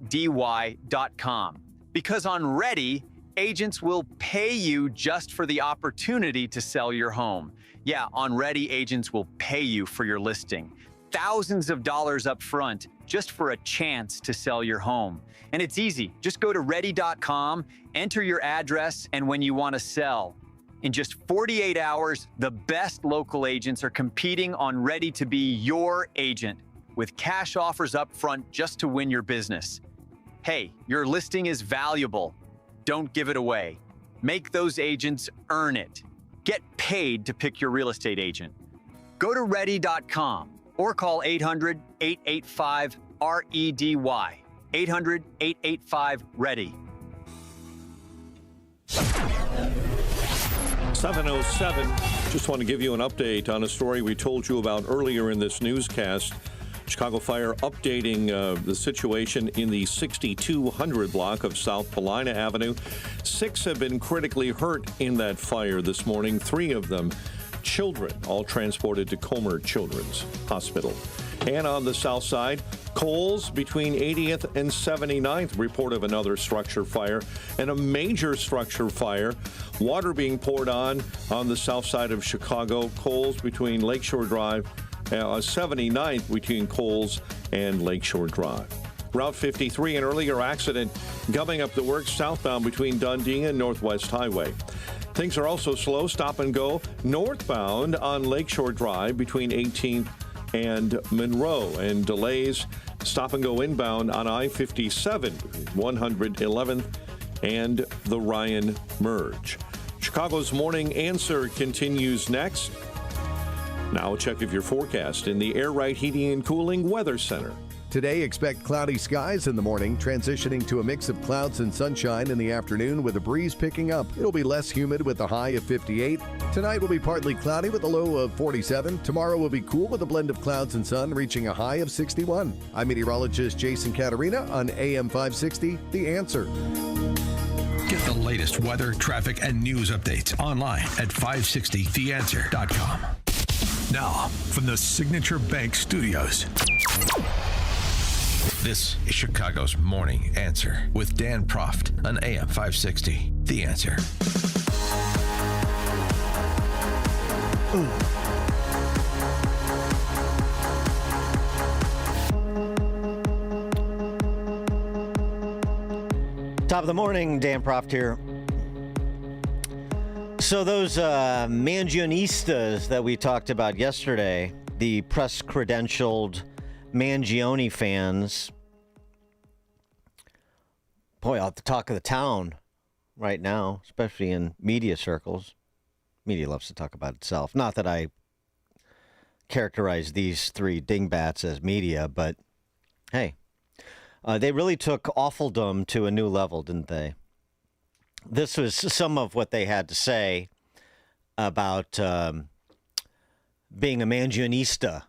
Because on Ready, agents will pay you just for the opportunity to sell your home. Yeah, on Ready, agents will pay you for your listing. Thousands of dollars up front just for a chance to sell your home. And it's easy. Just go to Ready.com, enter your address, and when you want to sell. In just 48 hours, the best local agents are competing on Ready to be your agent with cash offers up front just to win your business. Hey, your listing is valuable. Don't give it away. Make those agents earn it. Get paid to pick your real estate agent. Go to Ready.com or call 800-885-REDY. 800-885-READY. 707. Just want to give you an update on a story we told you about earlier in this newscast. Chicago Fire updating the situation in the 6200 block of South Paulina Avenue. 6 have been critically hurt in that fire this morning. 3 of them children, all transported to Comer Children's Hospital. And on the south side, Coles between 80th and 79th, report of another structure fire and a major structure fire. Water being poured on the south side of Chicago. Coles between Lakeshore Drive, 79th between Coles and Lakeshore Drive. Route 53, an earlier accident gumming up the works southbound between Dundee and Northwest Highway. Things are also slow, stop and go northbound on Lakeshore Drive between 18th and Monroe, and delays stop and go inbound on I-57 111th and the Ryan Merge. Chicago's Morning Answer continues next. Now a check of your forecast in the Air Right Heating and Cooling Weather Center. Today, expect cloudy skies in the morning, transitioning to a mix of clouds and sunshine in the afternoon with a breeze picking up. It'll be less humid with a high of 58. Tonight will be partly cloudy with a low of 47. Tomorrow will be cool with a blend of clouds and sun, reaching a high of 61. I'm meteorologist Jason Caterina on AM 560, The Answer. Get the latest weather, traffic, and news updates online at 560theanswer.com. Now, from the Signature Bank Studios. This is Chicago's Morning Answer with Dan Proft on AM 560. The Answer. Top of the morning, Dan Proft here. So those Manionistas that we talked about yesterday, the press-credentialed Mangione fans, boy, at the talk of the town right now, especially in media circles. Media loves to talk about itself. Not that I characterize these three dingbats as media, but hey, they really took awfuldom to a new level, didn't they? This was some of what they had to say about being a Manionista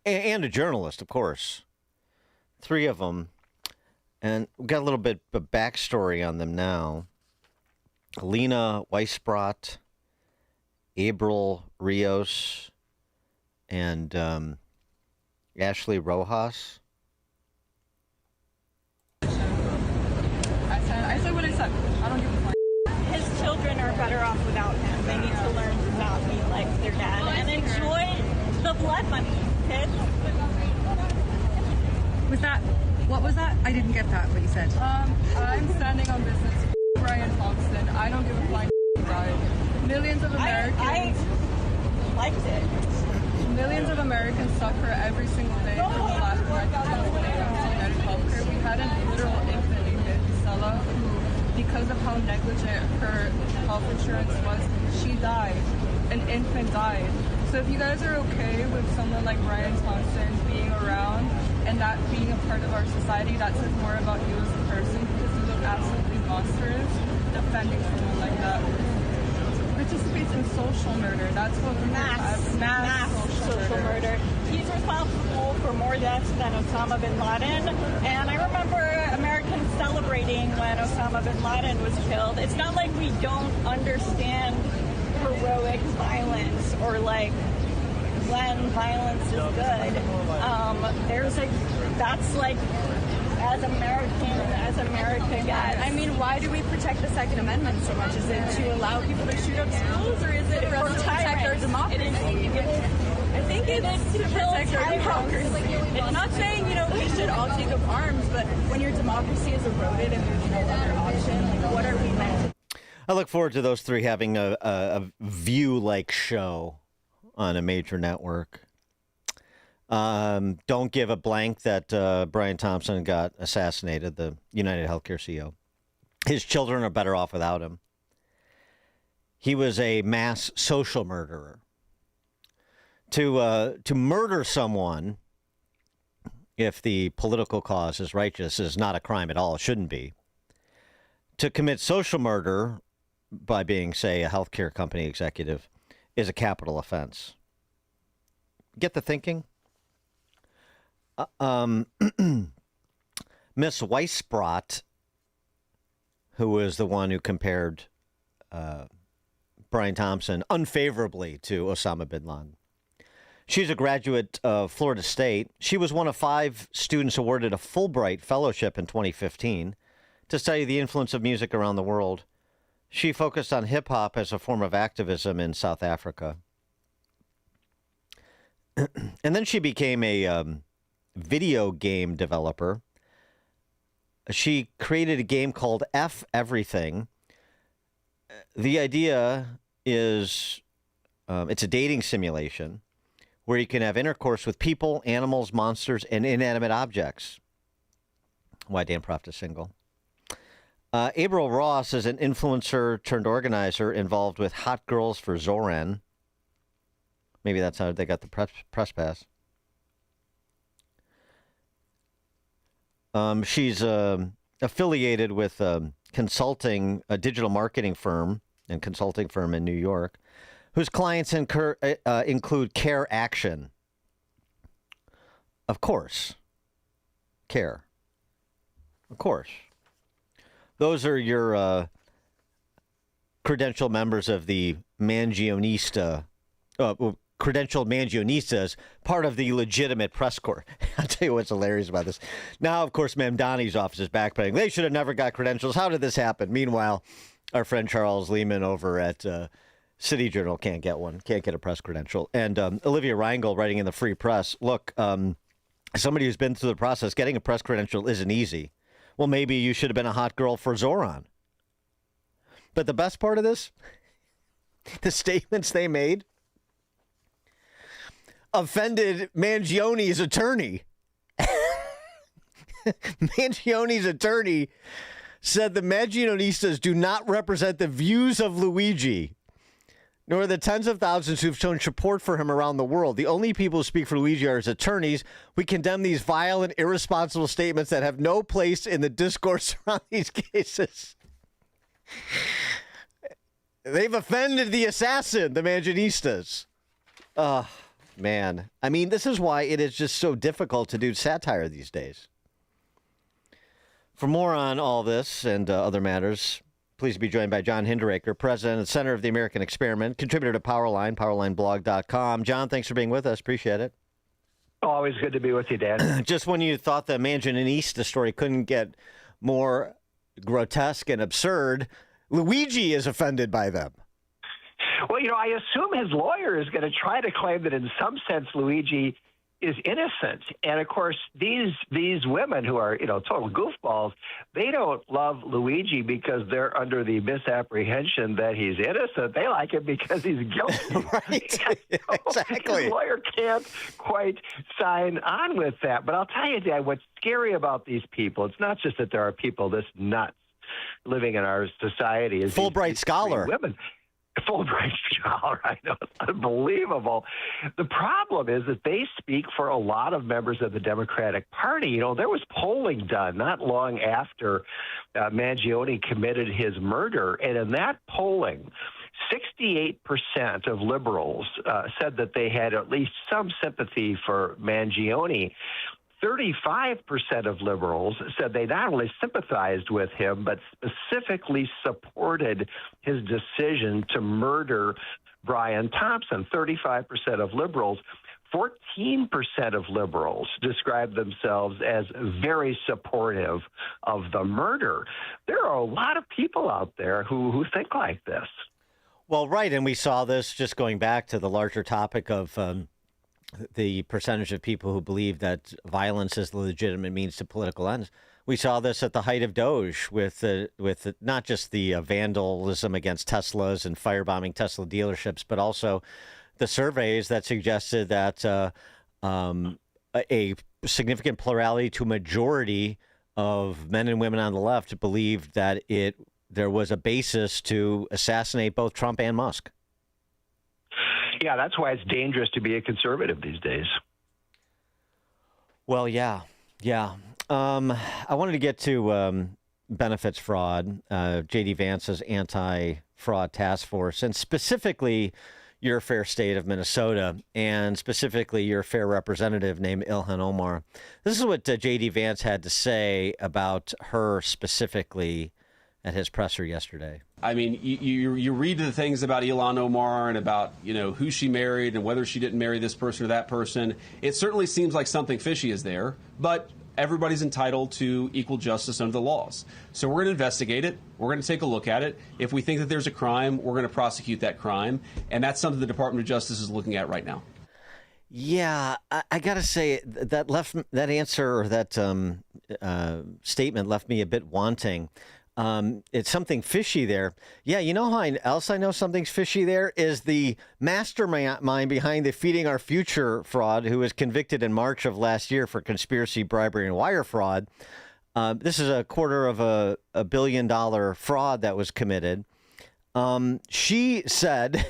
and a journalist, of course. Three of them. And we've got a little bit of backstory on them now. Alina Weisbrot, April Rios, and Ashley Rojas. I said what I said. I don't give a fuck. His children are better off without him. They need to learn to not be like their dad and enjoy the blood money, kids. What was that? I didn't get that, what you said. I'm standing on business. Brian Thompson. I don't give a flying died. Millions of Americans. I liked it. Millions of Americans suffer every single day from the lack of recognition when it comes to United Healthcare. We had a literal infant named Stella who, because of how negligent her health insurance was, she died. An infant died. So if you guys are okay with someone like Brian Thompson being around and that being a part of our society, that says more about you as a person, because you look absolutely monstrous defending someone like that. Participates in social murder. That's what we mass social murder. He's responsible for more deaths than Osama bin Laden. And I remember Americans celebrating when Osama bin Laden was killed. It's not like we don't understand heroic violence or like when violence is good. That's like as America gets. I mean, why do we protect the Second Amendment so much? Is it to allow people to shoot up schools, or is it for us to protect our democracy? I think it's to protect our democracy. It's not saying, we should all take up arms, but when your democracy is eroded and there's no other option, like, what are we meant to? I look forward to those three having a View-like show on a major network. Don't give a blank that Brian Thompson got assassinated, the United Healthcare CEO. His children are better off without him. He was a mass social murderer. To murder someone, if the political cause is righteous, is not a crime at all. It shouldn't be. To commit social murder by being, say, a healthcare company executive is a capital offense. Get the thinking? Miss Weisbrot, who was the one who compared Brian Thompson unfavorably to Osama bin Laden. She's a graduate of Florida State. She was one of 5 students awarded a Fulbright Fellowship in 2015 to study the influence of music around the world. She focused on hip-hop as a form of activism in South Africa. And then she became a video game developer. She created a game called F Everything. The idea is it's a dating simulation where you can have intercourse with people, animals, monsters, and inanimate objects. Why Dan Proft is single. April Ross is an influencer turned organizer involved with Hot Girls for Zoran. Maybe that's how they got the press pass. She's affiliated with a digital marketing firm and consulting firm in New York, whose clients include Care Action. Of course. Care. Of course. Those are your credentialed members of the Manionista, credentialed Manionistas, part of the legitimate press corps. I'll tell you what's hilarious about this. Now, of course, Mamdani's office is backpedaling. They should have never got credentials. How did this happen? Meanwhile, our friend Charles Lehman over at City Journal can't get one, can't get a press credential. And Olivia Reingold writing in the Free Press, look, somebody who's been through the process, getting a press credential isn't easy. Well, maybe you should have been a hot girl for Zoran. But the best part of this, the statements they made offended Mangioni's attorney. Mangioni's attorney said the Manionistas do not represent the views of Luigi, nor the tens of thousands who've shown support for him around the world. The only people who speak for Luigi are his attorneys. We condemn these vile and irresponsible statements that have no place in the discourse around these cases. They've offended the assassin, the Manionistas. Oh, man. I mean, this is why it is just so difficult to do satire these days. For more on all this and other matters, please be joined by John Hinderaker, president and center of the American Experiment, contributor to Powerline, powerlineblog.com. John, thanks for being with us. Appreciate it. Always good to be with you, Dan. Just when you thought the Manionista story couldn't get more grotesque and absurd, Luigi is offended by them. Well, I assume his lawyer is going to try to claim that in some sense Luigi is innocent. And of course, these women who are, total goofballs, they don't love Luigi because they're under the misapprehension that he's innocent. They like him because he's guilty. Right. Exactly. His lawyer can't quite sign on with that. But I'll tell you, Dan, what's scary about these people, it's not just that there are people this nuts living in our society. Is Fulbright scholar. Women. Fulbright scholar, I know, it's unbelievable. The problem is that they speak for a lot of members of the Democratic Party. There was polling done not long after Mangione committed his murder, and in that polling, 68% of liberals said that they had at least some sympathy for Mangione. 35% of liberals said they not only sympathized with him, but specifically supported his decision to murder Brian Thompson. 35% of liberals. 14% of liberals described themselves as very supportive of the murder. There are a lot of people out there who think like this. Well, right, and we saw this just going back to the larger topic of the percentage of people who believe that violence is the legitimate means to political ends. We saw this at the height of Doge with not just the vandalism against Teslas and firebombing Tesla dealerships, but also the surveys that suggested that a significant plurality to majority of men and women on the left believed that there was a basis to assassinate both Trump and Musk. Yeah, that's why it's dangerous to be a conservative these days. Well, yeah. I wanted to get to benefits fraud, J.D. Vance's anti-fraud task force, and specifically your fair state of Minnesota, and specifically your fair representative named Ilhan Omar. This is what J.D. Vance had to say about her specifically at his presser yesterday. I mean, you read the things about Ilhan Omar and about, who she married and whether she didn't marry this person or that person. It certainly seems like something fishy is there, but everybody's entitled to equal justice under the laws. So we're going to investigate it. We're going to take a look at it. If we think that there's a crime, we're going to prosecute that crime. And that's something the Department of Justice is looking at right now. Yeah, I got to say that answer or that statement left me a bit wanting. It's something fishy there. Yeah, you know how else I know something's fishy there is the mastermind behind the Feeding Our Future fraud, who was convicted in March of last year for conspiracy, bribery, and wire fraud. This is $250 million fraud that was committed. She said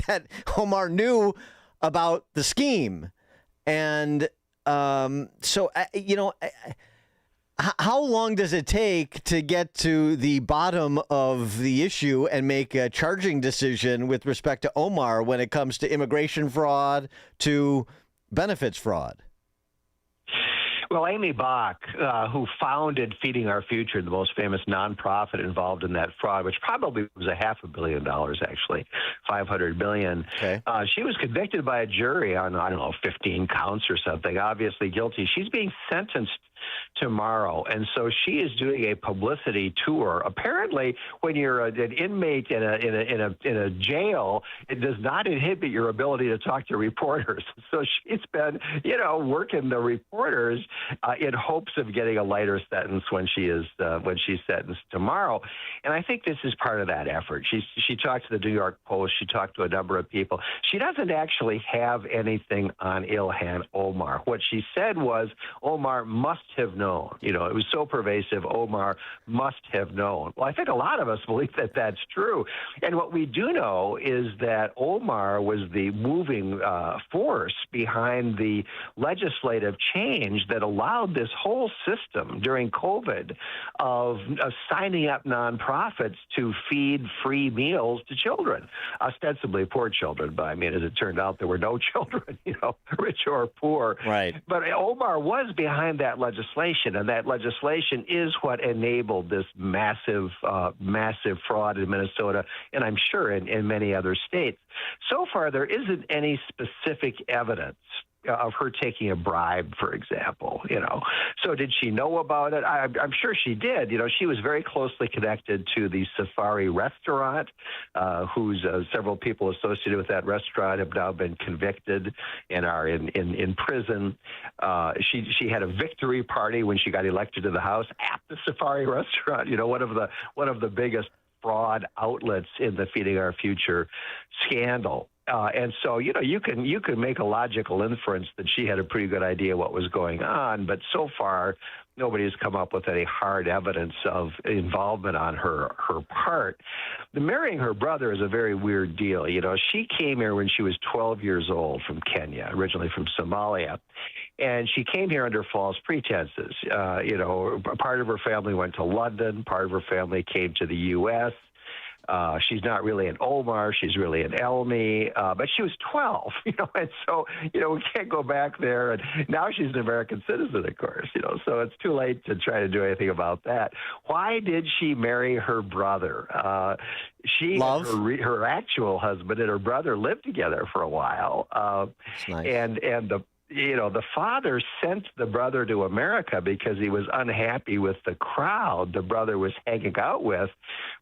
that Omar knew about the scheme. And How long does it take to get to the bottom of the issue and make a charging decision with respect to Omar when it comes to immigration fraud, to benefits fraud? Well, Amy Bach, who founded Feeding Our Future, the most famous nonprofit involved in that fraud, which probably was $500 million, actually, $500 million. Okay. She was convicted by a jury on, 15 counts or something, obviously guilty. She's being sentenced tomorrow, and so she is doing a publicity tour. Apparently, when you're an inmate in a jail, it does not inhibit your ability to talk to reporters. So she's been, working the reporters in hopes of getting a lighter sentence when she's sentenced tomorrow. And I think this is part of that effort. She talked to the New York Post. She talked to a number of people. She doesn't actually have anything on Ilhan Omar. What she said was Omar must have known. It was so pervasive, Omar must have known. Well, I think a lot of us believe that that's true. And what we do know is that Omar was the moving force behind the legislative change that allowed this whole system during COVID of signing up nonprofits to feed free meals to children, ostensibly poor children. But I mean, as it turned out, there were no children, rich or poor. Right. But Omar was behind that legislation, and that legislation is what enabled this massive fraud in Minnesota, and I'm sure in many other states. So far, there isn't any specific evidence of her taking a bribe, for example, So did she know about it? I'm sure she did. She was very closely connected to the Safari restaurant, whose several people associated with that restaurant have now been convicted and are in prison. She had a victory party when she got elected to the House at the Safari restaurant, one of the biggest fraud outlets in the Feeding Our Future scandal. And so, you can make a logical inference that she had a pretty good idea what was going on, but so far, nobody has come up with any hard evidence of involvement on her part. The marrying her brother is a very weird deal. She came here when she was 12 years old from Kenya, originally from Somalia. And she came here under false pretenses. Part of her family went to London. Part of her family came to the U.S. She's not really an Omar. She's really an Elmi. But she was 12, and so, we can't go back there. And now she's an American citizen, of course, so it's too late to try to do anything about that. Why did she marry her brother? Love? Her actual husband and her brother lived together for a while. Nice. And the father sent the brother to America because he was unhappy with the crowd the brother was hanging out with.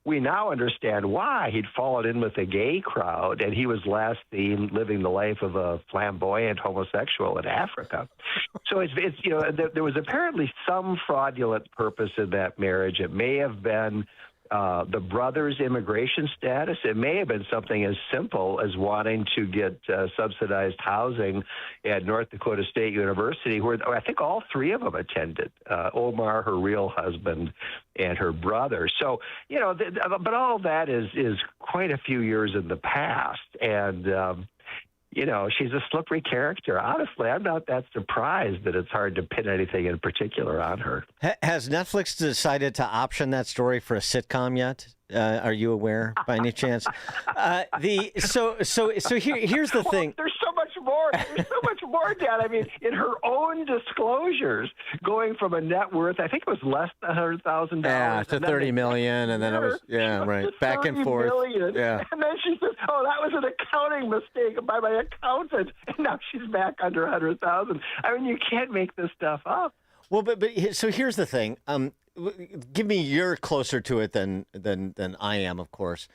We now understand why. He'd fallen in with a gay crowd, and he was last seen living the life of a flamboyant homosexual in Africa. So there was apparently some fraudulent purpose in that marriage. It may have been the brother's immigration status. It may have been something as simple as wanting to get subsidized housing at North Dakota State University, where I think all three of them attended, Omar, her real husband, and her brother. So, but all that is quite a few years in the past. And, she's a slippery character. Honestly, I'm not that surprised that it's hard to pin anything in particular on her. Has Netflix decided to option that story for a sitcom yet? Are you aware, by any chance? Here's the thing. There's so much more. There's so much more, Dad. I mean, in her own disclosures, going from a net worth, I think it was less than $100,000. Yeah, to $30 million, and then it was back and forth. Million. Yeah. And then she says, "Oh, that was an accounting mistake by my accountant," and now she's back under $100,000. I mean, you can't make this stuff up. Well, but so here's the thing. Give me, you're closer to it than I am, of course.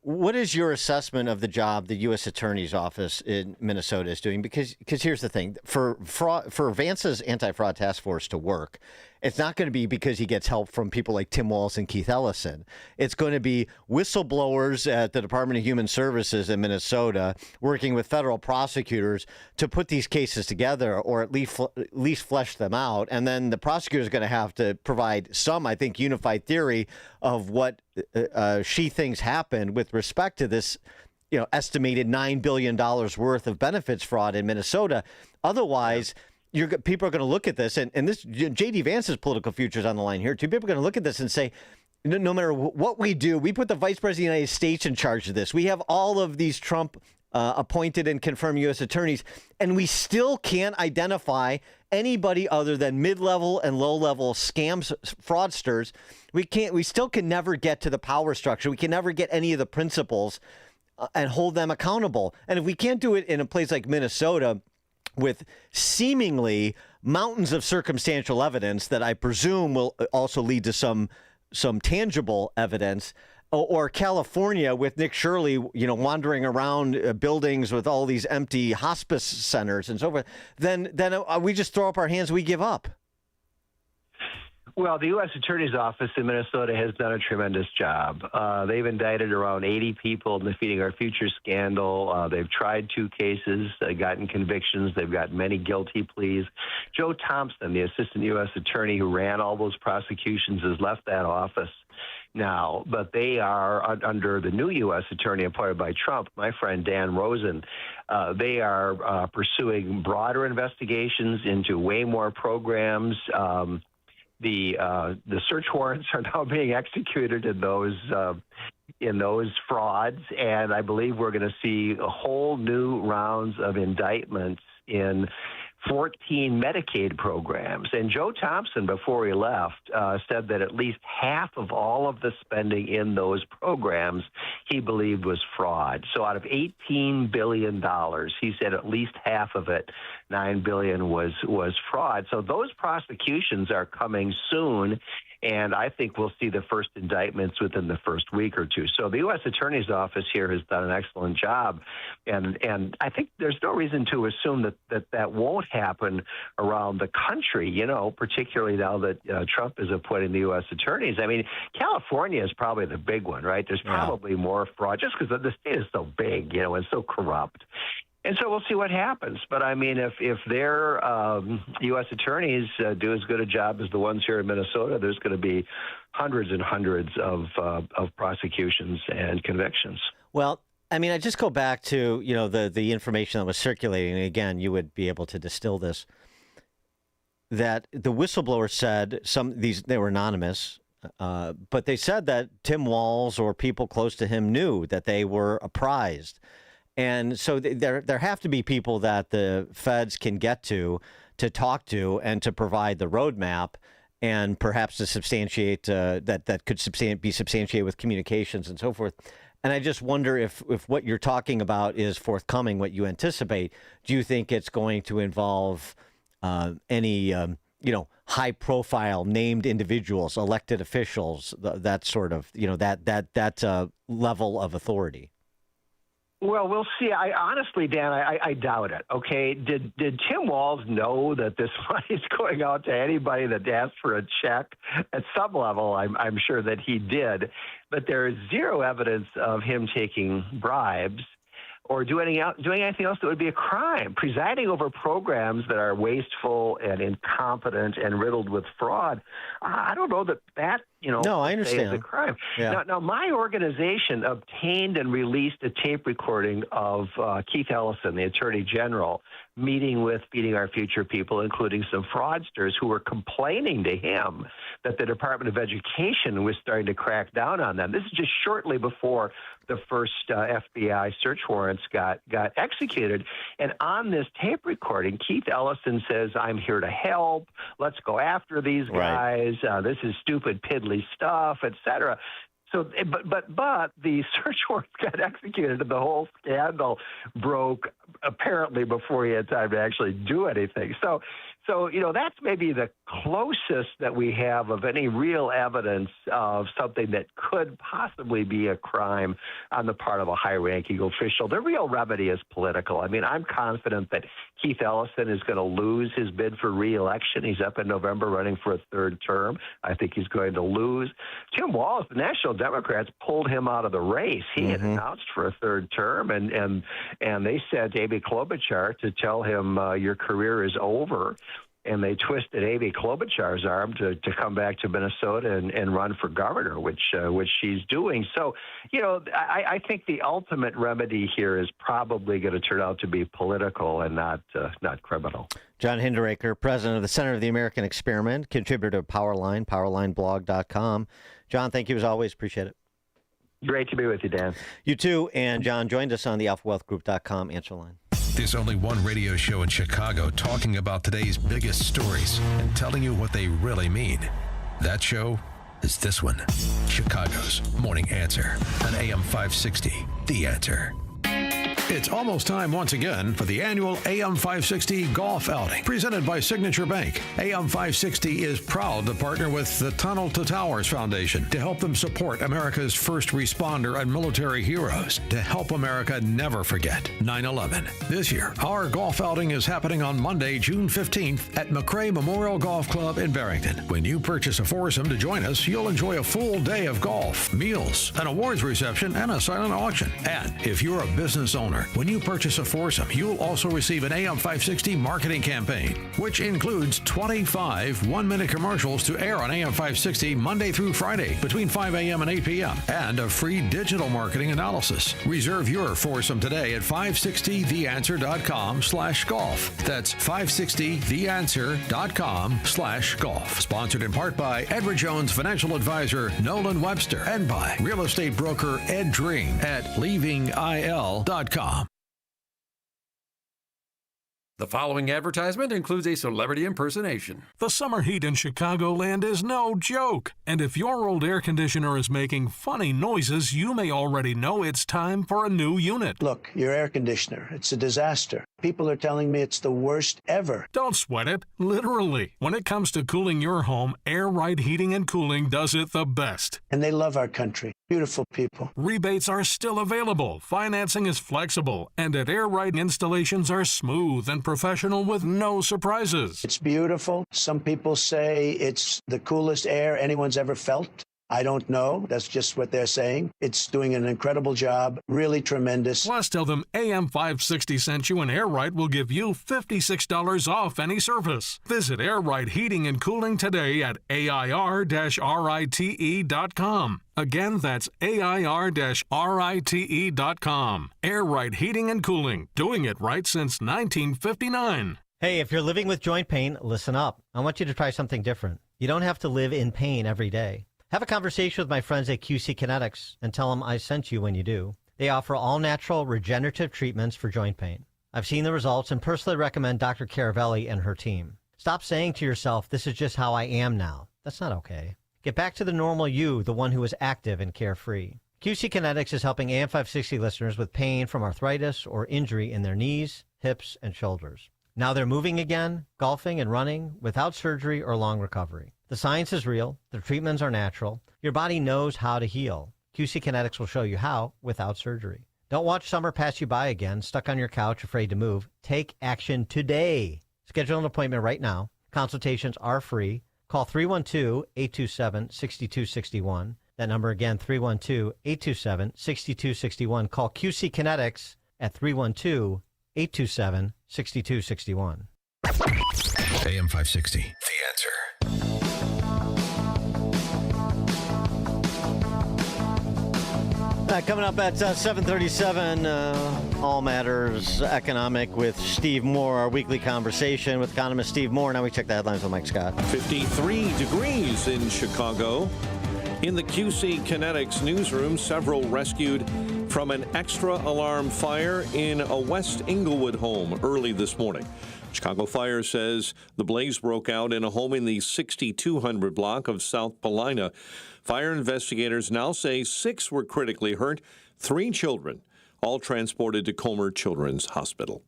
What is your assessment of the job the U.S. Attorney's Office in Minnesota is doing? Because here's the thing. For Vance's anti-fraud task force to work, it's not going to be because he gets help from people like Tim Walz and Keith Ellison. It's going to be whistleblowers at the Department of Human Services in Minnesota working with federal prosecutors to put these cases together, or at least flesh them out. And then the prosecutor is going to have to provide some, I think, unified theory of what she thinks happened with respect to this, estimated $9 billion worth of benefits fraud in Minnesota. Otherwise, people are going to look at this, and this J.D. Vance's political future is on the line here too. People are going to look at this and say, no matter what we do, we put the Vice President of the United States in charge of this. We have all of these Trump appointed and confirmed U.S. attorneys, and we still can't identify anybody other than mid-level and low-level scams, fraudsters. We still can never get to the power structure. We can never get any of the principles and hold them accountable. And if we can't do it in a place like Minnesota, with seemingly mountains of circumstantial evidence that I presume will also lead to some tangible evidence, or California with Nick Shirley, wandering around buildings with all these empty hospice centers and so forth, then we just throw up our hands, we give up. Well, the U.S. Attorney's Office in Minnesota has done a tremendous job. They've indicted around 80 people in the Feeding Our Future scandal. They've tried 2 cases, gotten convictions. They've got many guilty pleas. Joe Thompson, the assistant U.S. attorney who ran all those prosecutions, has left that office now, but they are under the new U.S. attorney appointed by Trump, my friend Dan Rosen. They are pursuing broader investigations into way more programs. The search warrants are now being executed in those frauds, and I believe we're going to see a whole new rounds of indictments in 14 Medicaid programs. And Joe Thompson, before he left, said that at least half of all of the spending in those programs he believed was fraud. So out of $18 billion, he said at least half of it, $9 billion, was fraud. So those prosecutions are coming soon, and I think we'll see the first indictments within the first week or two. So the U.S. Attorney's Office here has done an excellent job, and I think there's no reason to assume that won't happen around the country, particularly now that Trump is appointing the U.S. attorneys. I mean, California is probably the big one, right? There's probably more fraud just because the state is so big, and so corrupt. And so we'll see what happens. But I mean, if their U.S. attorneys do as good a job as the ones here in Minnesota, there's going to be hundreds and hundreds of prosecutions and convictions. Well, I mean, I just go back to, the information that was circulating. And again, you would be able to distill this, that the whistleblower said they were anonymous, but they said that Tim Walz or people close to him knew that they were apprised. And so there have to be people that the feds can get to talk to and to provide the roadmap, and perhaps to substantiate that could be substantiated with communications and so forth. And I just wonder if what you're talking about is forthcoming, what you anticipate. Do you think it's going to involve any high-profile named individuals, elected officials, that sort of that level of authority? Well, we'll see. Honestly, Dan, I doubt it. Okay, did Tim Walz know that this money is going out to anybody that asked for a check? At some level, I'm sure that he did, but there is zero evidence of him taking bribes or doing anything else that would be a crime. Presiding over programs that are wasteful and incompetent and riddled with fraud, I don't know that No, I understand. is a crime. Yeah. Now, my organization obtained and released a tape recording of Keith Ellison, the Attorney General, meeting with Feeding Our Future people, including some fraudsters who were complaining to him that the Department of Education was starting to crack down on them. This is just shortly before the first FBI search warrants got executed. And on this tape recording, Keith Ellison says, "I'm here to help. Let's go after these guys. This is stupid, piddly stuff," etc. So, but the search warrants got executed, and the whole scandal broke apparently before he had time to actually do anything. So that's maybe the closest that we have of any real evidence of something that could possibly be a crime on the part of a high-ranking official. The real remedy is political. I mean, I'm confident that Keith Ellison is going to lose his bid for re-election. He's up in November running for a third term. I think he's going to lose. Tim Walz, the National Democrats pulled him out of the race. He had announced for a third term, and they sent Amy Klobuchar to tell him your career is over. and they twisted Amy Klobuchar's arm to come back to Minnesota and run for governor, which she's doing. So, I think the ultimate remedy here is probably going to turn out to be political and not criminal. John Hinderaker, president of the Center of the American Experiment, contributor to Powerline, powerlineblog.com. John, thank you as always. Appreciate it. Great to be with you, Dan. You too. And John joined us on the alphawealthgroup.com answer line. There's only one radio show in Chicago talking about today's biggest stories and telling you what they really mean. That show is this one, Chicago's Morning Answer on AM 560, The Answer. It's almost time once again for the annual AM 560 Golf Outing, presented by Signature Bank. AM 560 is proud to partner with the Tunnel to Towers Foundation to help them support America's first responder and military heroes, to help America never forget 9/11. This year, our golf outing is happening on Monday, June 15th at McRae Memorial Golf Club in Barrington. When you purchase a foursome to join us, you'll enjoy a full day of golf, meals, an awards reception, and a silent auction. And if you're a business owner, when you purchase a foursome, you'll also receive an AM 560 marketing campaign, which includes 25 one-minute commercials to air on AM 560 Monday through Friday between 5 a.m. and 8 p.m. and a free digital marketing analysis. Reserve your foursome today at 560theanswer.com/golf. That's 560theanswer.com/golf. Sponsored in part by Edward Jones Financial Advisor Nolan Webster and by real estate broker Ed Dream at leavingil.com. The following advertisement includes a celebrity impersonation. The summer heat in Chicagoland is no joke. And if your old air conditioner is making funny noises, you may already know it's time for a new unit. Look, your air conditioner, it's a disaster. People are telling me it's the worst ever. Don't sweat it. Literally. When it comes to cooling your home, Air Right Heating and Cooling does it the best. And they love our country. Beautiful people. Rebates are still available. Financing is flexible. And at Air Right, installations are smooth and professional with no surprises. It's beautiful. Some people say it's the coolest air anyone's ever felt. I don't know. That's just what they're saying. It's doing an incredible job. Really tremendous. Plus, tell them AM 560 sent you, and Air Right will give you $56 off any service. Visit Air Right Heating and Cooling today at AIR-RITE.com. Again, that's AIR-RITE.com. Air Right Heating and Cooling. Doing it right since 1959. Hey, if you're living with joint pain, listen up. I want you to try something different. You don't have to live in pain every day. Have a conversation with my friends at QC Kinetics and tell them I sent you when you do. They offer all-natural regenerative treatments for joint pain. I've seen the results and personally recommend Dr. Caravelli and her team. Stop saying to yourself, this is just how I am now. That's not okay. Get back to the normal you, the one who is active and carefree. QC Kinetics is helping AM 560 listeners with pain from arthritis or injury in their knees, hips, and shoulders. Now they're moving again, golfing and running without surgery or long recovery. The science is real. The treatments are natural. Your body knows how to heal. QC Kinetics will show you how without surgery. Don't watch summer pass you by again, stuck on your couch, afraid to move. Take action today. Schedule an appointment right now. Consultations are free. Call 312-827-6261. That number again, 312-827-6261. Call QC Kinetics at 312-827-6261. AM 560, The Answer. Coming up at 7:37, All Matters Economic with Steve Moore, our weekly conversation with economist Steve Moore. Now we check the headlines with Mike Scott. 53 degrees in Chicago. In the QC Kinetics newsroom, several rescued from an extra alarm fire in a West Englewood home early this morning. Chicago Fire says the blaze broke out in a home in the 6200 block of South Paulina. Fire investigators now say 6 were critically hurt, 3 children, all transported to Comer Children's Hospital.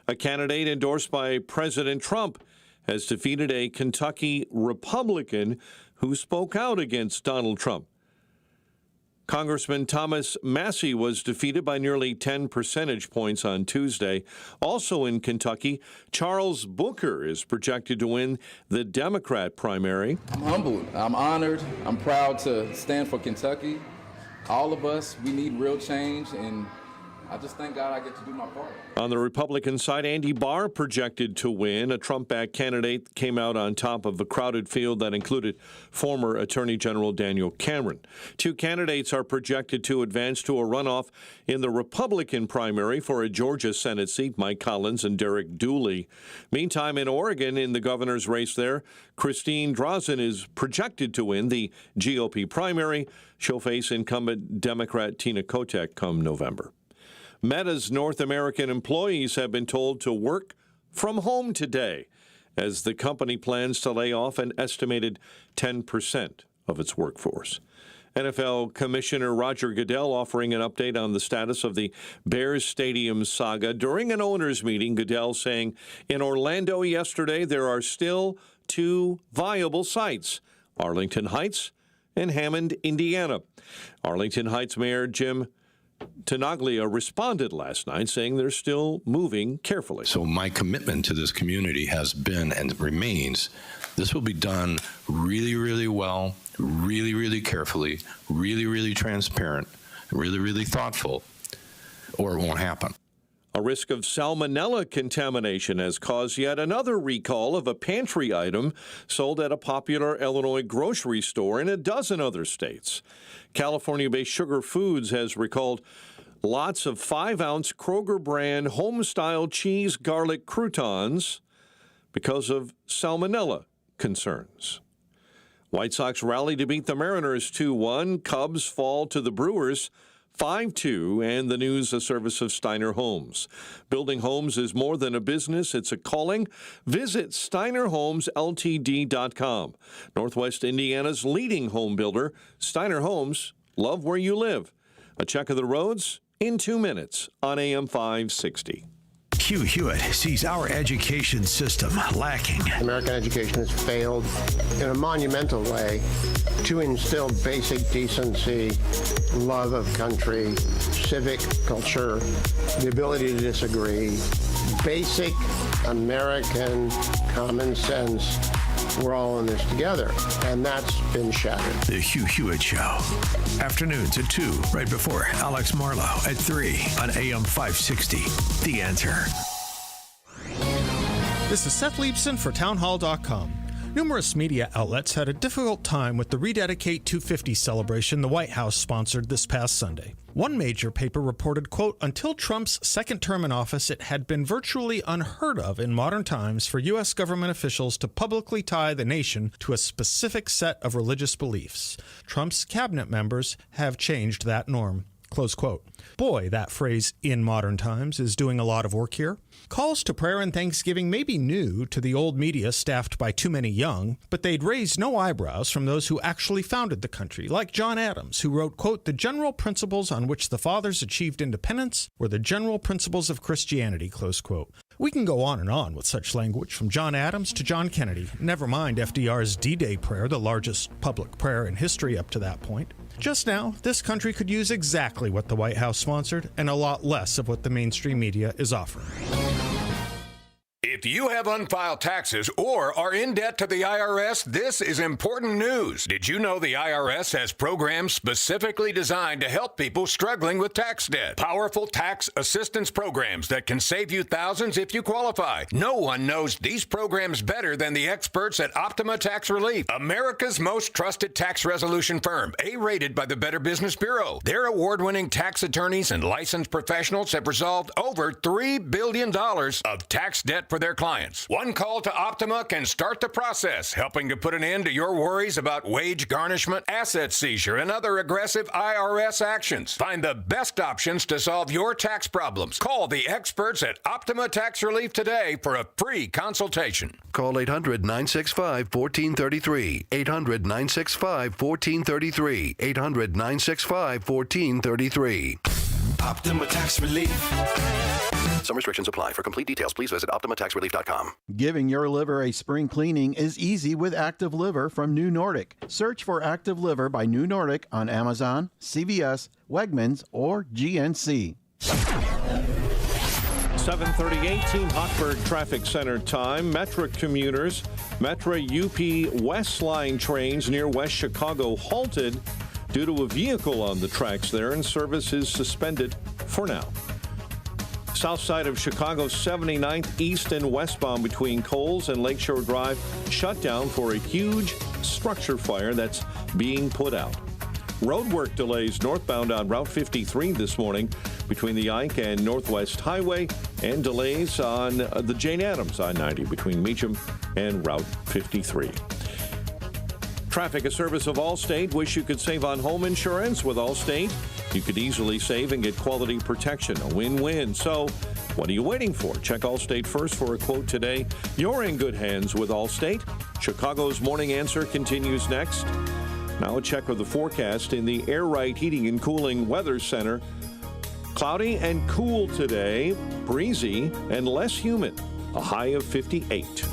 A candidate endorsed by President Trump has defeated a Kentucky Republican who spoke out against Donald Trump. Congressman Thomas Massie was defeated by nearly 10 percentage points on Tuesday. Also in Kentucky, Charles Booker is projected to win the Democrat primary. I'm humbled. I'm honored. I'm proud to stand for Kentucky. All of us, we need real change, and I just thank God I get to do my part. On the Republican side, Andy Barr projected to win. A Trump-backed candidate came out on top of a crowded field that included former Attorney General Daniel Cameron. Two candidates are projected to advance to a runoff in the Republican primary for a Georgia Senate seat, Mike Collins and Derek Dooley. Meantime, in Oregon, in the governor's race there, Christine Drazan is projected to win the GOP primary. She'll face incumbent Democrat Tina Kotek come November. Meta's North American employees have been told to work from home today as the company plans to lay off an estimated 10% of its workforce. NFL Commissioner Roger Goodell offering an update on the status of the Bears Stadium saga. During an owners' meeting, Goodell saying in Orlando yesterday there are still two viable sites, Arlington Heights and Hammond, Indiana. Arlington Heights Mayor Jim Tenaglia responded last night saying they're still moving carefully. So my commitment to this community has been and remains, this will be done really, really well, really, really carefully, really, really transparent, really, really thoughtful, or it won't happen. A risk of salmonella contamination has caused yet another recall of a pantry item sold at a popular Illinois grocery store in a dozen other states. California-based Sugar Foods has recalled lots of 5-ounce Kroger brand home-style cheese garlic croutons because of salmonella concerns. White Sox rally to beat the Mariners 2-1. Cubs fall to the Brewers 5-2, and the news a service of Steiner Homes. Building homes is more than a business, it's a calling. Visit SteinerHomesLTD.com. Northwest Indiana's leading home builder, Steiner Homes, love where you live. A check of the roads in 2 minutes on AM 560. Hugh Hewitt sees our education system lacking. American education has failed in a monumental way to instill basic decency, love of country, civic culture, the ability to disagree, basic American common sense. We're all in this together, and that's been shattered. The Hugh Hewitt Show. Afternoons at 2, right before Alex Marlowe at 3 on AM 560. The Answer. This is Seth Leibson for townhall.com. Numerous media outlets had a difficult time with the Rededicate 250 celebration the White House sponsored this past Sunday. One major paper reported, quote, until Trump's second term in office, it had been virtually unheard of in modern times for U.S. government officials to publicly tie the nation to a specific set of religious beliefs. Trump's cabinet members have changed that norm. Close quote. Boy, that phrase, in modern times, is doing a lot of work here. Calls to prayer and thanksgiving may be new to the old media staffed by too many young, but they'd raise no eyebrows from those who actually founded the country, like John Adams, who wrote, quote, the general principles on which the fathers achieved independence were the general principles of Christianity, close quote. We can go on with such language from John Adams to John Kennedy, never mind FDR's D-Day prayer, the largest public prayer in history up to that point. Just now, this country could use exactly what the White House sponsored and a lot less of what the mainstream media is offering. If you have unfiled taxes or are in debt to the IRS, this is important news. Did you know the IRS has programs specifically designed to help people struggling with tax debt? Powerful tax assistance programs that can save you thousands if you qualify. No one knows these programs better than the experts at Optima Tax Relief, America's most trusted tax resolution firm, A-rated by the Better Business Bureau. Their award-winning tax attorneys and licensed professionals have resolved over $3 billion of tax debt for their clients. One call to Optima can start the process, helping to put an end to your worries about wage garnishment, asset seizure, and other aggressive IRS actions. Find the best options to solve your tax problems. Call the experts at Optima Tax Relief today for a free consultation. Call 800-965-1433. 800-965-1433. 800-965-1433. Optima Tax Relief. Some restrictions apply. For complete details, please visit OptimaTaxRelief.com. Giving your liver a spring cleaning is easy with Active Liver from New Nordic. Search for Active Liver by New Nordic on Amazon, CVS, Wegmans, or GNC. 7:38, Team Hochberg Traffic Center time. Metra commuters, Metra UP West Line trains near West Chicago halted due to a vehicle on the tracks there, and service is suspended for now. South side of Chicago, 79th east and westbound between Coles and Lakeshore Drive, shut down for a huge structure fire that's being put out. Roadwork delays northbound on Route 53 this morning between the Ike and Northwest Highway, and delays on the Jane Addams I-90 between Meacham and Route 53. Traffic, a service of Allstate. Wish you could save on home insurance with Allstate? You could easily save and get quality protection, a win-win. So what are you waiting for? Check Allstate first for a quote today. You're in good hands with Allstate. Chicago's Morning Answer continues next. Now a check of the forecast in the Air Right Heating and Cooling Weather Center. Cloudy and cool today, breezy and less humid, a high of 58.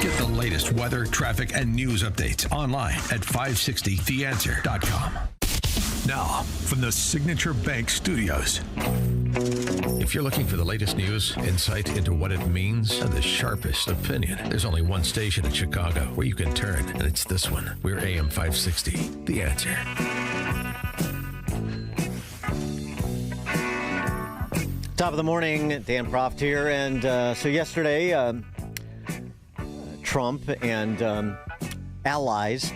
Get the latest weather, traffic, and news updates online at 560theanswer.com. Now, from the Signature Bank Studios. If you're looking for the latest news, insight into what it means, and the sharpest opinion, there's only one station in Chicago where you can turn, and it's this one. We're AM 560, The Answer. Top of the morning, Dan Proft here. And so yesterday, Trump and allies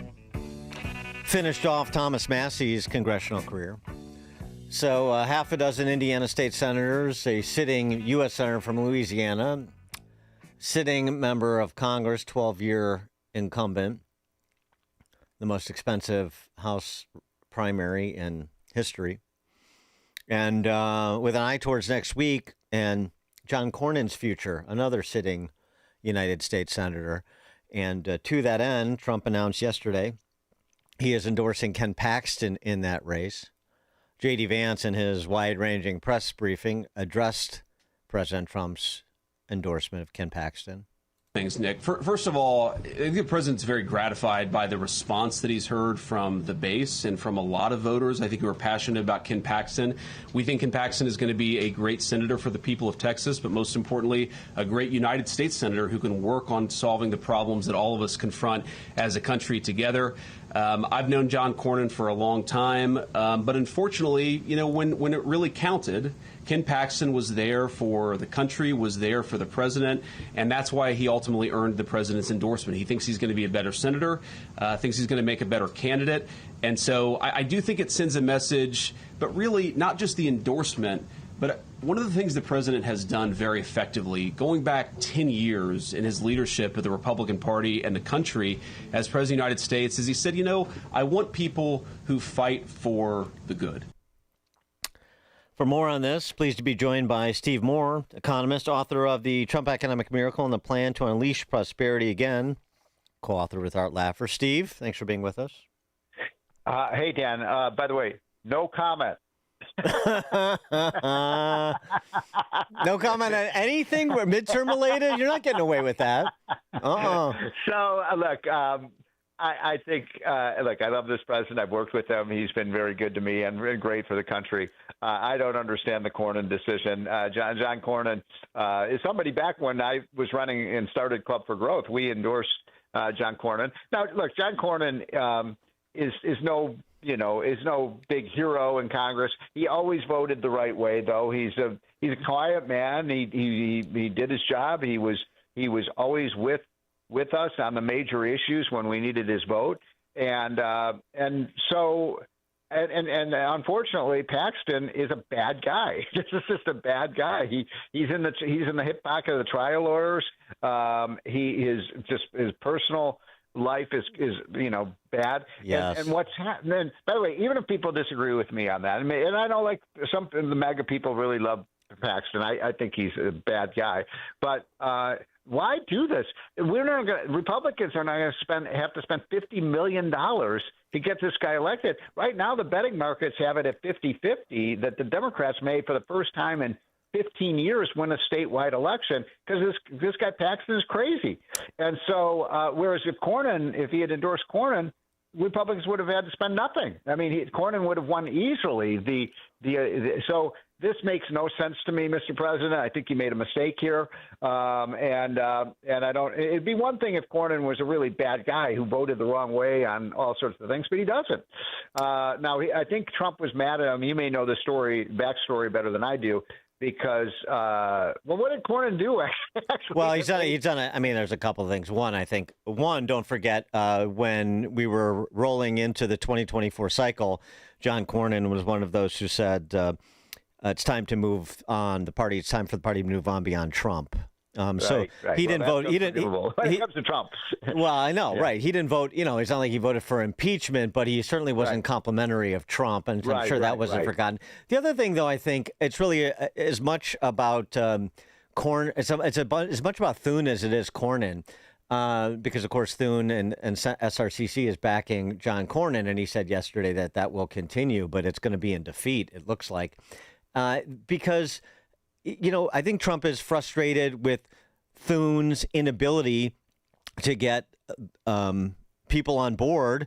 finished off Thomas Massie's congressional career. So half a dozen Indiana state senators, a sitting U.S. senator from Louisiana, sitting member of Congress, 12-year incumbent, the most expensive House primary in history, and with an eye towards next week and John Cornyn's future, another sitting United States senator. And to that end, Trump announced yesterday he is endorsing Ken Paxton in that race. J.D. Vance, in his wide-ranging press briefing, addressed President Trump's endorsement of Ken Paxton. Thanks, Nick. First of all, I think the president's very gratified by the response that he's heard from the base and from a lot of voters, I think, who are passionate about Ken Paxton. We think Ken Paxton is going to be a great senator for the people of Texas, but most importantly, a great United States senator who can work on solving the problems that all of us confront as a country together. I've known John Cornyn for a long time, but unfortunately, you know, when it really counted, Ken Paxton was there for the country, was there for the president, and that's why he ultimately earned the president's endorsement. He thinks he's going to be a better senator, thinks he's going to make a better candidate. And so I do think it sends a message, but really not just the endorsement, but one of the things the president has done very effectively, going back 10 years in his leadership of the Republican Party and the country as president of the United States, is he said, you know, I want people who fight for the good. For more on this, pleased to be joined by Steve Moore, economist, author of The Trump Economic Miracle and the Plan to Unleash Prosperity Again, co-author with Art Laffer. Steve, thanks for being with us. Hey, Dan. By the way, no comment. No comment on anything midterm related? You're not getting away with that. So, look, I think, look, I love this president. I've worked with him. He's been very good to me and really great for the country. I don't understand the Cornyn decision. John Cornyn is somebody back when I was running and started Club for Growth. We endorsed John Cornyn. Now, look, John Cornyn is no big hero in Congress. He always voted the right way, though. He's a quiet man. He did his job. He was always with us on the major issues when we needed his vote, and unfortunately, Paxton is a bad guy. This is just a bad guy. He's in the hip pocket of the trial lawyers. His personal life is bad. Yes. And what's happening? By the way, even if people disagree with me on that, and I know like some of the MAGA people really love Paxton. I think he's a bad guy, but why do this? Republicans are not going to have to spend $50 million to get this guy elected. Right now, the betting markets have it at 50-50 that the Democrats may, for the first time in 15 years, win a statewide election because this guy Paxton is crazy. And so, whereas if he had endorsed Cornyn, Republicans would have had to spend nothing. I mean, Cornyn would have won easily. So this makes no sense to me, Mr. President. I think you made a mistake here, and I don't. It'd be one thing if Cornyn was a really bad guy who voted the wrong way on all sorts of things, but he doesn't. I think Trump was mad at him. You may know the backstory better than I do. Because, what did Cornyn do, actually? Well, he's done it. I mean, there's a couple of things. One, don't forget, when we were rolling into the 2024 cycle, John Cornyn was one of those who said, it's time to move on the party. It's time for the party to move on beyond Trump. So he didn't vote. When it comes to Trump. Well, I know, right? He didn't vote. It's not like he voted for impeachment, but he certainly wasn't complimentary of Trump, and I'm sure that wasn't forgotten. The other thing, though, I think it's really as much about It's as much about Thune as it is Cornyn. Because, of course, Thune and SRCC is backing John Cornyn, and he said yesterday that will continue, but it's going to be in defeat, it looks like. Because, I think Trump is frustrated with Thune's inability to get people on board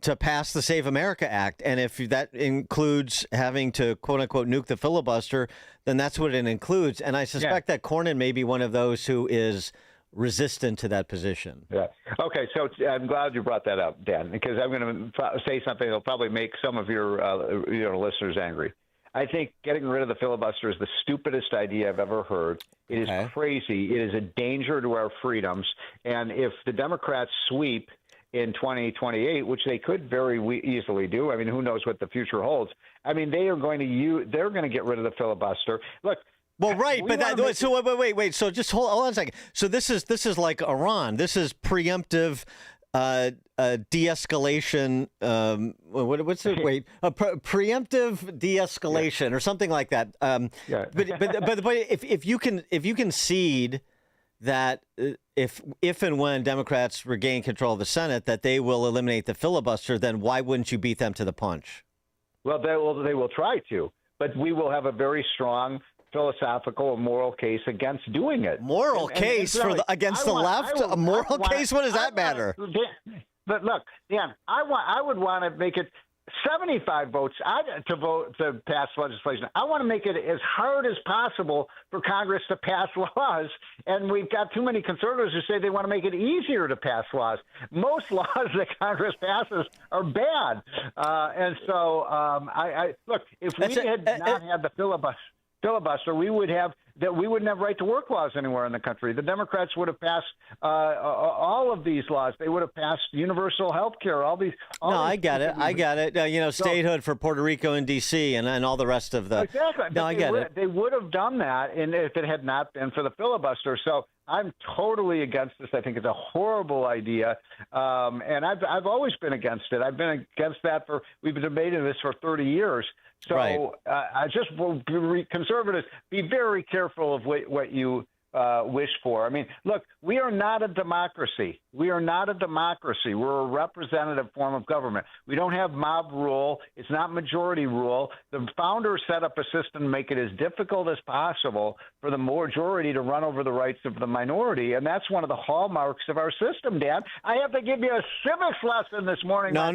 to pass the Save America Act. And if that includes having to, quote unquote, nuke the filibuster, then that's what it includes. And I suspect that Cornyn may be one of those who is resistant to that position. Yeah. Okay. So I'm glad you brought that up, Dan, because I'm going to say something that'll probably make some of your listeners angry. I think getting rid of the filibuster is the stupidest idea I've ever heard. It is crazy. It is a danger to our freedoms. And if the Democrats sweep in 2028, which they could very easily do, I mean, who knows what the future holds? I mean, they're going to get rid of the filibuster. Look. Well, right, but wait. So just hold on a second. So this is like Iran. This is preemptive de-escalation. What's it? Wait, preemptive de-escalation or something like that. But if you can cede that if and when Democrats regain control of the Senate, that they will eliminate the filibuster, then why wouldn't you beat them to the punch? Well, they will try to, but we will have a very strong philosophical and moral case against doing it. Moral case against the left? A moral case? What does that matter? But look, Dan, I would want to make it 75 votes to vote to pass legislation. I want to make it as hard as possible for Congress to pass laws, and we've got too many conservatives who say they want to make it easier to pass laws. Most laws that Congress passes are bad, and so I look. If we had not had the filibuster, we wouldn't have right to work laws anywhere in the country. The Democrats would have passed all of these laws. They would have passed universal health care. I got it. Statehood for Puerto Rico and D.C. and all the rest of the. Exactly. No, I get it. They would have done that, and if it had not been for the filibuster. So I'm totally against this. I think it's a horrible idea, and I've always been against it. I've been against that we've been debating this for 30 years. So I just will conservatives be very careful of what you wish for. I mean, look, we are not a democracy. We are not a democracy. We're a representative form of government. We don't have mob rule. It's not majority rule. The founders set up a system to make it as difficult as possible for the majority to run over the rights of the minority, and that's one of the hallmarks of our system, Dan. I have to give you a civics lesson this morning. No.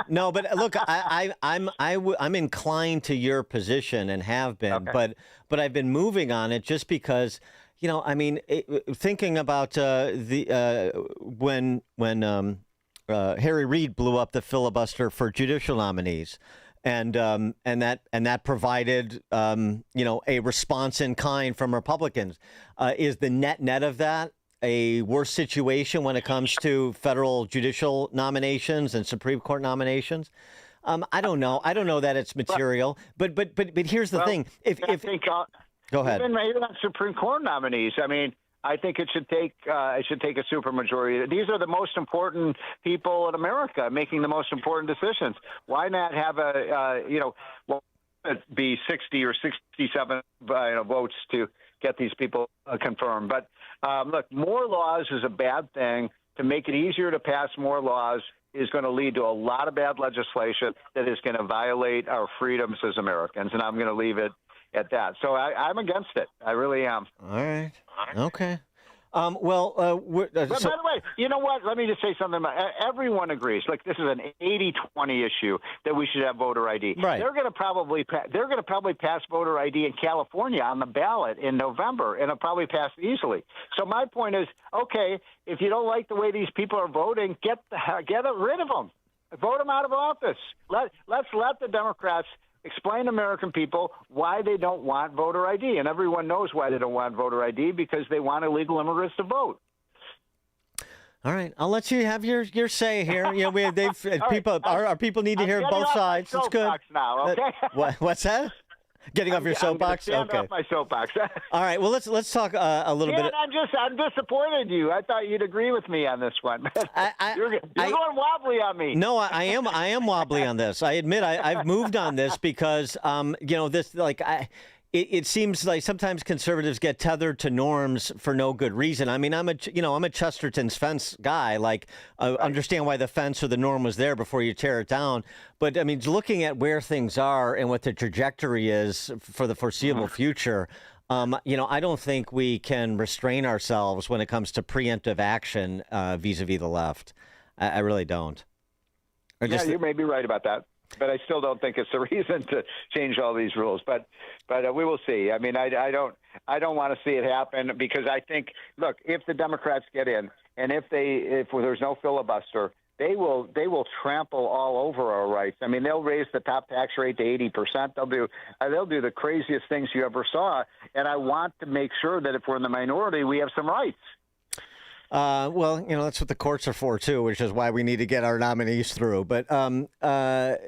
No, but look, I'm inclined to your position and have been, but I've been moving on it just because, thinking about when Harry Reid blew up the filibuster for judicial nominees, and that provided a response in kind from Republicans. Is the net of that a worse situation when it comes to federal judicial nominations and Supreme Court nominations? I don't know. I don't know that it's material, but here's the thing. Go ahead. Even on Supreme Court nominees, I think it should take a supermajority. These are the most important people in America making the most important decisions. Why not have be 60 or 67 votes to get these people confirmed? But look, more laws is a bad thing. To make it easier to pass more laws is going to lead to a lot of bad legislation that is going to violate our freedoms as Americans, and I'm going to leave it at that. So I'm against it. I really am. All right. Okay. But by the way, you know what? Let me just say something about everyone agrees. Like, this is an 80-20 issue that we should have voter ID. Right. They're going to probably pass voter ID in California on the ballot in November, and it'll probably pass easily. So my point is, okay, if you don't like the way these people are voting, get rid of them. Vote them out of office. Let's let the Democrats explain to American people why they don't want voter ID. And everyone knows why they don't want voter ID, because they want illegal immigrants to vote. All right, I'll let you have your say here. You know, our people need to hear both sides. It's good. Now, okay? What's that? Getting off your soapbox? Stand okay. off my soapbox. All right. Well, let's talk a little bit. I'm disappointed in you. I thought you'd agree with me on this one. You're going wobbly on me. No, I am wobbly on this. I admit I've moved on this because It seems like sometimes conservatives get tethered to norms for no good reason. I mean, I'm a Chesterton's fence guy. Like, understand why the fence or the norm was there before you tear it down. But I mean, looking at where things are and what the trajectory is for the foreseeable future, I don't think we can restrain ourselves when it comes to preemptive action vis-a-vis the left. I really don't. You may be right about that. But I still don't think it's a reason to change all these rules. But we will see. I mean, I don't want to see it happen, because I think, look, if the Democrats get in, and if there's no filibuster, they will trample all over our rights. I mean, they'll raise the top tax rate to 80%. They'll do the craziest things you ever saw. And I want to make sure that if we're in the minority, we have some rights. Well, that's what the courts are for too, which is why we need to get our nominees through. But I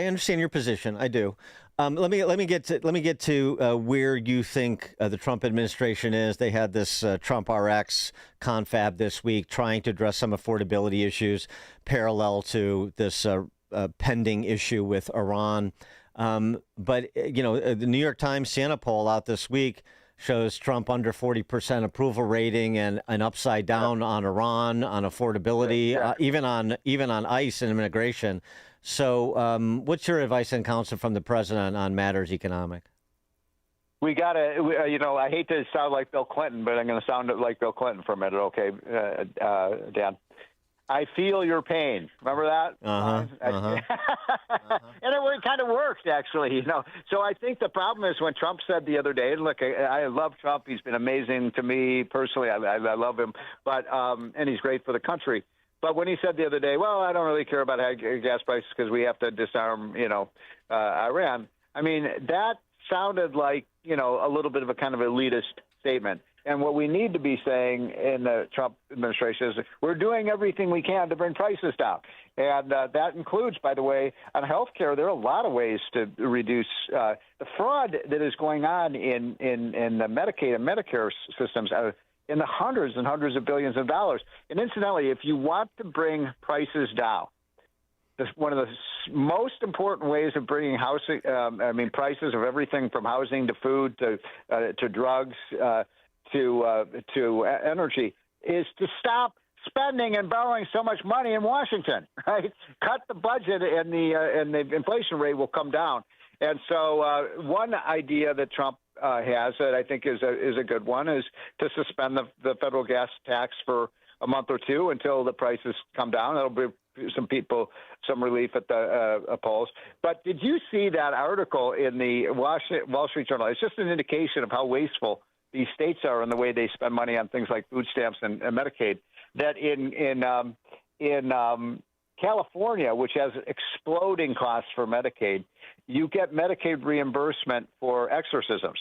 understand your position. I do. Let me get to where you think the Trump administration is. They had this Trump RX confab this week, trying to address some affordability issues parallel to this pending issue with Iran. But the New York Times Siena poll out this week shows Trump under 40% approval rating and an upside down on Iran, on affordability, even on ICE and immigration. So what's your advice and counsel from the president on matters economic? We got to, I hate to sound like Bill Clinton, but I'm going to sound like Bill Clinton for a minute, okay, Dan? I feel your pain. Remember that? And it kind of worked, actually. So I think the problem is when Trump said the other day, look, I love Trump. He's been amazing to me personally. I love him, but and he's great for the country. But when he said the other day, well, I don't really care about gas prices because we have to disarm, Iran. I mean, that sounded like, a little bit of a kind of elitist statement. And what we need to be saying in the Trump administration is we're doing everything we can to bring prices down. And that includes, by the way, on health care, there are a lot of ways to reduce the fraud that is going on in the Medicaid and Medicare systems in the hundreds and hundreds of billions of dollars. And incidentally, if you want to bring prices down, one of the most important ways of bringing housing, prices of everything from housing to food to drugs, to energy, is to stop spending and borrowing so much money in Washington, right? Cut the budget and the inflation rate will come down. And so one idea that Trump has that I think is a good one is to suspend the federal gas tax for a month or two until the prices come down. That'll be some relief at the polls. But did you see that article in the Wall Street Journal? It's just an indication of how wasteful these states are in the way they spend money on things like food stamps and Medicaid. That in California, which has exploding costs for Medicaid, you get Medicaid reimbursement for exorcisms.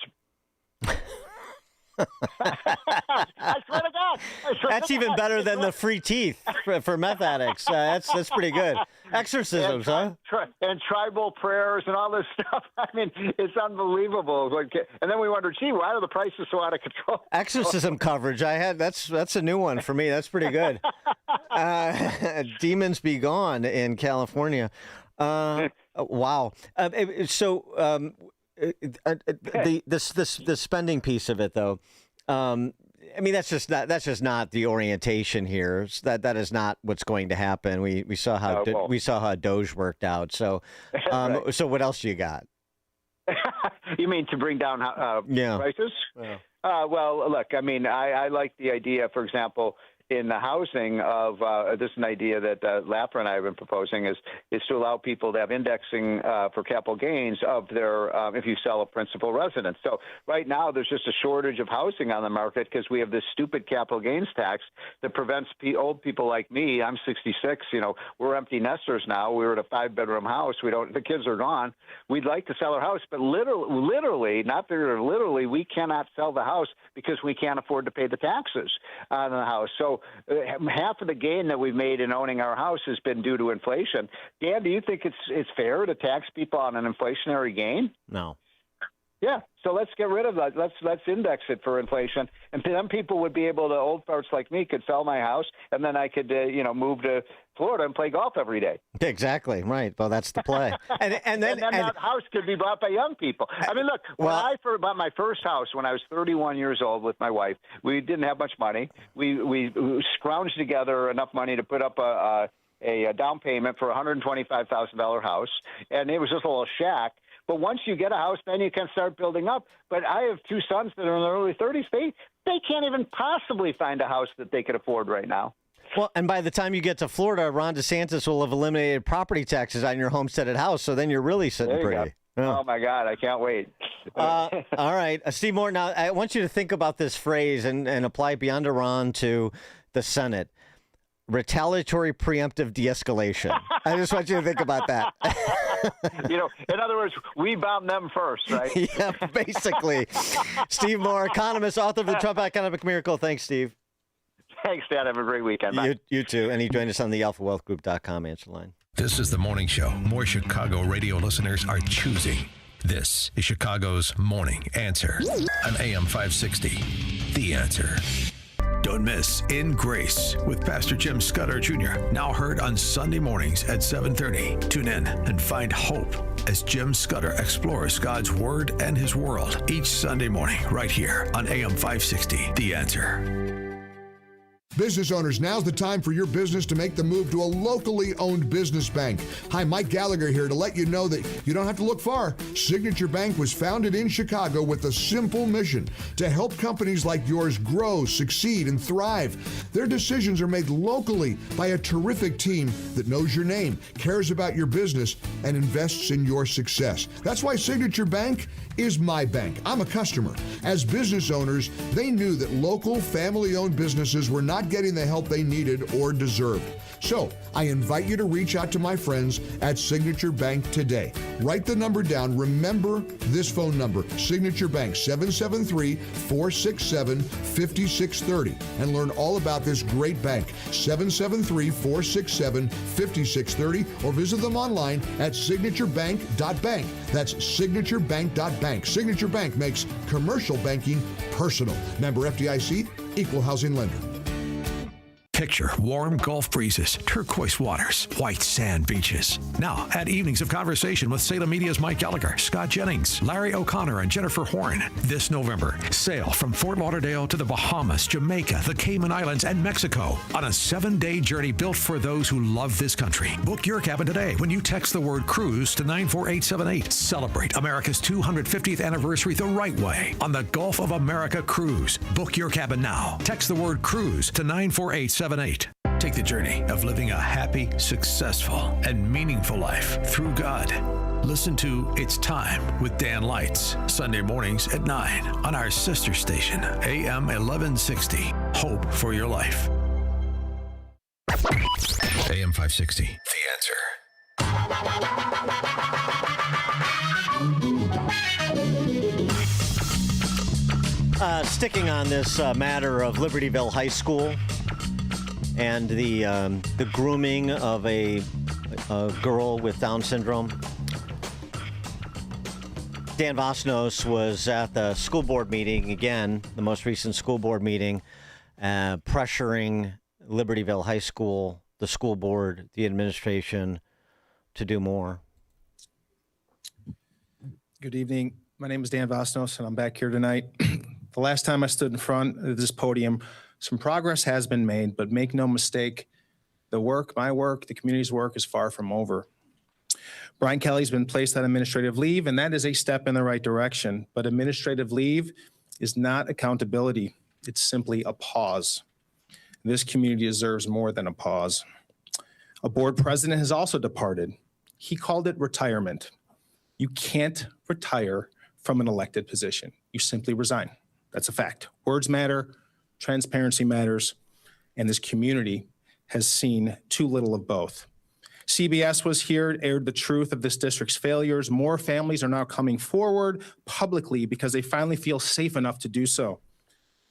I swear to God. That's even better than the free teeth for meth addicts. That's pretty good. Exorcisms, and tribal prayers and all this stuff. I mean, it's unbelievable. And then we wonder, gee, why are the prices so out of control? Exorcism coverage. That's a new one for me. That's pretty good. Demons be gone in California. Wow. So. The spending piece of it, though, that's just not the orientation here. That is not what's going to happen. We saw how Doge worked out. So, So what else you got? You mean to bring down prices? Well, look, I mean, I like the idea, for example, in the housing of this is an idea that lawfare and I have been proposing is to allow people to have indexing for capital gains of their if you sell a principal residence. So right now there's just a shortage of housing on the market because we have this stupid capital gains tax that prevents old people like me. I'm 66. You know, we're empty nesters now. We were at a 5-bedroom house. The kids are gone. We'd like to sell our house, but literally, not figuratively, literally, we cannot sell the house because we can't afford to pay the taxes on the house. So half of the gain that we've made in owning our house has been due to inflation. Dan, do you think it's fair to tax people on an inflationary gain? No. Yeah, so let's get rid of that. Let's index it for inflation, and then people would be able to. Old folks like me could sell my house, and then I could, move to Florida and play golf every day. Exactly right. Well, that's the play. And then that house could be bought by young people. I mean, look, when I first bought my first house when I was 31 years old with my wife, we didn't have much money. We scrounged together enough money to put up a down payment for a $125,000 house, and it was just a little shack. But once you get a house, then you can start building up. But I have 2 sons that are in their early 30s. They can't even possibly find a house that they could afford right now. Well, and by the time you get to Florida, Ron DeSantis will have eliminated property taxes on your homesteaded house. So then you're really sitting pretty. Oh, my God. I can't wait. All right. Steve Moore, now I want you to think about this phrase and apply it beyond Iran to the Senate. Retaliatory preemptive de-escalation. I just want you to think about that. In other words, we bomb them first, right? Yeah, basically. Steve Moore, economist, author of The Trump Economic Miracle. Thanks, Steve. Thanks, Dad. Have a great weekend. Bye. You too. And he joined us on the alphawealthgroup.com answer line. This is the morning show more Chicago radio listeners are choosing. This is Chicago's Morning Answer on AM 560. The Answer. Don't miss In Grace with Pastor Jim Scudder Jr. Now heard on Sunday mornings at 7:30. Tune in and find hope as Jim Scudder explores God's Word and His world each Sunday morning right here on AM 560. The Answer. Business owners, now's the time for your business to make the move to a locally owned business bank. Hi, Mike Gallagher here to let you know that you don't have to look far. Signature Bank was founded in Chicago with a simple mission to help companies like yours grow, succeed, and thrive. Their decisions are made locally by a terrific team that knows your name, cares about your business, and invests in your success. That's why Signature Bank is my bank. I'm a customer. As business owners, they knew that local family-owned businesses were not getting the help they needed or deserved. So I invite you to reach out to my friends at Signature Bank today. Write the number down. Remember this phone number, Signature Bank, 773-467-5630, and learn all about this great bank, 773-467-5630, or visit them online at signaturebank.bank. That's signaturebank.bank. Signature Bank makes commercial banking personal. Member FDIC, equal housing lender. Picture warm Gulf breezes, turquoise waters, white sand beaches. Now, add evenings of conversation with Salem Media's Mike Gallagher, Scott Jennings, Larry O'Connor, and Jennifer Horn. This November, sail from Fort Lauderdale to the Bahamas, Jamaica, the Cayman Islands, and Mexico on a 7-day journey built for those who love this country. Book your cabin today when you text the word cruise to 94878. Celebrate America's 250th anniversary the right way on the Gulf of America Cruise. Book your cabin now. Text the word cruise to 94878. Take the journey of living a happy, successful, and meaningful life through God. Listen to It's Time with Dan Lights, Sunday mornings at 9 on our sister station, AM 1160. Hope for your life. AM 560, The Answer. Sticking on this matter of Libertyville High School and the grooming of a girl with Down syndrome. Dan Vosnos was at the school board meeting, again, the most recent school board meeting, pressuring Libertyville High School, the school board, the administration to do more. Good evening. My name is Dan Vosnos, and I'm back here tonight. The last time I stood in front of this podium, some progress has been made, but make no mistake, the work, my work, the community's work is far from over. Brian Kelly's been placed on administrative leave, and that is a step in the right direction. But administrative leave is not accountability. It's simply a pause. This community deserves more than a pause. A board president has also departed. He called it retirement. You can't retire from an elected position. You simply resign. That's a fact. Words matter, transparency matters, and this community has seen too little of both. CBS was here, aired the truth of this district's failures. More families are now coming forward publicly because they finally feel safe enough to do so.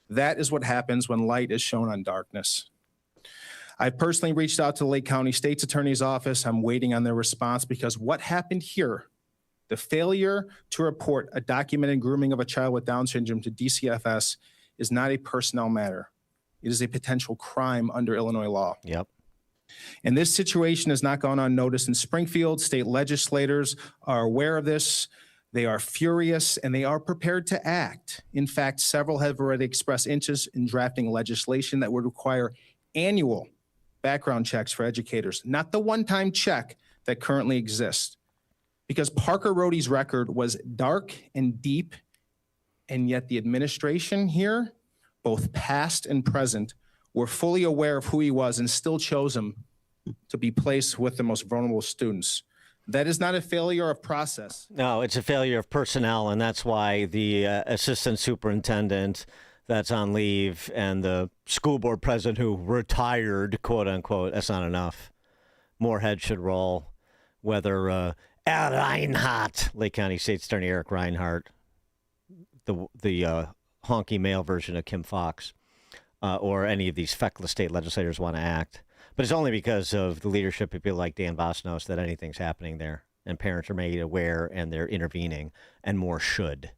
That is what happens when light is shown on darkness. I personally reached out to the Lake County State's Attorney's Office. I'm waiting on their response because what happened here, the failure to report a documented grooming of a child with Down syndrome to DCFS, is not a personnel matter. It is a potential crime under Illinois law. Yep. And this situation has not gone unnoticed in Springfield. State legislators are aware of this. They are furious and they are prepared to act. In fact, several have already expressed interest in drafting legislation that would require annual background checks for educators, not the one-time check that currently exists. Because Parker Rohde's record was dark and deep, and yet the administration here, both past and present, were fully aware of who he was and still chose him to be placed with the most vulnerable students. That is not a failure of process. No, it's a failure of personnel, and that's why the assistant superintendent that's on leave and the school board president who retired, quote unquote, that's not enough. More heads should roll. Whether Al Reinhardt, Lake County State's Attorney Eric Reinhardt, the honky male version of Kim Fox, or any of these feckless state legislators want to act. But it's only because of the leadership of people like Dan Bosnos that anything's happening there. And parents are made aware and they're intervening, and more should.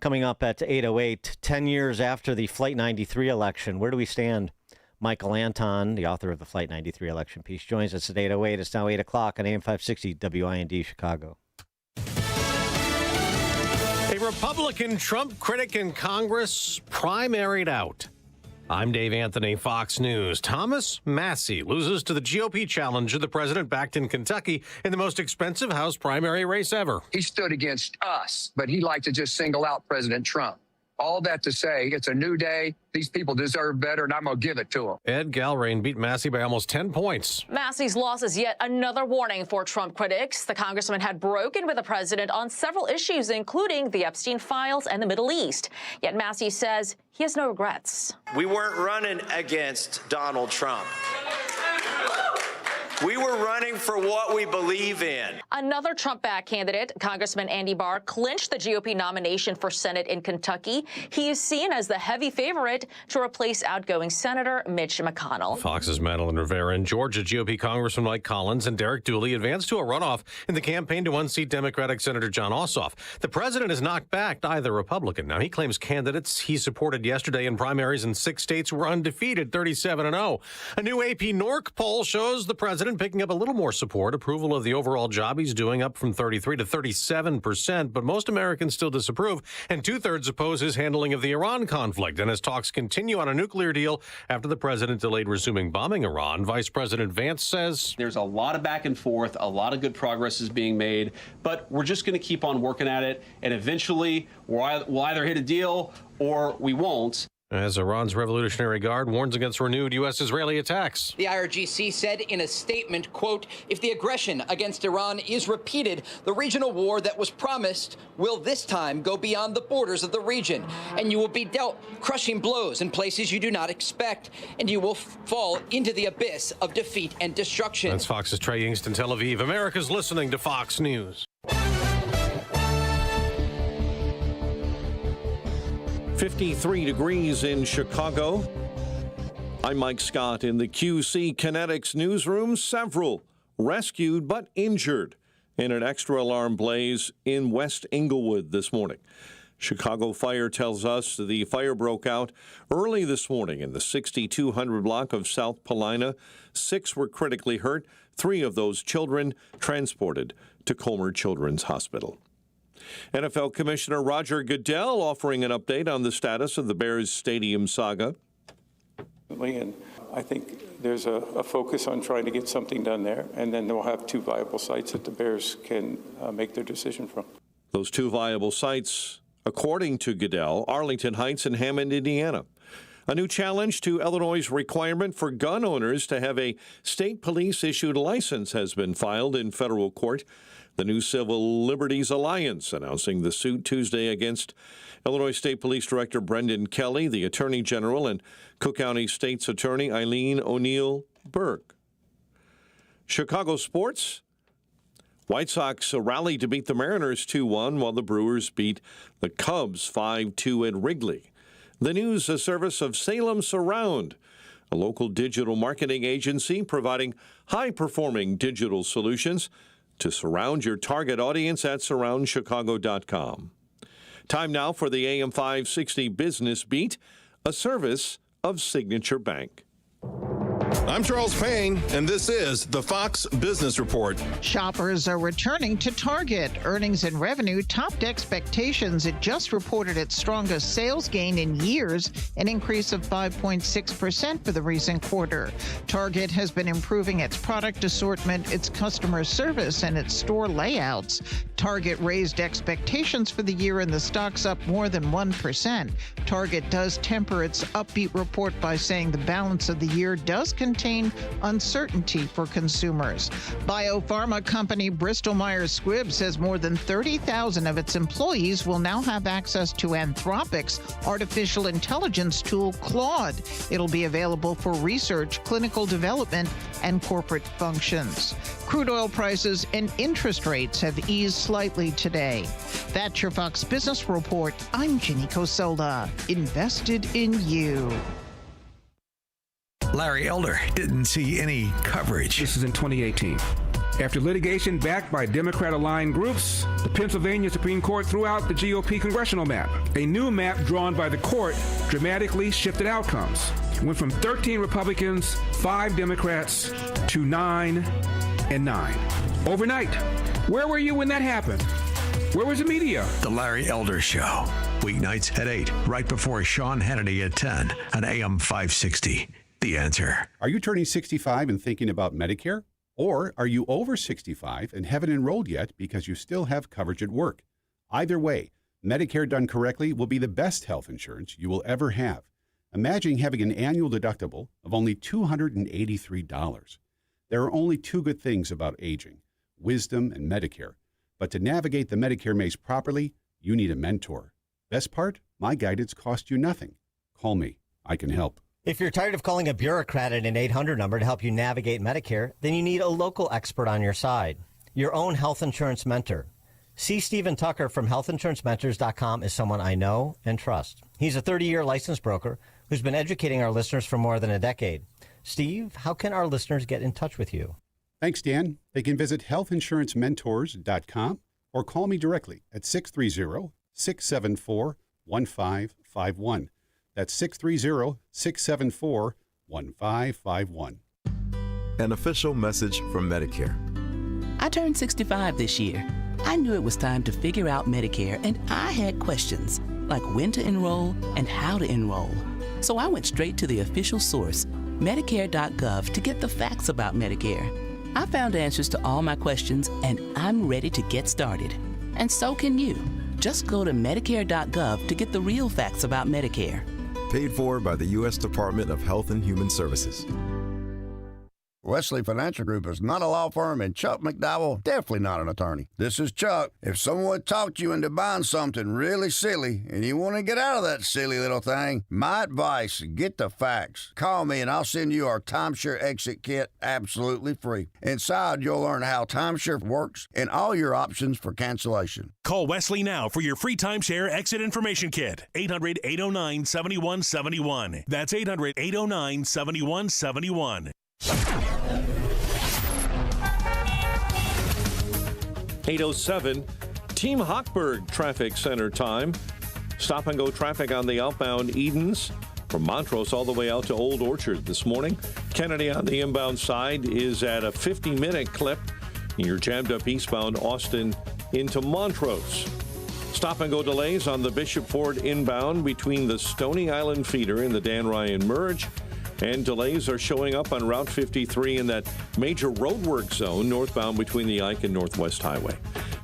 Coming up at 8:08, 10 years after the Flight 93 election, where do we stand? Michael Anton, the author of the Flight 93 election piece, joins us at 8:08. It's now 8 o'clock on AM 560 WIND Chicago. A Republican Trump critic in Congress primaried out. I'm Dave Anthony, Fox News. Thomas Massie loses to the GOP challenger the president backed in Kentucky in the most expensive House primary race ever. He stood against us, but he liked to just single out President Trump. All that to say, it's a new day. These people deserve better, and I'm going to give it to them. Ed Galrain beat Massie by almost 10 points. Massie's loss is yet another warning for Trump critics. The congressman had broken with the president on several issues, including the Epstein files and the Middle East. Yet Massie says he has no regrets. We weren't running against Donald Trump. We were running for what we believe in. Another Trump-backed candidate, Congressman Andy Barr, clinched the GOP nomination for Senate in Kentucky. He is seen as the heavy favorite to replace outgoing Senator Mitch McConnell. Fox's Madeline Rivera and Georgia GOP Congressman Mike Collins and Derek Dooley advanced to a runoff in the campaign to unseat Democratic Senator John Ossoff. The president has not backed either Republican. Now, he claims candidates he supported yesterday in primaries in 6 states were undefeated, 37-0. A new AP NORC poll shows the president picking up a little more support, approval of the overall job he's doing up from 33 to 37%, but most Americans still disapprove, and 2/3 oppose his handling of the Iran conflict. And as talks continue on a nuclear deal after the president delayed resuming bombing Iran, Vice President Vance says there's a lot of back and forth, a lot of good progress is being made, but we're just going to keep on working at it, and eventually we'll either hit a deal or we won't. As Iran's Revolutionary Guard warns against renewed U.S.-Israeli attacks. The IRGC said in a statement, quote, if the aggression against Iran is repeated, the regional war that was promised will this time go beyond the borders of the region, and you will be dealt crushing blows in places you do not expect, and you will fall into the abyss of defeat and destruction. That's Fox's Trey Yingst in Tel Aviv. America's listening to Fox News. 53 degrees in Chicago. I'm Mike Scott in the QC Kinetics newsroom. Several rescued but injured in an extra alarm blaze in West Englewood this morning. Chicago Fire tells us the fire broke out early this morning in the 6200 block of South Paulina. 6 were critically hurt. 3 of those children transported to Comer Children's Hospital. NFL Commissioner Roger Goodell offering an update on the status of the Bears Stadium saga. And I think there's a focus on trying to get something done there, and then they'll have 2 viable sites that the Bears can make their decision from. Those 2 viable sites according to Goodell, Arlington Heights, and Hammond, Indiana. A new challenge to Illinois' requirement for gun owners to have a state police-issued license has been filed in federal court. The new Civil Liberties Alliance announcing the suit Tuesday against Illinois State Police Director Brendan Kelly, the Attorney General, and Cook County State's Attorney Eileen O'Neill Burke. Chicago sports. White Sox rallied to beat the Mariners 2-1, while the Brewers beat the Cubs 5-2 at Wrigley. The news service of Salem Surround, a local digital marketing agency providing high-performing digital solutions to surround your target audience at surroundchicago.com. Time now for the AM 560 Business Beat, a service of Signature Bank. I'm Charles Payne, and this is the Fox Business Report. Shoppers are returning to Target. Earnings and revenue topped expectations. It just reported its strongest sales gain in years, an increase of 5.6% for the recent quarter. Target has been improving its product assortment, its customer service, and its store layouts. Target raised expectations for the year, and the stock's up more than 1%. Target does temper its upbeat report by saying the balance of the year does contain uncertainty for consumers. Biopharma company Bristol Myers Squibb says more than 30,000 of its employees will now have access to Anthropic's artificial intelligence tool, Claude. It'll be available for research, clinical development, and corporate functions. Crude oil prices and interest rates have eased slightly today. That's your Fox Business Report. I'm Ginny Cosola. Invested in you. Larry Elder didn't see any coverage. This is in 2018. After litigation backed by Democrat-aligned groups, the Pennsylvania Supreme Court threw out the GOP congressional map. A new map drawn by the court dramatically shifted outcomes. It went from 13 Republicans, 5 Democrats, to 9 and 9. Overnight. Where were you when that happened? Where was the media? The Larry Elder Show. Weeknights at 8, right before Sean Hannity at 10 on AM 560. The Answer. Are you turning 65 and thinking about Medicare? Or are you over 65 and haven't enrolled yet because you still have coverage at work? Either way, Medicare done correctly will be the best health insurance you will ever have. Imagine having an annual deductible of only $283. There are only two good things about aging, wisdom and Medicare. But to navigate the Medicare maze properly, you need a mentor. Best part? My guidance costs you nothing. Call me. I can help. If you're tired of calling a bureaucrat at an 800 number to help you navigate Medicare, then you need a local expert on your side, your own health insurance mentor. C. Stephen Tucker from healthinsurancementors.com is someone I know and trust. He's a 30-year licensed broker who's been educating our listeners for more than a decade. Steve, how can our listeners get in touch with you? Thanks, Dan. They can visit healthinsurancementors.com or call me directly at 630-674-1551. That's 630-674-1551. An official message from Medicare. I turned 65 this year. I knew it was time to figure out Medicare, and I had questions, like when to enroll and how to enroll. So I went straight to the official source, Medicare.gov, to get the facts about Medicare. I found answers to all my questions, and I'm ready to get started. And so can you. Just go to Medicare.gov to get the real facts about Medicare. Paid for by the U.S. Department of Health and Human Services. Wesley Financial Group is not a law firm, and Chuck McDowell definitely not an attorney. This is Chuck. If someone talked you into buying something really silly and you want to get out of that silly little thing, my advice, get the facts. Call me and I'll send you our timeshare exit kit absolutely free. Inside, you'll learn how timeshare works and all your options for cancellation. Call Wesley now for your free timeshare exit information kit. 800-809-7171. That's 800-809-7171. 8:07, Team Hochberg Traffic Center time. Stop and go traffic on the outbound Edens from Montrose all the way out to Old Orchard this morning. Kennedy on the inbound side is at a 50-minute clip. You're jammed up eastbound Austin into Montrose. Stop and go delays on the Bishop Ford inbound between the Stony Island feeder and the Dan Ryan merge. And delays are showing up on Route 53 in that major roadwork zone northbound between the Ike and Northwest Highway.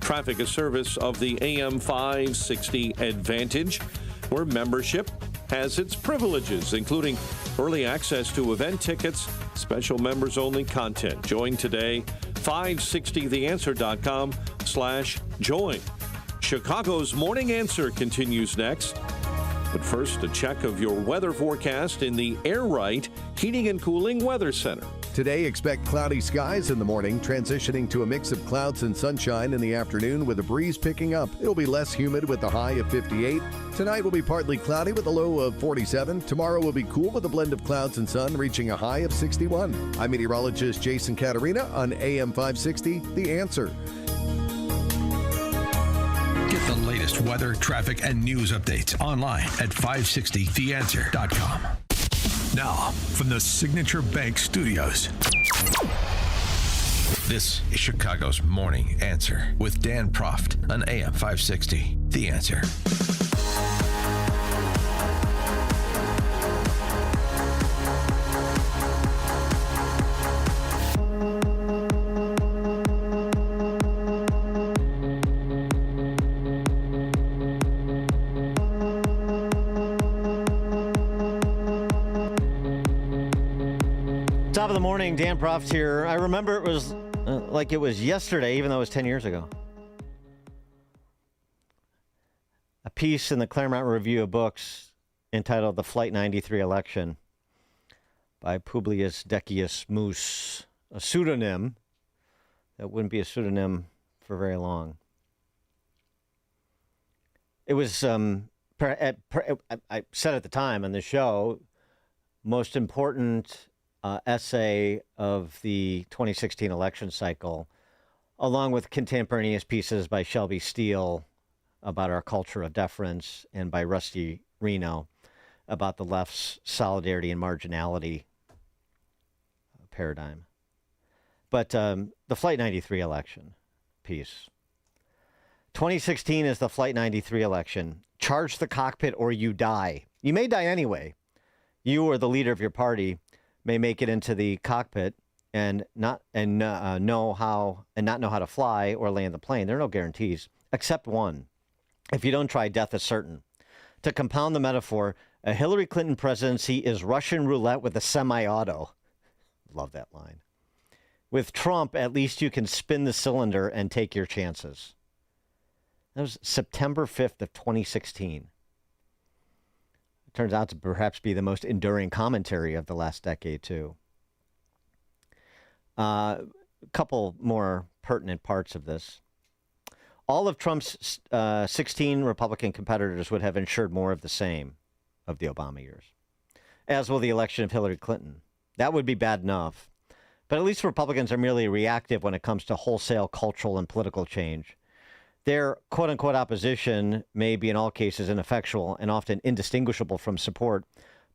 Traffic, a service of the AM 560 Advantage, where membership has its privileges, including early access to event tickets, special members-only content. Join today, 560theanswer.com/join. Chicago's Morning Answer continues next. But first, a check of your weather forecast in the Air Right Heating and Cooling Weather Center. Today, expect cloudy skies in the morning, transitioning to a mix of clouds and sunshine in the afternoon with a breeze picking up. It'll be less humid with a high of 58. Tonight will be partly cloudy with a low of 47. Tomorrow will be cool with a blend of clouds and sun, reaching a high of 61. I'm meteorologist Jason Caterina on AM 560, The Answer. Get the latest weather, traffic, and news updates online at 560theanswer.com. Now, from the Signature Bank Studios, this is Chicago's Morning Answer with Dan Proft on AM 560, The Answer. Top of the morning, Dan Proft here. I remember it was like it was yesterday, even though it was 10 years ago. A piece in the Claremont Review of Books entitled The Flight 93 Election by Publius Decius Mus, a pseudonym that wouldn't be a pseudonym for very long. It was, I said at the time on the show, most important essay of the 2016 election cycle, along with contemporaneous pieces by Shelby Steele about our culture of deference and by Rusty Reno about the left's solidarity and marginality paradigm. But the Flight 93 election piece. 2016 is the Flight 93 election. Charge the cockpit or you die. You may die anyway. You or the leader of your party may make it into the cockpit and not know how to fly or land the plane. There are no guarantees, except one. If you don't try, death is certain. To compound the metaphor, a Hillary Clinton presidency is Russian roulette with a semi-auto. Love that line. With Trump, at least you can spin the cylinder and take your chances. That was September 5th of 2016. Turns out to perhaps be the most enduring commentary of the last decade, too. A couple more pertinent parts of this. All of Trump's 16 Republican competitors would have ensured more of the same of the Obama years, as will the election of Hillary Clinton. That would be bad enough. But at least Republicans are merely reactive when it comes to wholesale cultural and political change. Their quote-unquote opposition may be in all cases ineffectual and often indistinguishable from support,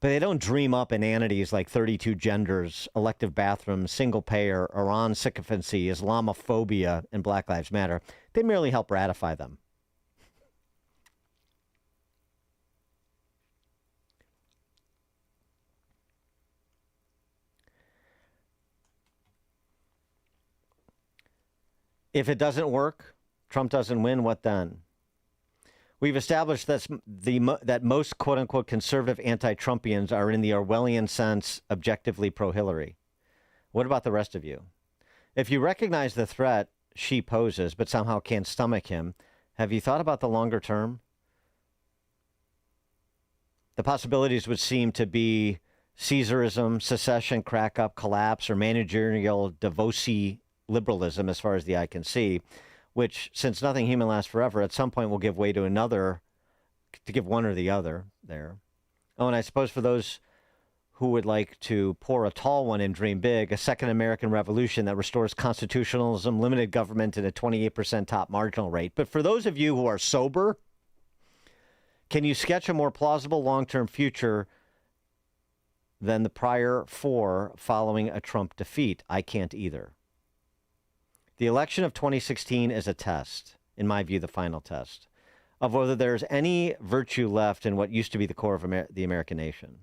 but they don't dream up inanities like 32 genders, elective bathrooms, single-payer, Iran sycophancy, Islamophobia, and Black Lives Matter. They merely help ratify them. If it doesn't work, Trump doesn't win, what then? We've established that most quote-unquote conservative anti-Trumpians are in the Orwellian sense objectively pro-Hillary. What about the rest of you? If you recognize the threat she poses but somehow can't stomach him, have you thought about the longer term? The possibilities would seem to be Caesarism, secession, crack-up, collapse, or managerial Davosy liberalism as far as the eye can see, which, since nothing human lasts forever, at some point will give way to another, to give one or the other there. Oh, and I suppose for those who would like to pour a tall one and dream big, a second American revolution that restores constitutionalism, limited government, and a 28% top marginal rate. But for those of you who are sober, can you sketch a more plausible long-term future than the prior four following a Trump defeat? I can't either. The election of 2016 is a test, in my view, the final test, of whether there's any virtue left in what used to be the core of the American nation.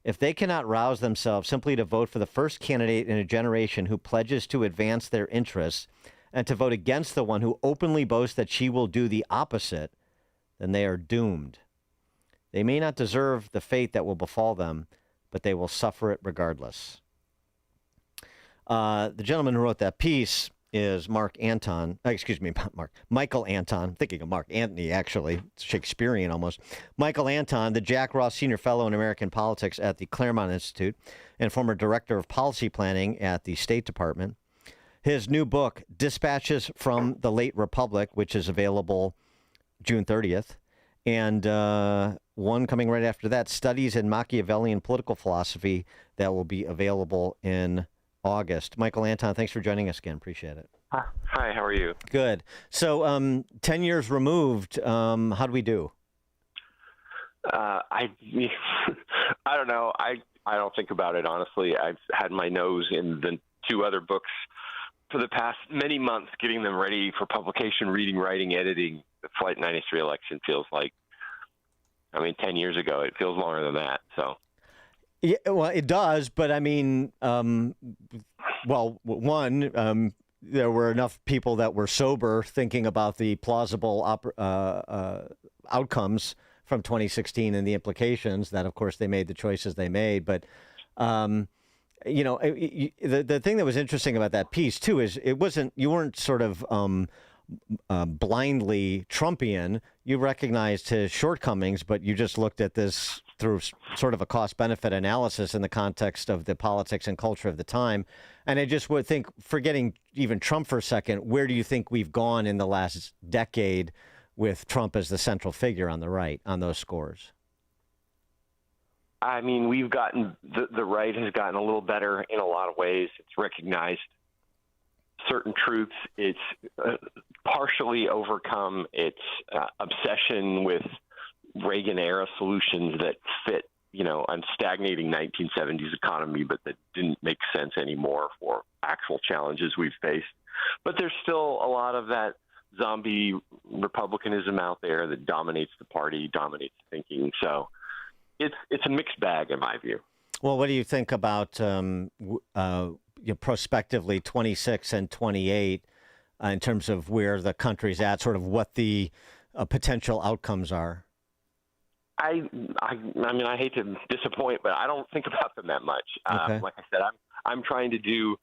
If they cannot rouse themselves simply to vote for the first candidate in a generation who pledges to advance their interests and to vote against the one who openly boasts that she will do the opposite, then they are doomed. They may not deserve the fate that will befall them, but they will suffer it regardless. The gentleman who wrote that piece is Michael Anton. I'm thinking of Mark Antony, actually. It's Shakespearean almost. Michael Anton, the Jack Ross Senior Fellow in American Politics at the Claremont Institute and former Director of Policy Planning at the State Department. His new book, Dispatches from the Late Republic, which is available June 30th, and one coming right after that, Studies in Machiavellian Political Philosophy, that will be available in August. Michael Anton, thanks for joining us again. Appreciate it. Hi, how are you? Good. So 10 years removed, how do we do? I don't know. I don't think about it, honestly. I've had my nose in the 2 other books for the past many months, getting them ready for publication, reading, writing, editing. The Flight 93 election feels like, 10 years ago. It feels longer than that, so. Yeah, well, it does, but I mean, there were enough people that were sober thinking about the plausible outcomes from 2016 and the implications that, of course, they made the choices they made. But, the thing that was interesting about that piece, too, is you weren't sort of blindly Trumpian. You recognized his shortcomings, but you just looked at this through sort of a cost-benefit analysis in the context of the politics and culture of the time. And I just would think, forgetting even Trump for a second, where do you think we've gone in the last decade with Trump as the central figure on the right on those scores? I mean, we've gotten, the right has gotten a little better in a lot of ways. It's recognized certain truths. It's partially overcome its obsession with Reagan-era solutions that fit, a stagnating 1970s economy, but that didn't make sense anymore for actual challenges we've faced. But there's still a lot of that zombie republicanism out there that dominates the party, dominates thinking. So it's a mixed bag in my view. Well, what do you think about prospectively 26 and 28 in terms of where the country's at, sort of what the potential outcomes are? I hate to disappoint, but I don't think about them that much. Okay. Like I said, I'm trying to do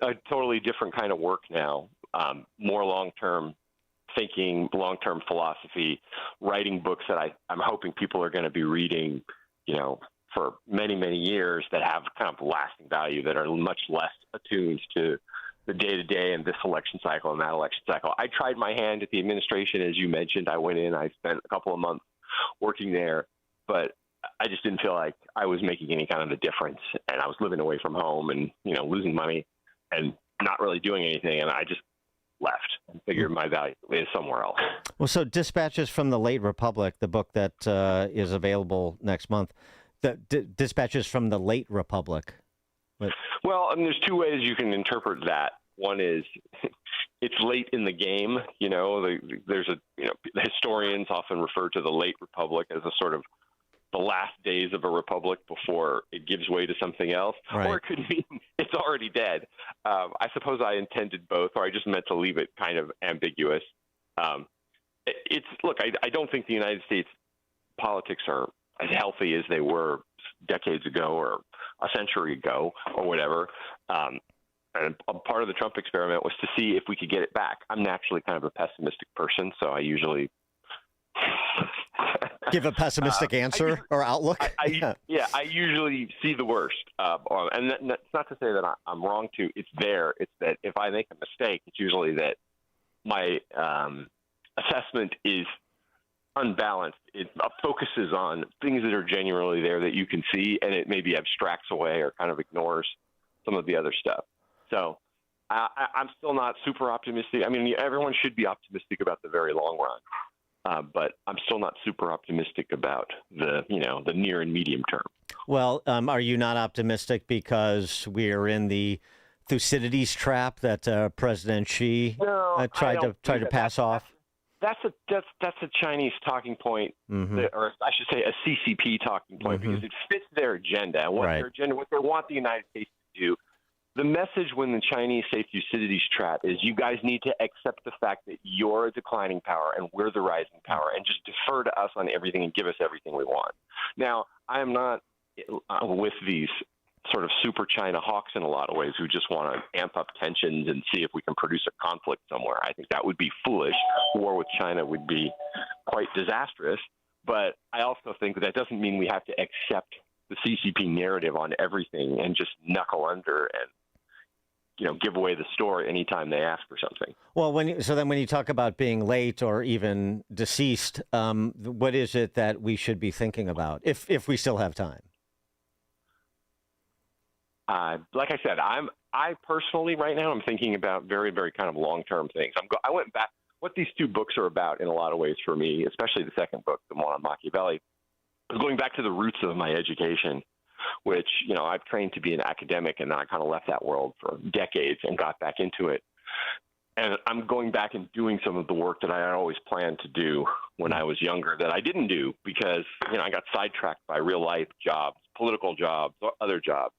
a totally different kind of work now, more long-term thinking, long-term philosophy, writing books that I'm hoping people are going to be reading, for many, many years, that have kind of lasting value, that are much less attuned to the day-to-day and this election cycle and that election cycle. I tried my hand at the administration, as you mentioned. I went in, I spent a couple of months working there, but I just didn't feel like I was making any kind of a difference. And I was living away from home and, losing money and not really doing anything. And I just left and figured my value is somewhere else. Well, so Dispatches from the Late Republic, the book that is available next month, Dispatches from the Late Republic. Well, there's 2 ways you can interpret that. One is it's late in the game. Historians often refer to the Late Republic as a sort of the last days of a republic before it gives way to something else. Right. Or it could mean it's already dead. I suppose I intended both, or I just meant to leave it kind of ambiguous. I don't think the United States politics are as healthy as they were decades ago or a century ago or whatever. And a part of the Trump experiment was to see if we could get it back. I'm naturally kind of a pessimistic person, so I usually give a pessimistic answer or outlook. I usually see the worst. And that's not to say that I'm wrong to. It's there. It's that if I make a mistake, it's usually that my assessment is unbalanced. It focuses on things that are genuinely there that you can see, and it maybe abstracts away or kind of ignores some of the other stuff. So I'm still not super optimistic. I mean, everyone should be optimistic about the very long run, but I'm still not super optimistic about the near and medium term. Well, are you not optimistic because we're in the Thucydides trap that President Xi tried to pass off? That's a Chinese talking point, or I should say a CCP talking point, because it fits their agenda and what their agenda, what they want the United States to do. the message when the Chinese say Thucydides trap is you guys need to accept the fact that you're a declining power and we're the rising power, and just defer to us on everything and give us everything we want. Now, I am not with these sort of super China hawks in a lot of ways who just want to amp up tensions and see if we can produce a conflict somewhere. I think that would be foolish. War with China would be quite disastrous. But I also think that doesn't mean we have to accept the CCP narrative on everything and just knuckle under and, give away the story anytime they ask for something. Well, when you talk about being late or even deceased, what is it that we should be thinking about if we still have time? Like I said, I personally right now I'm thinking about very, very kind of long-term things. I went back. What these two books are about in a lot of ways for me, especially the second book, the one on Machiavelli, is going back to the roots of my education, which, I've trained to be an academic, and then I kind of left that world for decades and got back into it. And I'm going back and doing some of the work that I had always planned to do when I was younger that I didn't do because, I got sidetracked by real life jobs, political jobs, other jobs.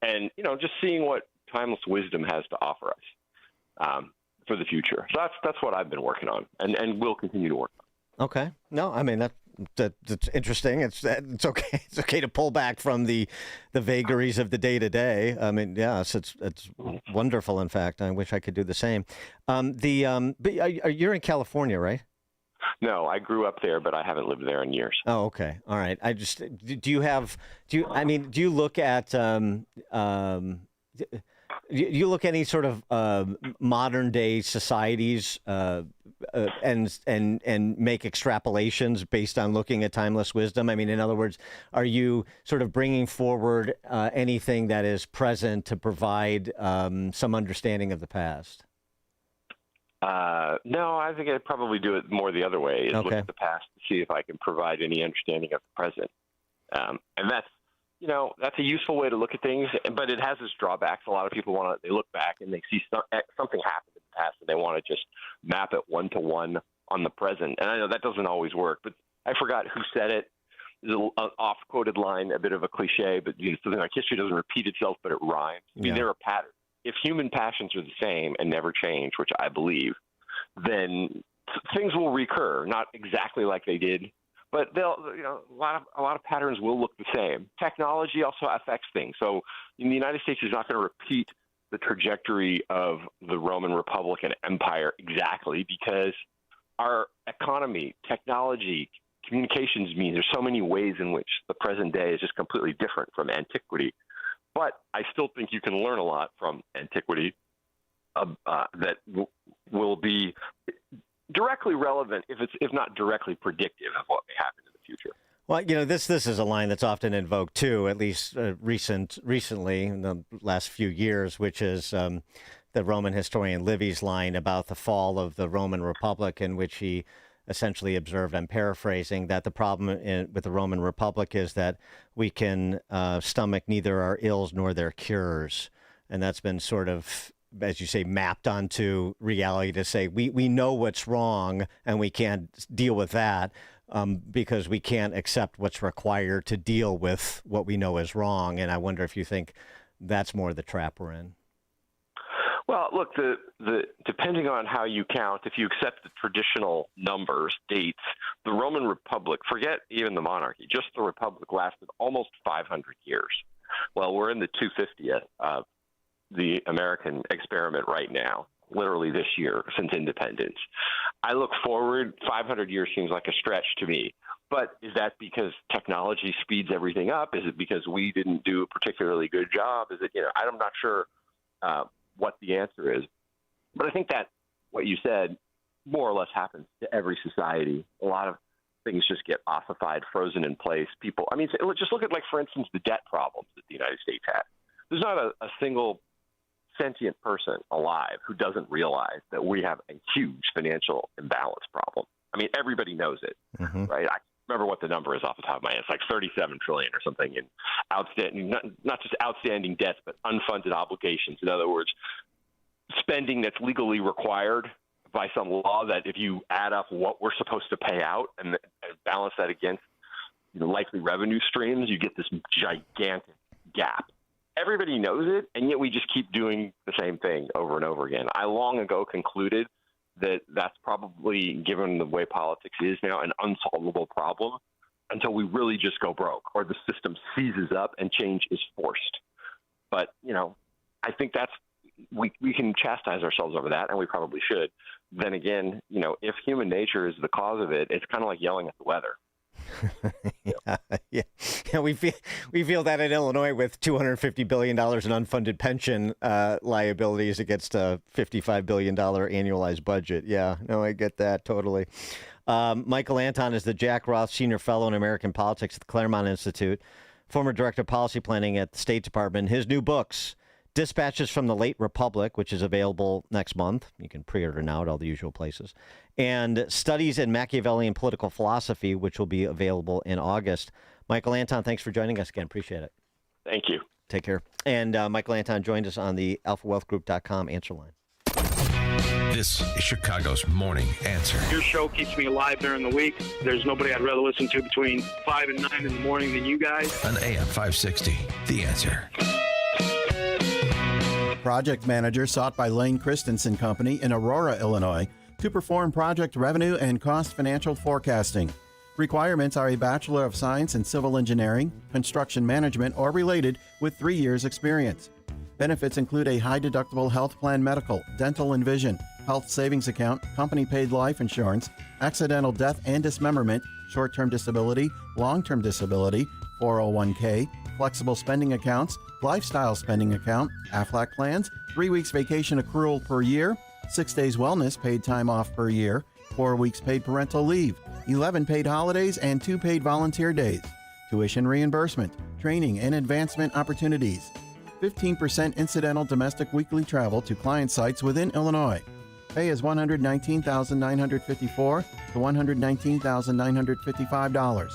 And, just seeing what timeless wisdom has to offer us for the future. So that's what I've been working on and will continue to work on. Okay. No, I mean, that's interesting. It's okay. It's okay to pull back from the vagaries of the day to day. I mean, yes, it's wonderful. In fact, I wish I could do the same. But you're in California, right? No, I grew up there, but I haven't lived there in years. Oh, okay. All right. Do you look at you look at any sort of modern day societies and make extrapolations based on looking at timeless wisdom? I mean, in other words, are you sort of bringing forward anything that is present to provide some understanding of the past? No, I think I'd probably do it more the other way, is Okay. look at the past to see if I can provide any understanding of the present. And that's a useful way to look at things, but it has its drawbacks. A lot of people they look back and they see something happened in the past and they want to just map it one-to-one on the present. And I know that doesn't always work, but I forgot who said it. There's an off-quoted line, a bit of a cliche, but something like history doesn't repeat itself, but it rhymes. I mean, there are patterns. If human passions are the same and never change, which I believe, then things will recur, not exactly like they did, but they'll, a lot of patterns will look the same. Technology also affects things. So in the United States is not going to repeat the trajectory of the Roman Republic and Empire exactly because our economy, technology, communications means there's so many ways in which the present day is just completely different from antiquity. But I still think you can learn a lot from antiquity that will be directly relevant, if not directly predictive of what may happen in the future. Well, this is a line that's often invoked too, at least recently in the last few years, which is the Roman historian Livy's line about the fall of the Roman Republic, in which he essentially observed, I'm paraphrasing, that the problem with the Roman Republic is that we can stomach neither our ills nor their cures. And that's been sort of, as you say, mapped onto reality to say we know what's wrong and we can't deal with that because we can't accept what's required to deal with what we know is wrong. And I wonder if you think that's more the trap we're in. Well, look, the depending on how you count, if you accept the traditional numbers, dates, the Roman Republic, forget even the monarchy, just the Republic lasted almost 500 years. Well, we're in the 250th of the American experiment right now, literally this year since independence. I look forward, 500 years seems like a stretch to me. But is that because technology speeds everything up? Is it because we didn't do a particularly good job? Is it, I'm not sure what the answer is. But I think that what you said more or less happens to every society. A lot of things just get ossified, frozen in place. People, just look at, for instance, the debt problems that the United States has. There's not a single sentient person alive who doesn't realize that we have a huge financial imbalance problem. Everybody knows it, right? I remember what the number is off the top of my head. It's like 37 trillion or something in outstanding, not just outstanding debts, but unfunded obligations. In other words, spending that's legally required by some law that if you add up what we're supposed to pay out and balance that against likely revenue streams, you get this gigantic gap. everybody knows it, and yet we just keep doing the same thing over and over again. I long ago concluded that that's probably, given the way politics is now, an unsolvable problem until we really just go broke or the system seizes up and change is forced. But, I think we can chastise ourselves over that, and we probably should. Then again, if human nature is the cause of it, it's kind of like yelling at the weather. Yeah. We feel that in Illinois with $250 billion in unfunded pension liabilities against a $55 billion annualized budget. Yeah, no, I get that totally. Michael Anton is the Jack Roth Senior Fellow in American Politics at the Claremont Institute, former Director of Policy Planning at the State Department. His new books, Dispatches from the Late Republic, which is available next month. You can pre-order now at all the usual places. And Studies in Machiavellian Political Philosophy, which will be available in August. Michael Anton, thanks for joining us again. Appreciate it. Thank you. Take care. And Michael Anton joined us on the alphawealthgroup.com answer line. This is Chicago's Morning Answer. Your show keeps me alive during the week. There's nobody I'd rather listen to between 5 and 9 in the morning than you guys. On AM 560, The Answer. Project manager sought by Lane Christensen Company in Aurora, Illinois, to perform project revenue and cost financial forecasting. Requirements are a Bachelor of Science in Civil Engineering, Construction Management, or related with 3 years' experience. Benefits include a high-deductible health plan medical, dental and vision, health savings account, company-paid life insurance, accidental death and dismemberment, short-term disability, long-term disability, 401k, flexible spending accounts, lifestyle spending account, AFLAC plans, 3 weeks vacation accrual per year, 6 days wellness paid time off per year, 4 weeks paid parental leave, 11 paid holidays, and 2 paid volunteer days, tuition reimbursement, training and advancement opportunities, 15% incidental domestic weekly travel to client sites within Illinois. Pay is $119,954 to $119,955.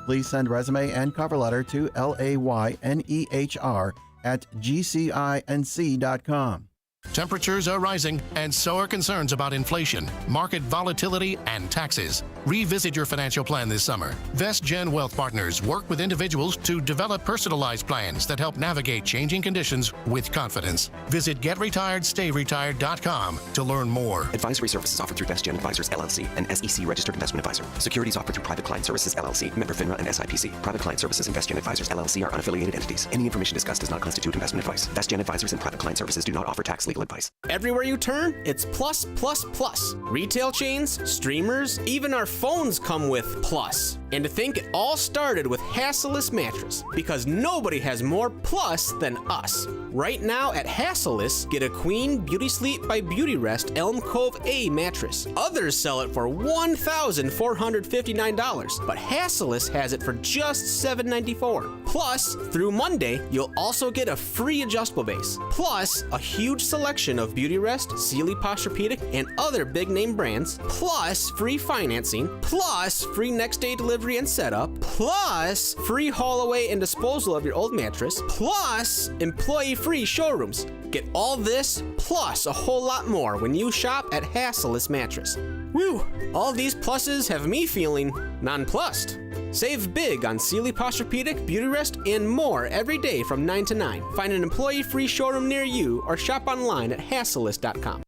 Please send resume and cover letter to laynehr@gcinc.com. Temperatures are rising, and so are concerns about inflation, market volatility, and taxes. Revisit your financial plan this summer. VestGen Wealth Partners work with individuals to develop personalized plans that help navigate changing conditions with confidence. Visit GetRetiredStayRetired.com to learn more. Advisory services offered through VestGen Advisors, LLC, an SEC registered investment advisor. Securities offered through Private Client Services, LLC, member FINRA and SIPC. Private Client Services and VestGen Advisors, LLC are unaffiliated entities. Any information discussed does not constitute investment advice. VestGen Advisors and Private Client Services do not offer tax legal advice. Everywhere you turn, it's plus, plus, plus. Retail chains, streamers, even our phones come with plus. And to think it all started with Hasseless mattress, because nobody has more plus than us. Right now at Hasseless, get a Queen Beauty Sleep by Beautyrest Elm Cove A mattress. Others sell it for $1,459, but Hasseless has it for just $794. Plus, through Monday, you'll also get a free adjustable base. Plus, a huge selection of Beautyrest, Sealy Posturepedic, and other big-name brands. Plus, free financing. Plus, free next-day delivery and setup, plus free haul away and disposal of your old mattress, plus employee-free showrooms. Get all this, plus a whole lot more when you shop at Hasseless Mattress. Woo! All these pluses have me feeling nonplussed. Save big on Sealy Posturepedic, Beautyrest, and more every day from 9 to 9. Find an employee-free showroom near you or shop online at Hasseless.com.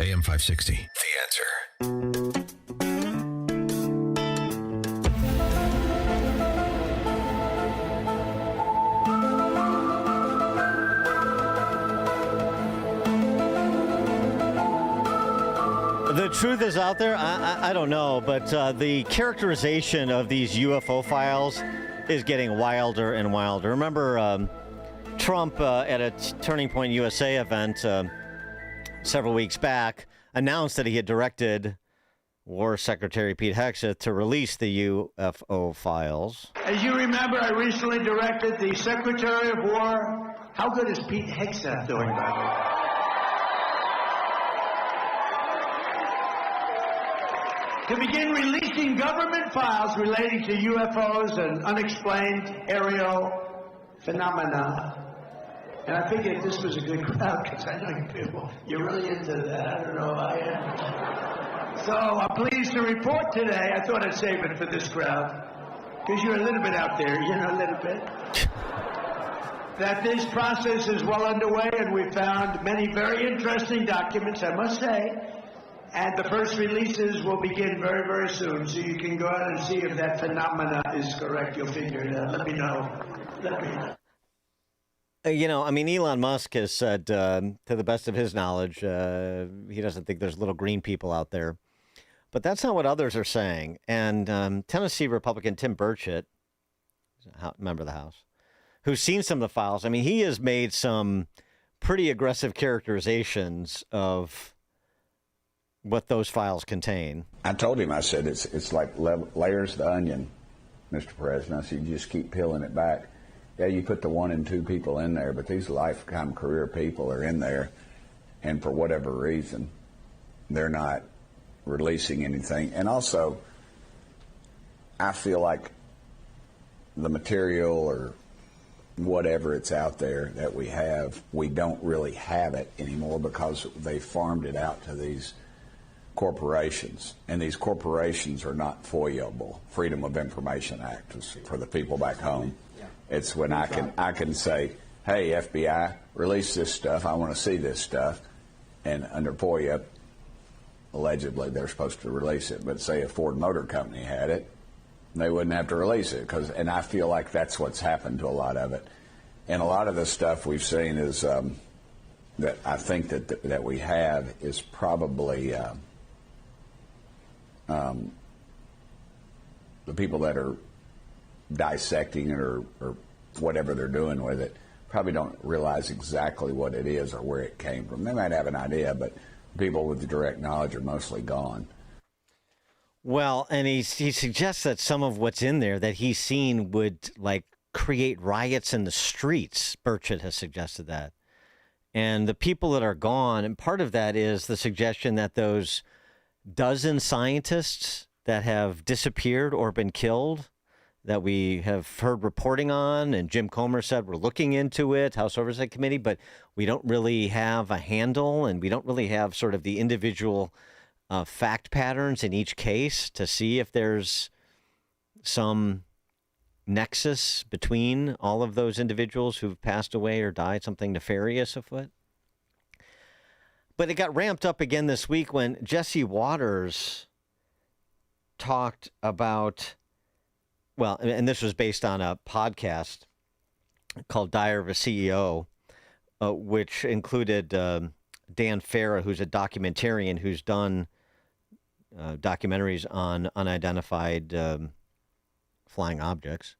AM 560, The Answer. The truth is out there. I don't know, but the characterization of these UFO files is getting wilder and wilder. Remember Trump at a Turning Point USA event several weeks back announced that he had directed War Secretary Pete Hegseth to release the UFO files. As you remember, I recently directed the Secretary of War. How good is Pete Hegseth doing, by the way? To begin releasing government files relating to UFOs and unexplained aerial phenomena. And I figured this was a good crowd because I know you people, you're really into that. I don't know if I am. So I'm pleased to report today, I thought I'd save it for this crowd, because you're a little bit out there, a little bit. that this process is well underway, and we found many very interesting documents, I must say. And the first releases will begin very, very soon, so you can go out and see if that phenomena is correct. You'll figure it out. Let me know. Elon Musk has said, to the best of his knowledge, he doesn't think there's little green people out there. But that's not what others are saying. And Tennessee Republican Tim Burchett, member of the House, who's seen some of the files, he has made some pretty aggressive characterizations of what those files contain. I told him, I said, it's like layers of the onion, Mr. President. I said, you just keep peeling it back. Yeah, you put the 1 and 2 people in there, but these lifetime career people are in there, and for whatever reason, they're not releasing anything. And also, I feel like the material or whatever it's out there that we have, we don't really have it anymore because they farmed it out to these corporations, and these corporations are not FOIA-able. Freedom of Information Act is for the people back home. It's when I can say, hey, FBI, release this stuff. I want to see this stuff. And under FOIA, allegedly, they're supposed to release it. But say a Ford Motor Company had it, they wouldn't have to release it. And I feel like that's what's happened to a lot of it. And a lot of the stuff we've seen is that I think that we have is probably the people that are dissecting it or whatever they're doing with it probably don't realize exactly what it is or where it came from. They might have an idea, but people with direct knowledge are mostly gone. Well, and he suggests that some of what's in there that he's seen would create riots in the streets. Burchett has suggested that. And the people that are gone, and part of that is the suggestion that those dozen scientists that have disappeared or been killed that we have heard reporting on, and Jim Comer said we're looking into it, House Oversight Committee, but we don't really have a handle, and we don't really have sort of the individual fact patterns in each case to see if there's some nexus between all of those individuals who've passed away or died, something nefarious afoot. But it got ramped up again this week when Jesse Waters talked about, well, and this was based on a podcast called Diary of a CEO, which included Dan Farah, who's a documentarian who's done documentaries on unidentified flying objects.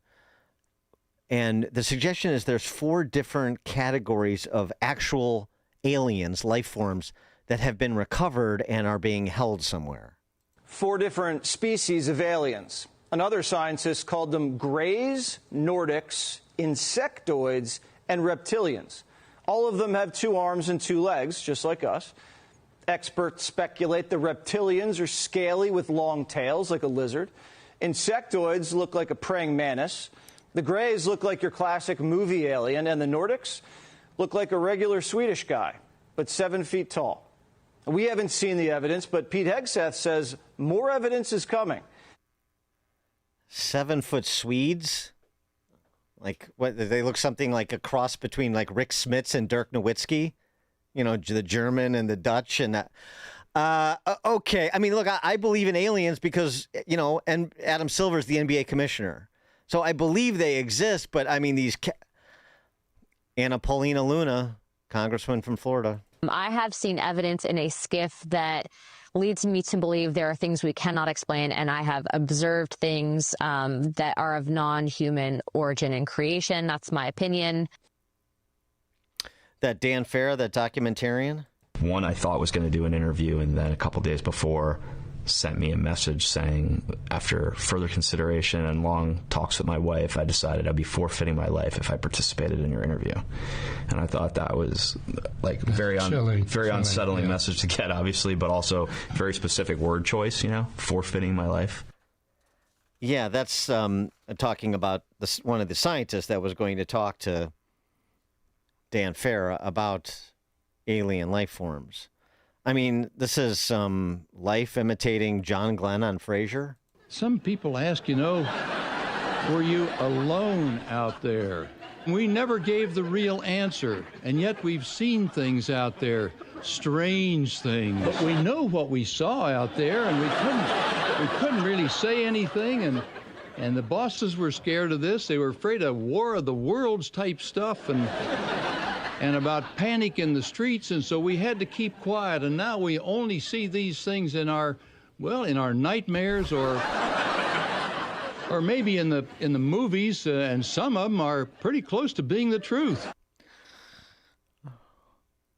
And the suggestion is there's 4 different categories of actual aliens, life forms, that have been recovered and are being held somewhere. 4 different species of aliens. Another scientist called them greys, Nordics, insectoids, and reptilians. All of them have 2 arms and 2 legs, just like us. Experts speculate the reptilians are scaly with long tails, like a lizard. Insectoids look like a praying mantis. The greys look like your classic movie alien, and the Nordics look like a regular Swedish guy, but 7 feet tall. We haven't seen the evidence, but Pete Hegseth says more evidence is coming. 7-foot Swedes? Like, what? They look something like a cross between like Rick Smits and Dirk Nowitzki, you know, the German and the Dutch and that. Okay. I mean, look, I believe in aliens because, you know, and Adam Silver's the NBA commissioner. So I believe they exist, but I mean, these Anna Paulina Luna, congressman from Florida. I have seen evidence in a skiff that leads me to believe there are things we cannot explain, and I have observed things that are of non-human origin and creation. That's my opinion. That Dan Farah, that documentarian? One I thought was going to do an interview, and then a couple days before sent me a message saying, after further consideration and long talks with my wife, I decided I'd be forfeiting my life if I participated in your interview. And I thought that was like very unsettling message to get, obviously, but also very specific word choice, you know, forfeiting my life. Yeah, that's talking about one of the scientists that was going to talk to Dan Farah about alien life forms. I mean, this is some life imitating John Glenn on Frasier. Some people ask, you know, were you alone out there? We never gave the real answer, and yet we've seen things out there, strange things. But we know what we saw out there, and we couldn't really say anything, and the bosses were scared of this. They were afraid of War of the Worlds type stuff and about panic in the streets, and so we had to keep quiet. And now we only see these things in our nightmares or maybe in the movies, and some of them are pretty close to being the truth.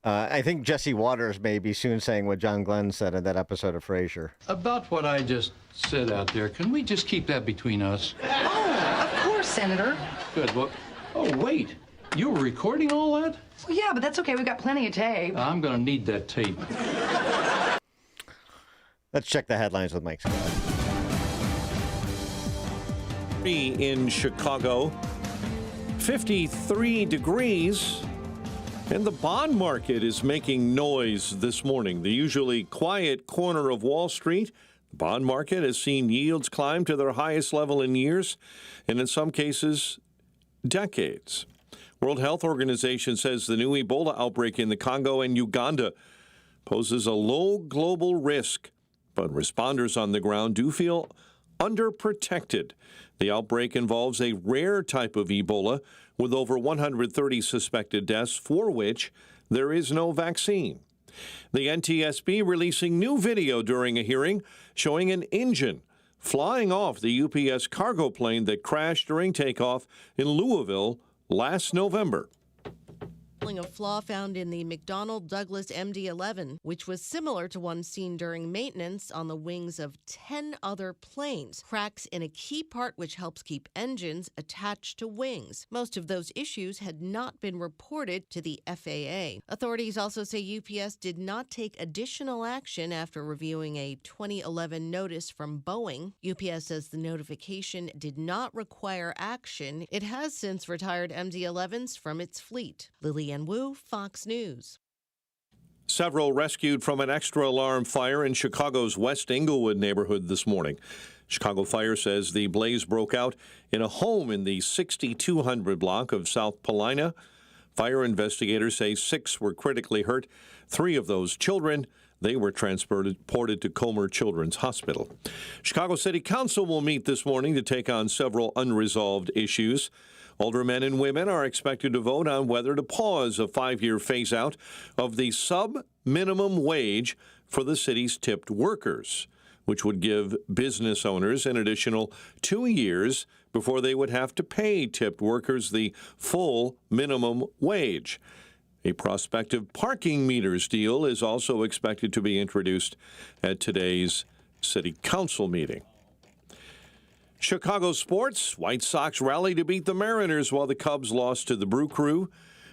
I think Jesse Waters may be soon saying what John Glenn said in that episode of Frasier. About what I just said out there, can we just keep that between us? Oh, of course, Senator. Good. Well, oh, wait. You were recording all that? Well, yeah, but that's okay. We've got plenty of tape. I'm going to need that tape. Let's check the headlines with Mike Scott. In Chicago, 53 degrees, and the bond market is making noise this morning. The usually quiet corner of Wall Street, the bond market has seen yields climb to their highest level in years, and in some cases, decades. World Health Organization says the new Ebola outbreak in the Congo and Uganda poses a low global risk, but responders on the ground do feel underprotected. The outbreak involves a rare type of Ebola with over 130 suspected deaths, for which there is no vaccine. The NTSB releasing new video during a hearing showing an engine flying off the UPS cargo plane that crashed during takeoff in Louisville last November. A flaw found in the McDonnell Douglas MD-11, which was similar to one seen during maintenance on the wings of 10 other planes. Cracks in a key part which helps keep engines attached to wings. Most of those issues had not been reported to the FAA. Authorities also say UPS did not take additional action after reviewing a 2011 notice from Boeing. UPS says the notification did not require action. It has since retired MD-11s from its fleet. Lillian Wu, Fox News. Several rescued from an extra alarm fire in Chicago's West Englewood neighborhood this morning. Chicago Fire says the blaze broke out in a home in the 6200 block of South Paulina. Fire investigators say 6 were critically hurt. 3 of those children, they were transported to Comer Children's Hospital. Chicago City Council will meet this morning to take on several unresolved issues. Older men and women are expected to vote on whether to pause a 5-year phase-out of the sub-minimum wage for the city's tipped workers, which would give business owners an additional 2 years before they would have to pay tipped workers the full minimum wage. A prospective parking meters deal is also expected to be introduced at today's City Council meeting. Chicago sports, White Sox rally to beat the Mariners while the Cubs lost to the Brew Crew.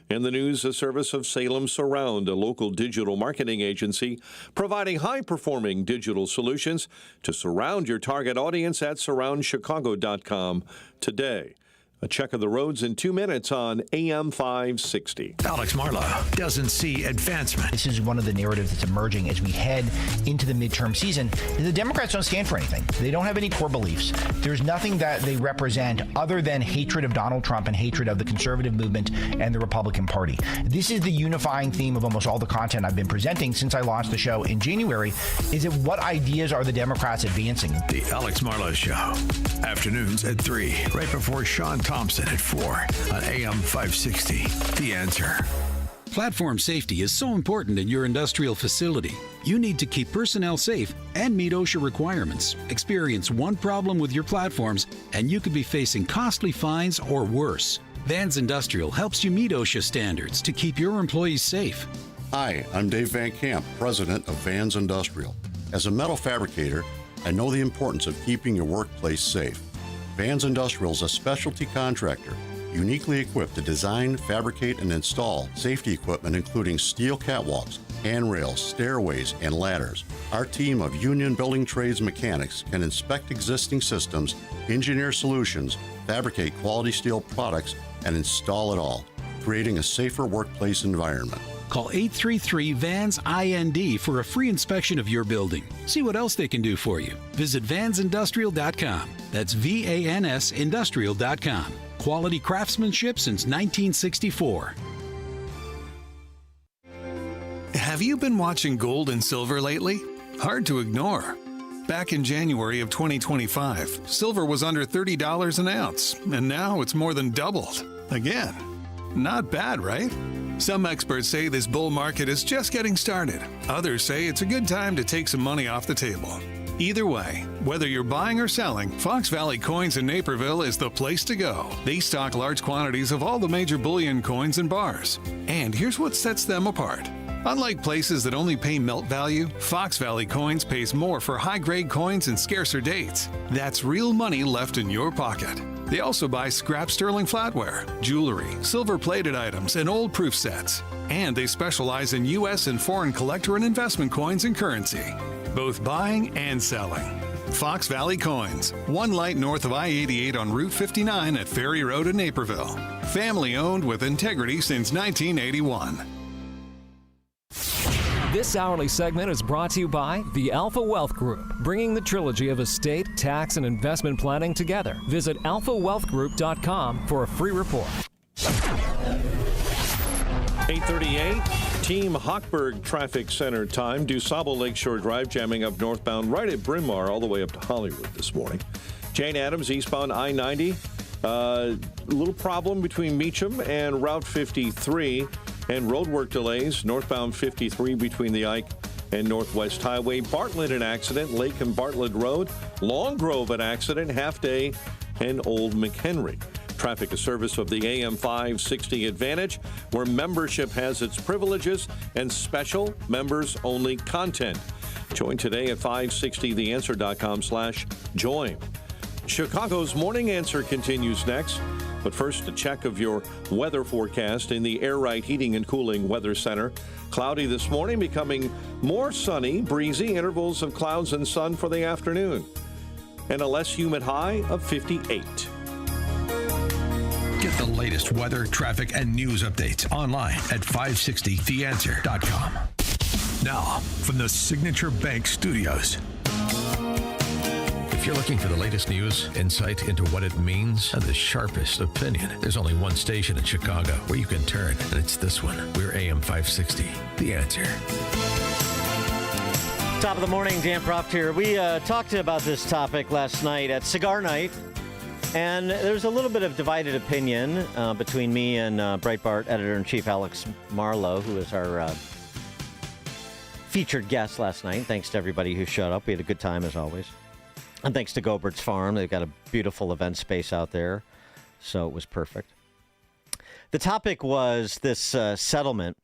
In the news, a service of Salem Surround, a local digital marketing agency providing high-performing digital solutions to surround your target audience at surroundchicago.com today. A check of the roads in 2 minutes on AM 560. Alex Marlowe doesn't see advancement. This is one of the narratives that's emerging as we head into the midterm season. The Democrats don't stand for anything. They don't have any core beliefs. There's nothing that they represent other than hatred of Donald Trump and hatred of the conservative movement and the Republican Party. This is the unifying theme of almost all the content I've been presenting since I launched the show in January. Is it what ideas are the Democrats advancing? The Alex Marlowe Show. Afternoons at 3, right before Sean Thompson at 4 on AM 560. The Answer. Platform safety is so important in your industrial facility. You need to keep personnel safe and meet OSHA requirements. Experience one problem with your platforms, and you could be facing costly fines or worse. Vans Industrial helps you meet OSHA standards to keep your employees safe. Hi, I'm Dave Van Camp, president of Vans Industrial. As a metal fabricator, I know the importance of keeping your workplace safe. Vans Industrial is a specialty contractor, uniquely equipped to design, fabricate, and install safety equipment including steel catwalks, handrails, stairways, and ladders. Our team of union building trades mechanics can inspect existing systems, engineer solutions, fabricate quality steel products, and install it all, creating a safer workplace environment. Call 833-VANS-IND for a free inspection of your building. See what else they can do for you. Visit vansindustrial.com. That's VANS Industrial.com. Quality craftsmanship since 1964. Have you been watching gold and silver lately? Hard to ignore. Back in January of 2025, silver was under $30 an ounce, and now it's more than doubled. Again. Not bad, right? Some experts say this bull market is just getting started. Others say it's a good time to take some money off the table. Either way, whether you're buying or selling, Fox Valley Coins in Naperville is the place to go. They stock large quantities of all the major bullion coins and bars. And here's what sets them apart. Unlike places that only pay melt value, Fox Valley Coins pays more for high-grade coins and scarcer dates. That's real money left in your pocket. They also buy scrap sterling flatware, jewelry, silver-plated items, and old proof sets. And they specialize in U.S. and foreign collector and investment coins and currency, both buying and selling. Fox Valley Coins, one light north of I-88 on Route 59 at Ferry Road in Naperville. Family-owned with integrity since 1981. This hourly segment is brought to you by the Alpha Wealth Group, bringing the trilogy of estate, tax, and investment planning together. Visit alphawealthgroup.com for a free report. 8:38, Team Hochberg Traffic Center time. DuSable Lakeshore Drive jamming up northbound right at Bryn Mawr all the way up to Hollywood this morning. Jane Addams, eastbound I-90. A little problem between Meacham and Route 53. And roadwork delays, northbound 53 between the Ike and Northwest Highway. Bartlett, an accident, Lake and Bartlett Road. Long Grove, an accident, Half Day and Old McHenry. Traffic, a service of the AM 560 Advantage, where membership has its privileges and special members-only content. Join today at 560theanswer.com/join. Chicago's Morning Answer continues next. But first, a check of your weather forecast in the Air Right Heating and Cooling Weather Center. Cloudy this morning, becoming more sunny, breezy, intervals of clouds and sun for the afternoon. And a less humid high of 58. Get the latest weather, traffic, and news updates online at 560theanswer.com. Now, from the Signature Bank Studios. If you're looking for the latest news, insight into what it means, and the sharpest opinion, there's only one station in Chicago where you can turn, and it's this one. We're AM 560, The Answer. Top of the morning, Dan Proft here. We talked about this topic last night at Cigar Night, and there's a little bit of divided opinion between me and Breitbart editor-in-chief Alex Marlowe, who was our featured guest last night. Thanks to everybody who showed up. We had a good time, as always. And thanks to Gobert's Farm. They've got a beautiful event space out there, so it was perfect. The topic was this settlement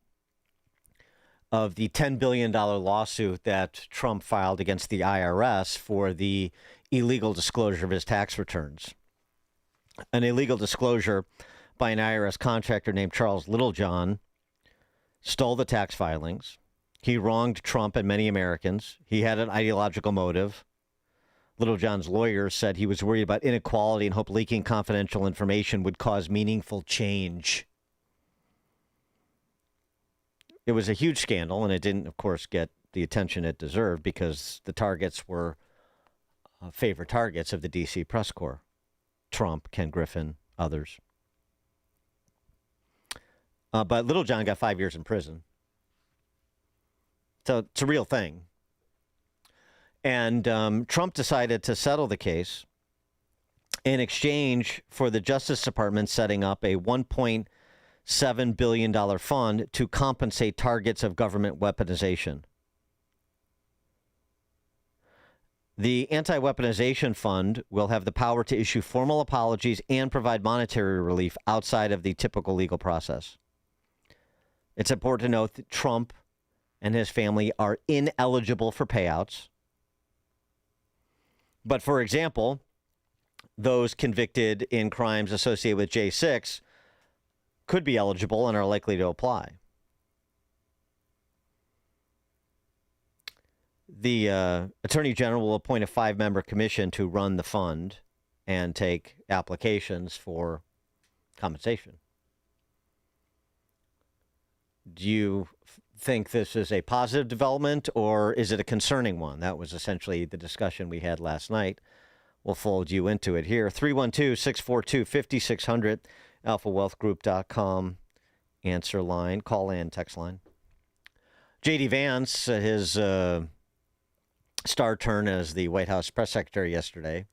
of the $10 billion lawsuit that Trump filed against the IRS for the illegal disclosure of his tax returns. An illegal disclosure by an IRS contractor named Charles Littlejohn stole the tax filings. He wronged Trump and many Americans. He had an ideological motive. Littlejohn's lawyer said he was worried about inequality and hoped leaking confidential information would cause meaningful change. It was a huge scandal, and it didn't, of course, get the attention it deserved because the targets were favorite targets of the D.C. press corps. Trump, Ken Griffin, others. But Littlejohn got 5 years in prison. So it's a real thing. And Trump decided to settle the case in exchange for the Justice Department setting up a $1.7 billion fund to compensate targets of government weaponization. The Anti-Weaponization Fund will have the power to issue formal apologies and provide monetary relief outside of the typical legal process. It's important to note that Trump and his family are ineligible for payouts. But, for example, those convicted in crimes associated with J6 could be eligible and are likely to apply. The Attorney General will appoint a 5-member commission to run the fund and take applications for compensation. Do you think this is a positive development, or is it a concerning one? That was essentially the discussion we had last night We'll fold you into it here. 312-642-5600, alphawealthgroup.com. Answer line, call in, text line. J.D. Vance, his star turn as the White House press secretary yesterday,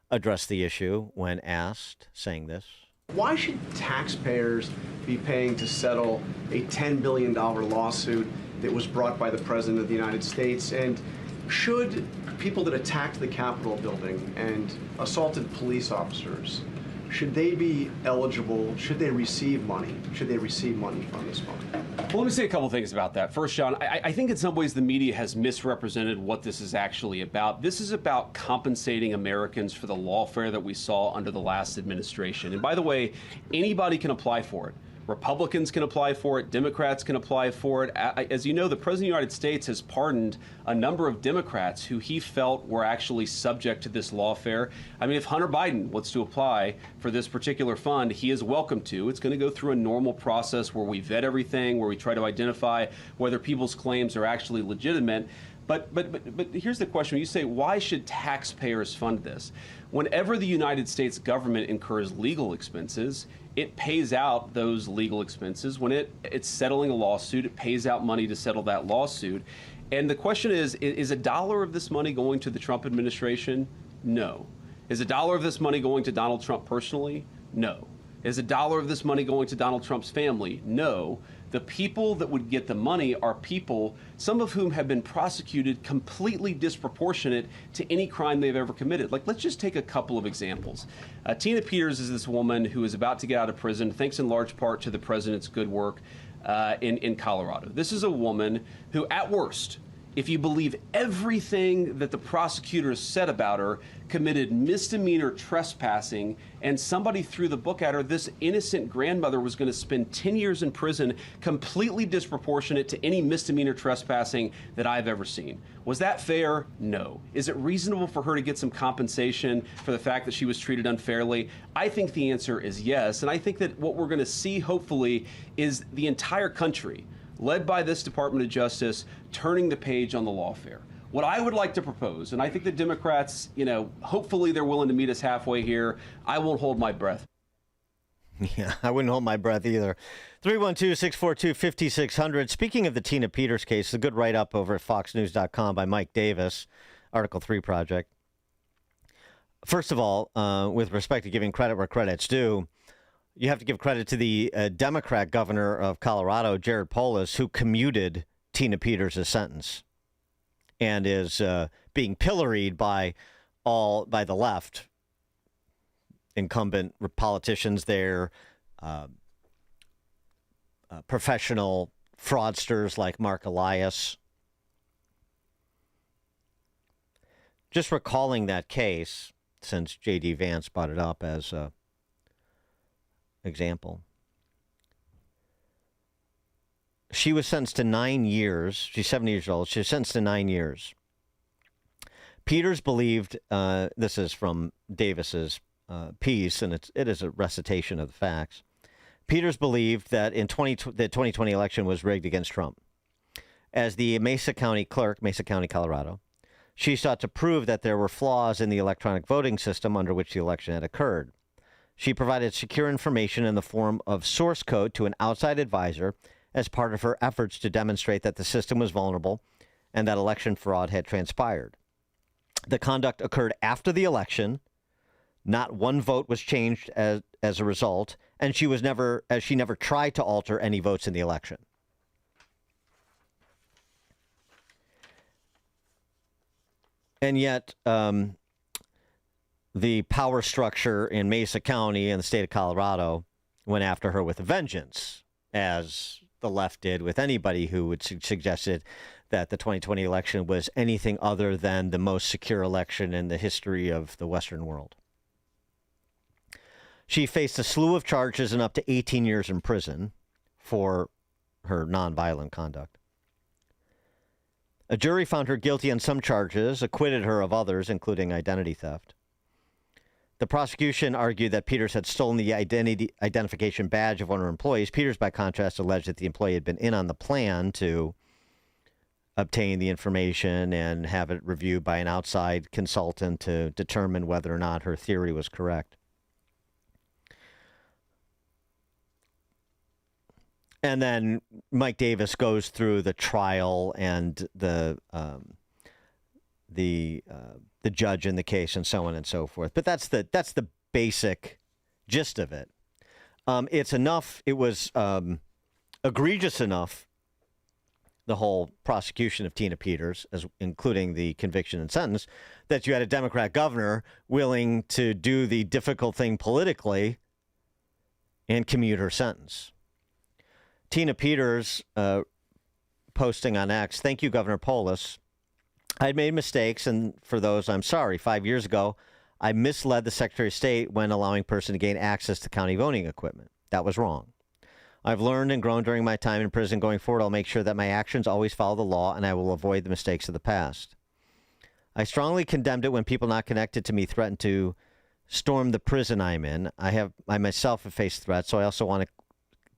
addressed the issue when asked, saying this. Why should taxpayers be paying to settle a $10 billion lawsuit that was brought by the President of the United States? And should people that attacked the Capitol building and assaulted police officers, should they be eligible? Should they receive money? Should they receive money from this fund? Well, let me say a couple things about that. First, John, I think in some ways the media has misrepresented what this is actually about. This is about compensating Americans for the lawfare that we saw under the last administration. And by the way, anybody can apply for it. Republicans can apply for it. Democrats can apply for it. As you know, the President of the United States has pardoned a number of Democrats who he felt were actually subject to this lawfare. I mean, if Hunter Biden wants to apply for this particular fund, he is welcome to. It's going to go through a normal process where we vet everything, where we try to identify whether people's claims are actually legitimate. But here's the question. You say, why should taxpayers fund this? Whenever the United States government incurs legal expenses, it pays out those legal expenses. When it's settling a lawsuit, it pays out money to settle that lawsuit. And the question is a dollar of this money going to the Trump administration? No. Is a dollar of this money going to Donald Trump personally? No. Is a dollar of this money going to Donald Trump's family? No. The people that would get the money are people, some of whom have been prosecuted completely disproportionate to any crime they've ever committed. Like, let's just take a couple of examples. Tina Peters is this woman who is about to get out of prison, thanks in large part to the president's good work in Colorado. This is a woman who, at worst, if you believe everything that the prosecutors said about her, committed misdemeanor trespassing, and somebody threw the book at her, this innocent grandmother was going to spend 10 years in prison, completely disproportionate to any misdemeanor trespassing that I've ever seen. Was that fair? No. Is it reasonable for her to get some compensation for the fact that she was treated unfairly? I think the answer is yes, and I think that what we're going to see, hopefully, is the entire country, led by this Department of Justice, turning the page on the lawfare. What I would like to propose, and I think the Democrats, hopefully they're willing to meet us halfway here. I won't hold my breath. Yeah, I wouldn't hold my breath either. 312-642-5600. Speaking of the Tina Peters case, a good write-up over at foxnews.com by Mike Davis, Article 3 Project. First of all, with respect to giving credit where credit's due, you have to give credit to the Democrat governor of Colorado, Jared Polis, who commuted Tina Peters' sentence and is being pilloried by the left, incumbent politicians there, professional fraudsters like Mark Elias. Just recalling that case, since J.D. Vance brought it up as a example. She was sentenced to 9 years. She's 70 years old. She was sentenced to 9 years. Peters believed, this is from Davis's piece, and it is a recitation of the facts. Peters believed that the 2020 election was rigged against Trump. As the Mesa County clerk, Mesa County, Colorado, she sought to prove that there were flaws in the electronic voting system under which the election had occurred. She provided secure information in the form of source code to an outside advisor as part of her efforts to demonstrate that the system was vulnerable and that election fraud had transpired. The conduct occurred after the election. Not one vote was changed as a result, and she never tried to alter any votes in the election. And yet, the power structure in Mesa County and the state of Colorado went after her with a vengeance, as the left did with anybody who would suggested that the 2020 election was anything other than the most secure election in the history of the Western world. She faced a slew of charges and up to 18 years in prison for her nonviolent conduct. A jury found her guilty on some charges, acquitted her of others, including identity theft. The prosecution argued that Peters had stolen the identification badge of one of her employees. Peters, by contrast, alleged that the employee had been in on the plan to obtain the information and have it reviewed by an outside consultant to determine whether or not her theory was correct. And then Mike Davis goes through the trial and the judge in the case and so on and so forth. But that's the basic gist of it. It's enough. It was egregious enough, the whole prosecution of Tina Peters, as including the conviction and sentence, that you had a Democrat governor willing to do the difficult thing politically and commute her sentence. Tina Peters posting on X, "Thank you, Governor Polis. I had made mistakes, and for those, I'm sorry. 5 years ago, I misled the Secretary of State when allowing a person to gain access to county voting equipment. That was wrong. I've learned and grown during my time in prison. Going forward, I'll make sure that my actions always follow the law, and I will avoid the mistakes of the past. I strongly condemned it when people not connected to me threatened to storm the prison I'm in. I myself have faced threats, so I also want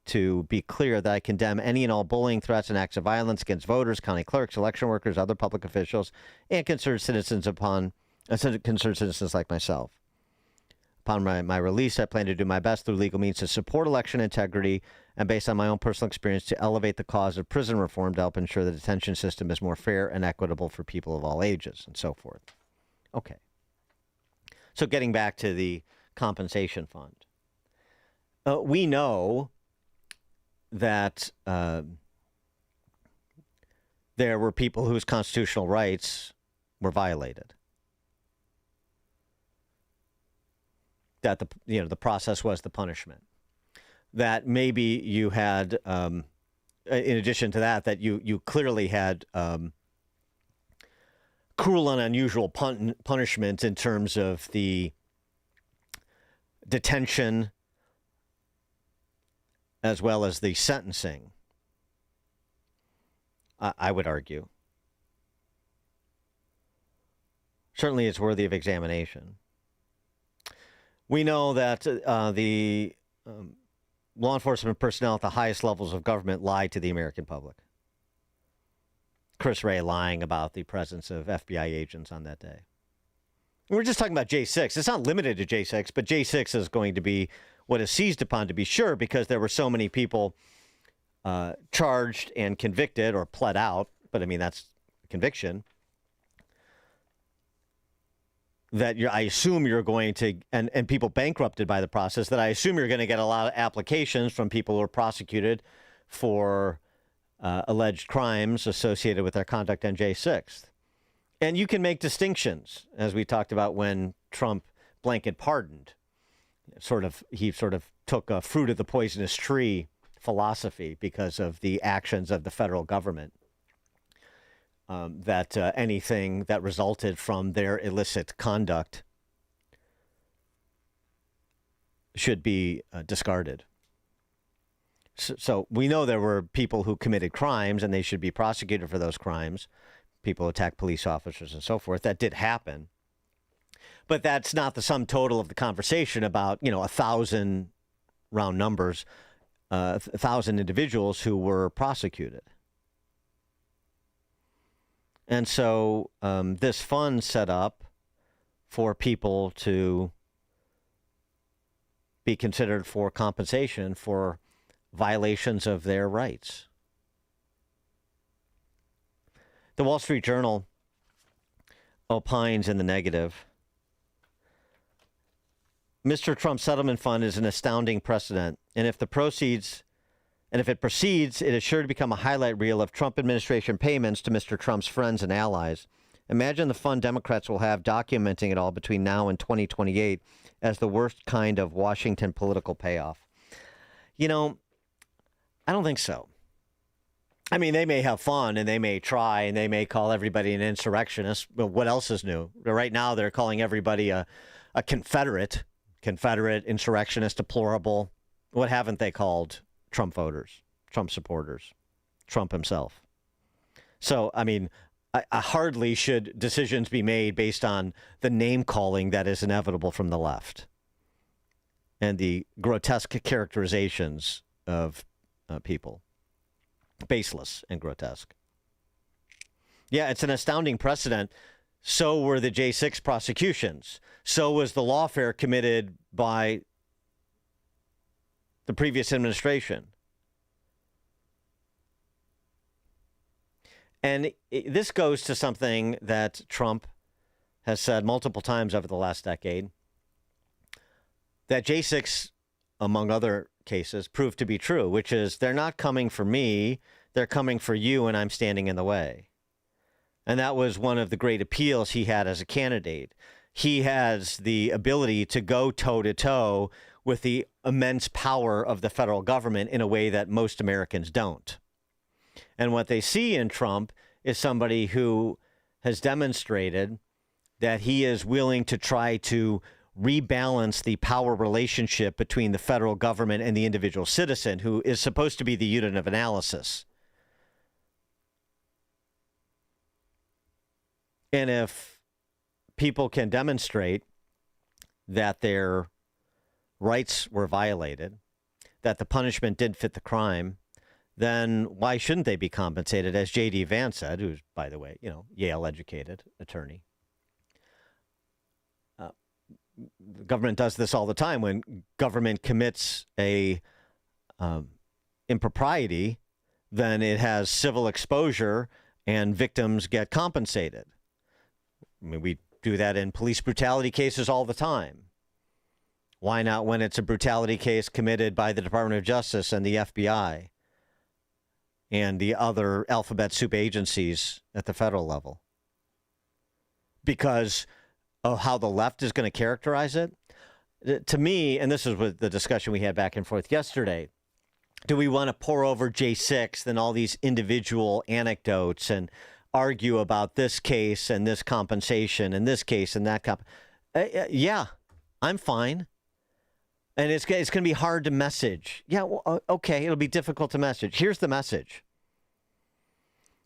to be clear that I condemn any and all bullying, threats, and acts of violence against voters, county clerks, election workers, other public officials, and concerned citizens like myself. Upon my release, I plan to do my best through legal means to support election integrity and based on my own personal experience to elevate the cause of prison reform to help ensure the detention system is more fair and equitable for people of all ages," and so forth. Okay. So getting back to the compensation fund. We know that there were people whose constitutional rights were violated. That the process was the punishment. That maybe you had, in addition to that you clearly had cruel and unusual punishment in terms of the detention as well as the sentencing, I would argue. Certainly it's worthy of examination. We know that the law enforcement personnel at the highest levels of government lied to the American public. Chris Wray lying about the presence of FBI agents on that day. And we're just talking about J6. It's not limited to J6, but J6 is going to be what is seized upon, to be sure, because there were so many people charged and convicted or pled out, but I mean, that's conviction, that I assume you're going to, and people bankrupted by the process, that I assume you're going to get a lot of applications from people who are prosecuted for alleged crimes associated with their conduct on J6. And you can make distinctions, as we talked about when Trump blanket pardoned. He sort of took a fruit of the poisonous tree philosophy because of the actions of the federal government. That anything that resulted from their illicit conduct should be discarded. So we know there were people who committed crimes and they should be prosecuted for those crimes. People attacked police officers and so forth. That did happen. But that's not the sum total of the conversation about, 1,000 round numbers, 1,000 individuals who were prosecuted. And so this fund set up for people to be considered for compensation for violations of their rights. The Wall Street Journal opines in the negative. Mr. Trump's settlement fund is an astounding precedent, and if it proceeds, it is sure to become a highlight reel of Trump administration payments to Mr. Trump's friends and allies. Imagine the fun Democrats will have documenting it all between now and 2028 as the worst kind of Washington political payoff. I don't think so. I mean, they may have fun and they may try and they may call everybody an insurrectionist, but what else is new? Right now, they're calling everybody a Confederate, insurrectionist, deplorable. What haven't they called Trump voters, Trump supporters, Trump himself? So, I mean, I hardly should decisions be made based on the name calling that is inevitable from the left and the grotesque characterizations of people. Baseless and grotesque. Yeah, it's an astounding precedent. So were the J6 prosecutions. So was the lawfare committed by the previous administration. And this goes to something that Trump has said multiple times over the last decade, that J6, among other cases, proved to be true, which is they're not coming for me, they're coming for you, and I'm standing in the way. And that was one of the great appeals he had as a candidate. He has the ability to go toe-to-toe with the immense power of the federal government in a way that most Americans don't. And what they see in Trump is somebody who has demonstrated that he is willing to try to rebalance the power relationship between the federal government and the individual citizen, who is supposed to be the unit of analysis. And if people can demonstrate that their rights were violated, that the punishment did fit the crime, then why shouldn't they be compensated? As J.D. Vance said, who's, by the way, Yale-educated attorney. The government does this all the time. When government commits a impropriety, then it has civil exposure and victims get compensated. I mean, we do that in police brutality cases all the time. Why not when it's a brutality case committed by the Department of Justice and the FBI and the other alphabet soup agencies at the federal level? Because of how the left is going to characterize it? To me, and this is what the discussion we had back and forth yesterday, do we want to pour over J6 and all these individual anecdotes and argue about this case and this compensation and this case and that yeah, I'm fine. And it's going to be hard to message. Yeah, well, okay, it'll be difficult to message. Here's the message.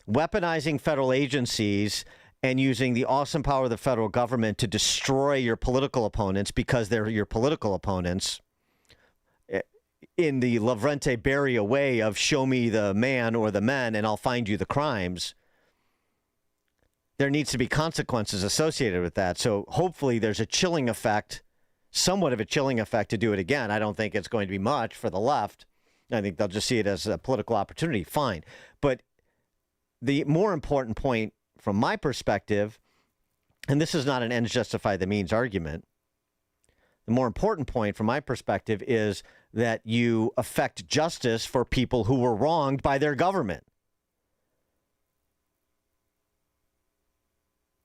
Weaponizing federal agencies and using the awesome power of the federal government to destroy your political opponents because they're your political opponents in the Lavrente Beria way of show me the man or the men and I'll find you the crimes. There needs to be consequences associated with that. So hopefully there's a chilling effect, somewhat of a chilling effect to do it again. I don't think it's going to be much for the left. I think they'll just see it as a political opportunity. Fine. But the more important point from my perspective, and this is not an ends justify the means argument, the more important point from my perspective is that you affect justice for people who were wronged by their government.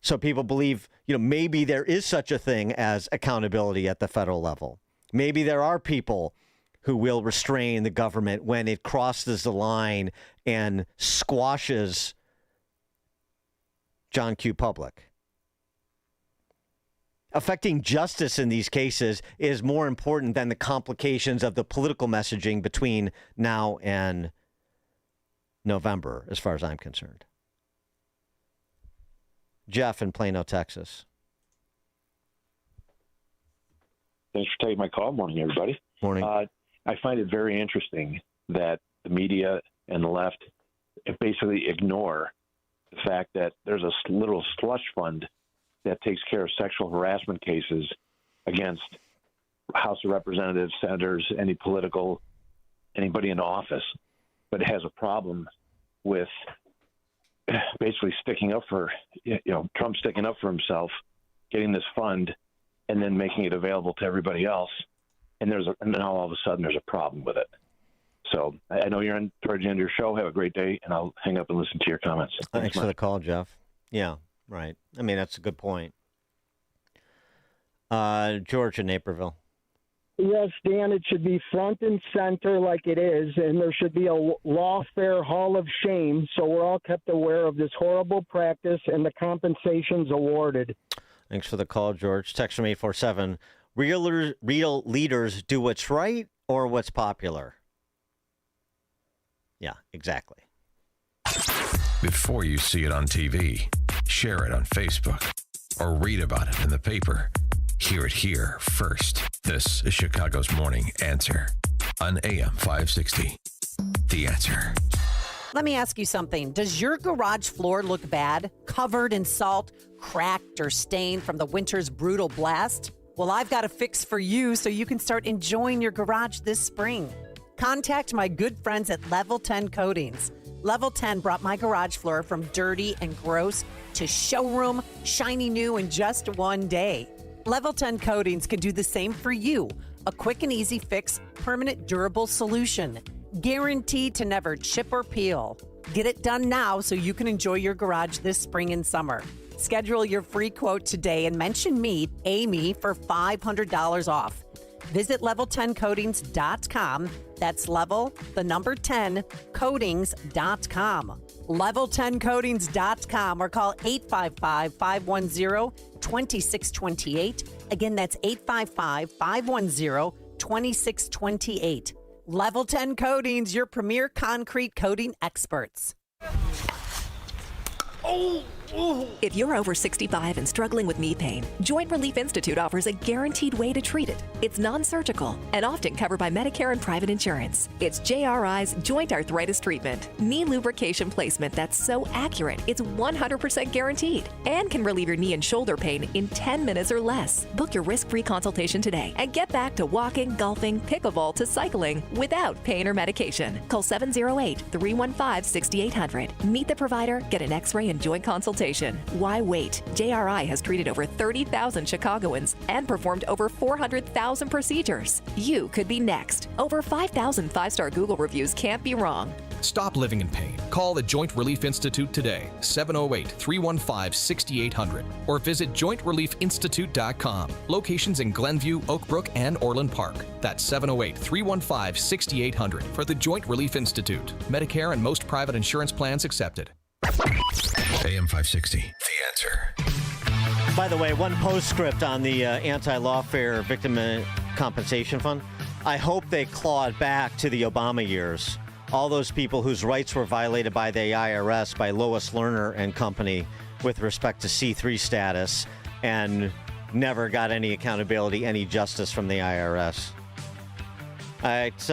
So people believe, maybe there is such a thing as accountability at the federal level. Maybe there are people who will restrain the government when it crosses the line and squashes John Q. Public. Affecting justice in these cases is more important than the complications of the political messaging between now and November, as far as I'm concerned. Jeff in Plano, Texas. Thanks for taking my call. Morning, everybody. Morning. I find it very interesting that the media and the left basically ignore the fact that there's a little slush fund that takes care of sexual harassment cases against House of Representatives, senators, anybody in office, but it has a problem with basically sticking up for, Trump sticking up for himself, getting this fund, and then making it available to everybody else. And now all of a sudden there's a problem with it. So I know you're towards the end of your show. Have a great day, and I'll hang up and listen to your comments. Thanks for the call, Jeff. Yeah, right. I mean, that's a good point. George in Naperville. Yes, Dan, it should be front and center like it is, and there should be a lawfare hall of shame so we're all kept aware of this horrible practice and the compensations awarded. Thanks for the call, George. Text from 847. Real leaders do what's right or what's popular. Yeah, exactly. Before you see it on TV, share it on Facebook, or read about it in the paper. Hear it here first. This is Chicago's Morning Answer on AM 560. The Answer. Let me ask you something. Does your garage floor look bad? Covered in salt, cracked, or stained from the winter's brutal blast? Well, I've got a fix for you so you can start enjoying your garage this spring. Contact my good friends at Level 10 Coatings. Level 10 brought my garage floor from dirty and gross to showroom, shiny new in just one day. Level 10 Coatings can do the same for you. A quick and easy fix, permanent durable solution. Guaranteed to never chip or peel. Get it done now so you can enjoy your garage this spring and summer. Schedule your free quote today and mention me, Amy, for $500 off. Visit level10coatings.com. That's level, the number 10, coatings.com. Level10coatings.com or call 855-510-2628. Again, that's 855-510-2628. Level 10 Coatings, your premier concrete coating experts. If you're over 65 and struggling with knee pain, Joint Relief Institute offers a guaranteed way to treat it. It's non-surgical and often covered by Medicare and private insurance. It's JRI's joint arthritis treatment, knee lubrication placement that's so accurate it's 100% guaranteed and can relieve your knee and shoulder pain in 10 minutes or less. Book your risk-free consultation today and get back to walking, golfing, pickleball to cycling without pain or medication. Call 708-315-6800. Meet the provider, get an x-ray and joint consultation. Why wait? JRI has treated over 30,000 Chicagoans and performed over 400,000 procedures. You could be next. Over 5,000 five-star Google reviews can't be wrong. Stop living in pain. Call the Joint Relief Institute today, 708-315-6800, or visit jointreliefinstitute.com. Locations in Glenview, Oak Brook, and Orland Park. That's 708-315-6800 for the Joint Relief Institute. Medicare and most private insurance plans accepted. AM 560, The Answer. By the way, one postscript on the anti-lawfare victim compensation fund. I hope they clawed back to the Obama years. All those people whose rights were violated by the IRS, by Lois Lerner and company with respect to C3 status, and never got any accountability, any justice from the IRS. All right,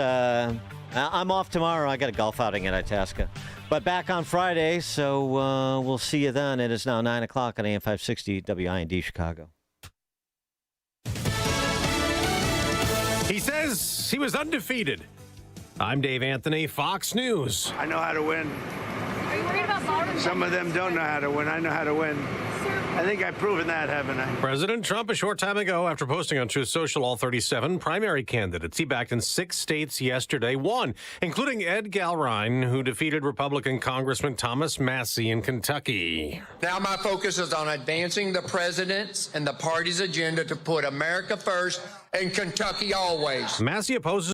I'm off tomorrow. I got a golf outing at Itasca. But back on Friday, so we'll see you then. It is now 9 o'clock on AM 560 WIND Chicago. He says he was undefeated. I'm Dave Anthony, Fox News. I know how to win. Are you worried about Louder? Some of them don't know how to win. I know how to win. I think I've proven that, haven't I? President Trump, a short time ago, after posting on Truth Social all 37 primary candidates he backed in 6 states yesterday, won, including Ed Galrine, who defeated Republican Congressman Thomas Massie in Kentucky. Now my focus is on advancing the president's and the party's agenda to put America first and Kentucky always. Massie opposes